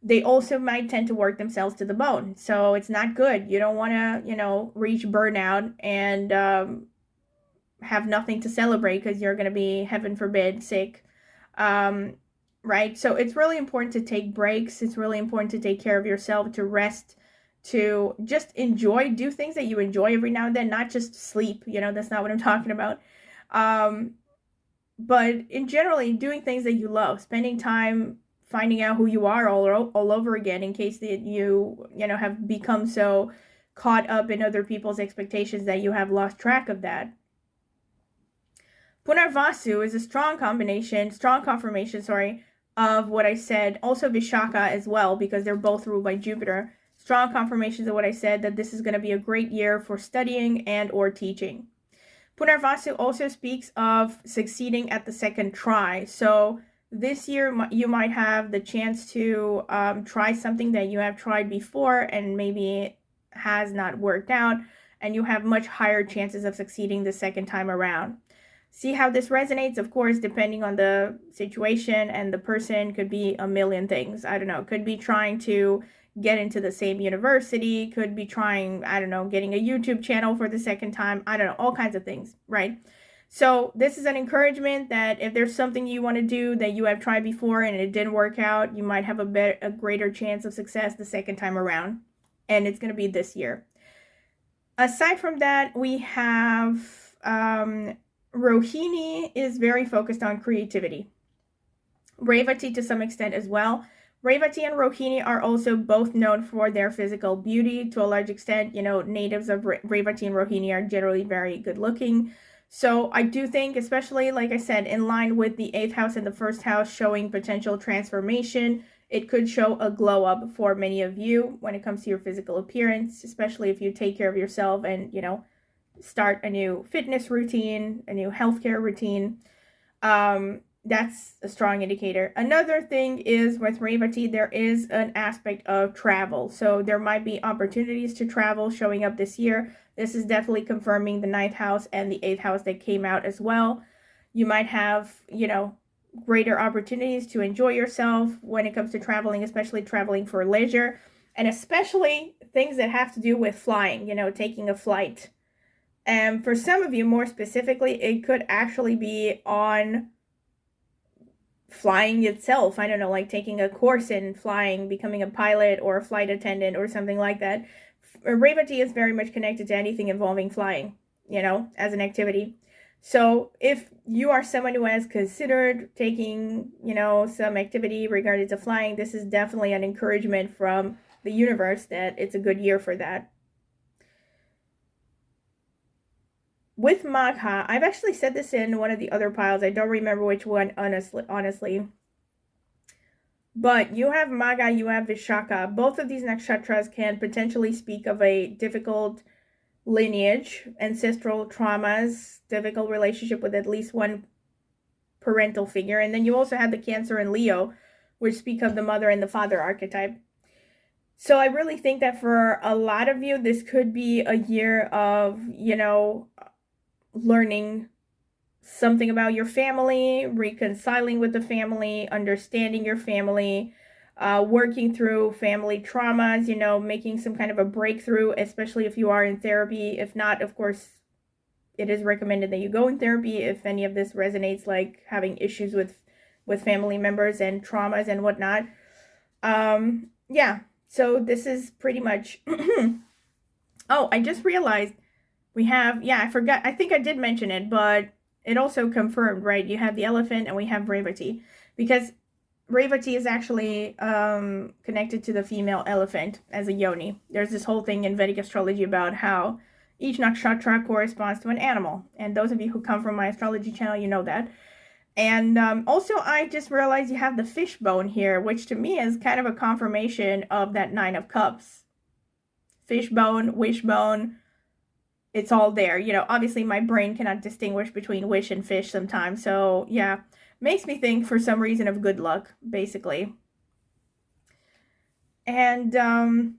they also might tend to work themselves to the bone. So it's not good. You don't want to, you know, reach burnout and have nothing to celebrate because you're going to be, heaven forbid, sick. Right? So it's really important to take breaks. It's really important to take care of yourself, to rest, to just enjoy, do things that you enjoy every now and then, not just sleep. You know, that's not what I'm talking about. But in generally doing things that you love, spending time finding out who you are all over again, in case that you know, have become so caught up in other people's expectations that you have lost track of that. Punarvasu is a strong confirmation, of what I said. Also Vishaka as well, because they're both ruled by Jupiter. Strong confirmations of what I said, that this is going to be a great year for studying and or teaching. Punarvasu also speaks of succeeding at the second try. So this year you might have the chance to try something that you have tried before and maybe has not worked out, and you have much higher chances of succeeding the second time around. See how this resonates? Of course, depending on the situation and the person, could be a million things. I don't know. Could be trying to get into the same university, could be trying, I don't know, getting a YouTube channel for the second time. I don't know, all kinds of things, right? So this is an encouragement that if there's something you want to do that you have tried before and it didn't work out, you might have a greater chance of success the second time around. And it's going to be this year. Aside from that, we have Rohini is very focused on creativity. Revati to some extent as well. Revati and Rohini are also both known for their physical beauty to a large extent. You know, natives of Revati and Rohini are generally very good looking. So I do think, especially, like I said, in line with the 8th house and the 1st house showing potential transformation, it could show a glow up for many of you when it comes to your physical appearance, especially if you take care of yourself and, you know, start a new fitness routine, a new healthcare routine. That's a strong indicator. Another thing is with Revati, there is an aspect of travel. So there might be opportunities to travel showing up this year. This is definitely confirming the 9th house and the 8th house that came out as well. You might have, you know, greater opportunities to enjoy yourself when it comes to traveling, especially traveling for leisure, and especially things that have to do with flying, you know, taking a flight. And for some of you, more specifically, it could actually be on flying itself. I don't know, like taking a course in flying, becoming a pilot or a flight attendant or something like that. Revati is very much connected to anything involving flying, you know, as an activity. So if you are someone who has considered taking, you know, some activity regarding to flying, this is definitely an encouragement from the universe that it's a good year for that. With Magha, I've actually said this in one of the other piles. I don't remember which one, honestly. But you have Magha, you have Vishaka. Both of these nakshatras can potentially speak of a difficult lineage, ancestral traumas, difficult relationship with at least one parental figure. And then you also have the Cancer and Leo, which speak of the mother and the father archetype. So I really think that for a lot of you, this could be a year of, you know, learning something about your family, reconciling with the family, understanding your family, working through family traumas, you know, making some kind of a breakthrough, especially if you are in therapy. If not, of course, it is recommended that you go in therapy if any of this resonates, like having issues with family members and traumas and whatnot. Yeah, so this is pretty much... Oh, I just realized we have, yeah, I forgot, I think I did mention it, but it also confirmed, right? You have the elephant and we have Revati, because Revati is actually connected to the female elephant as a yoni. There's this whole thing in Vedic astrology about how each nakshatra corresponds to an animal. And those of you who come from my astrology channel, you know that. And also, I just realized you have the fishbone here, which to me is kind of a confirmation of that 9 of Cups. Fishbone, wishbone, it's all there. You know, obviously my brain cannot distinguish between wish and fish sometimes. So yeah, makes me think for some reason of good luck, basically. And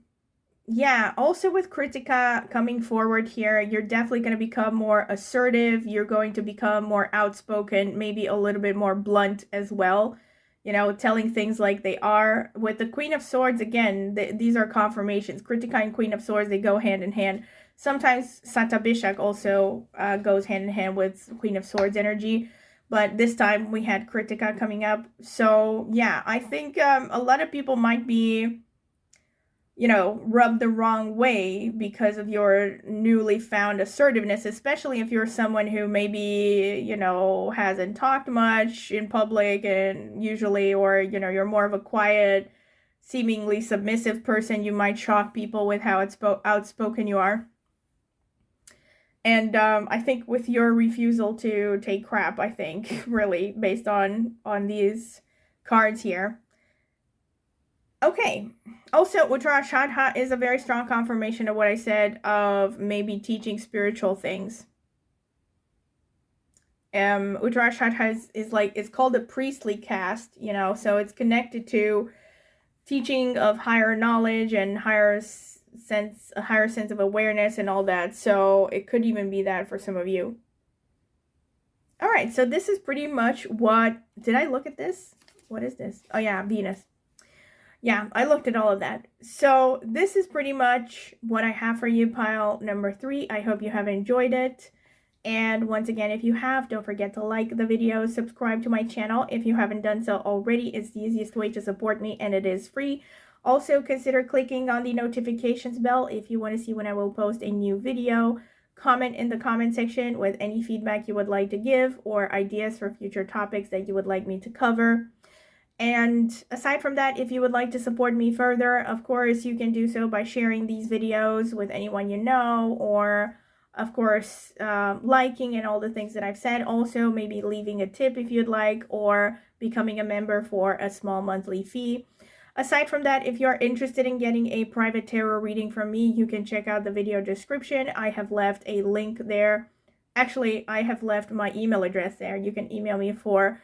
yeah, also with Kritika coming forward here, you're definitely going to become more assertive. You're going to become more outspoken, maybe a little bit more blunt as well. You know, telling things like they are. With the Queen of Swords, again, these are confirmations. Kritika and Queen of Swords, they go hand in hand. Sometimes Satabhishak also goes hand in hand with Queen of Swords energy. But this time we had Kritika coming up. So yeah, I think a lot of people might be, you know, rubbed the wrong way because of your newly found assertiveness, especially if you're someone who maybe, you know, hasn't talked much in public and usually, or, you know, you're more of a quiet, seemingly submissive person. You might shock people with how outspoken you are. And I think with your refusal to take crap, I think, really, based on these cards here. Okay, also, Uttarashadha is a very strong confirmation of what I said of maybe teaching spiritual things. Uttarashad is like, it's called a priestly caste, you know, so it's connected to teaching of higher knowledge and a higher sense of awareness and all that. So it could even be that for some of you. All right, so this is pretty much what, did I look at this? What is this? Oh yeah, Venus. Yeah, I looked at all of that. So this is pretty much what I have for you, pile number 3. I hope you have enjoyed it. And once again, if you have, don't forget to like the video, subscribe to my channel. If you haven't done so already, it's the easiest way to support me and it is free. Also, consider clicking on the notifications bell if you want to see when I will post a new video. Comment in the comment section with any feedback you would like to give or ideas for future topics that you would like me to cover. And aside from that, if you would like to support me further, of course, you can do so by sharing these videos with anyone you know, or of course, liking and all the things that I've said. Also, maybe leaving a tip if you'd like, or becoming a member for a small monthly fee. Aside from that, if you're interested in getting a private tarot reading from me, you can check out the video description. I have left a link there. Actually, I have left my email address there. You can email me for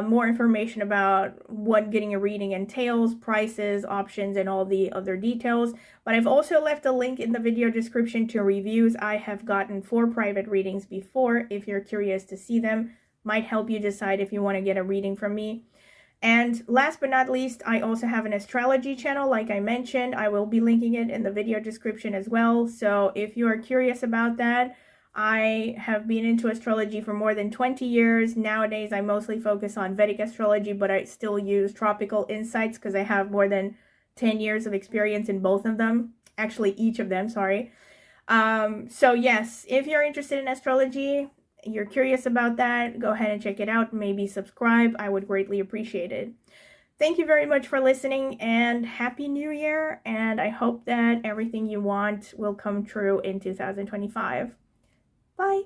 more information about what getting a reading entails, prices, options, and all the other details. But I've also left a link in the video description to reviews. I have gotten 4 private readings before. If you're curious to see them, might help you decide if you want to get a reading from me. And last but not least, I also have an astrology channel, like I mentioned. I will be linking it in the video description as well. So if you are curious about that, I have been into astrology for more than 20 years. Nowadays, I mostly focus on Vedic astrology, but I still use tropical insights because I have more than 10 years of experience in both of them. Actually, each of them, sorry. So yes, if you're interested in astrology, you're curious about that, go ahead and check it out. Maybe subscribe. I would greatly appreciate it. Thank you very much for listening and Happy New Year. And I hope that everything you want will come true in 2025. Bye.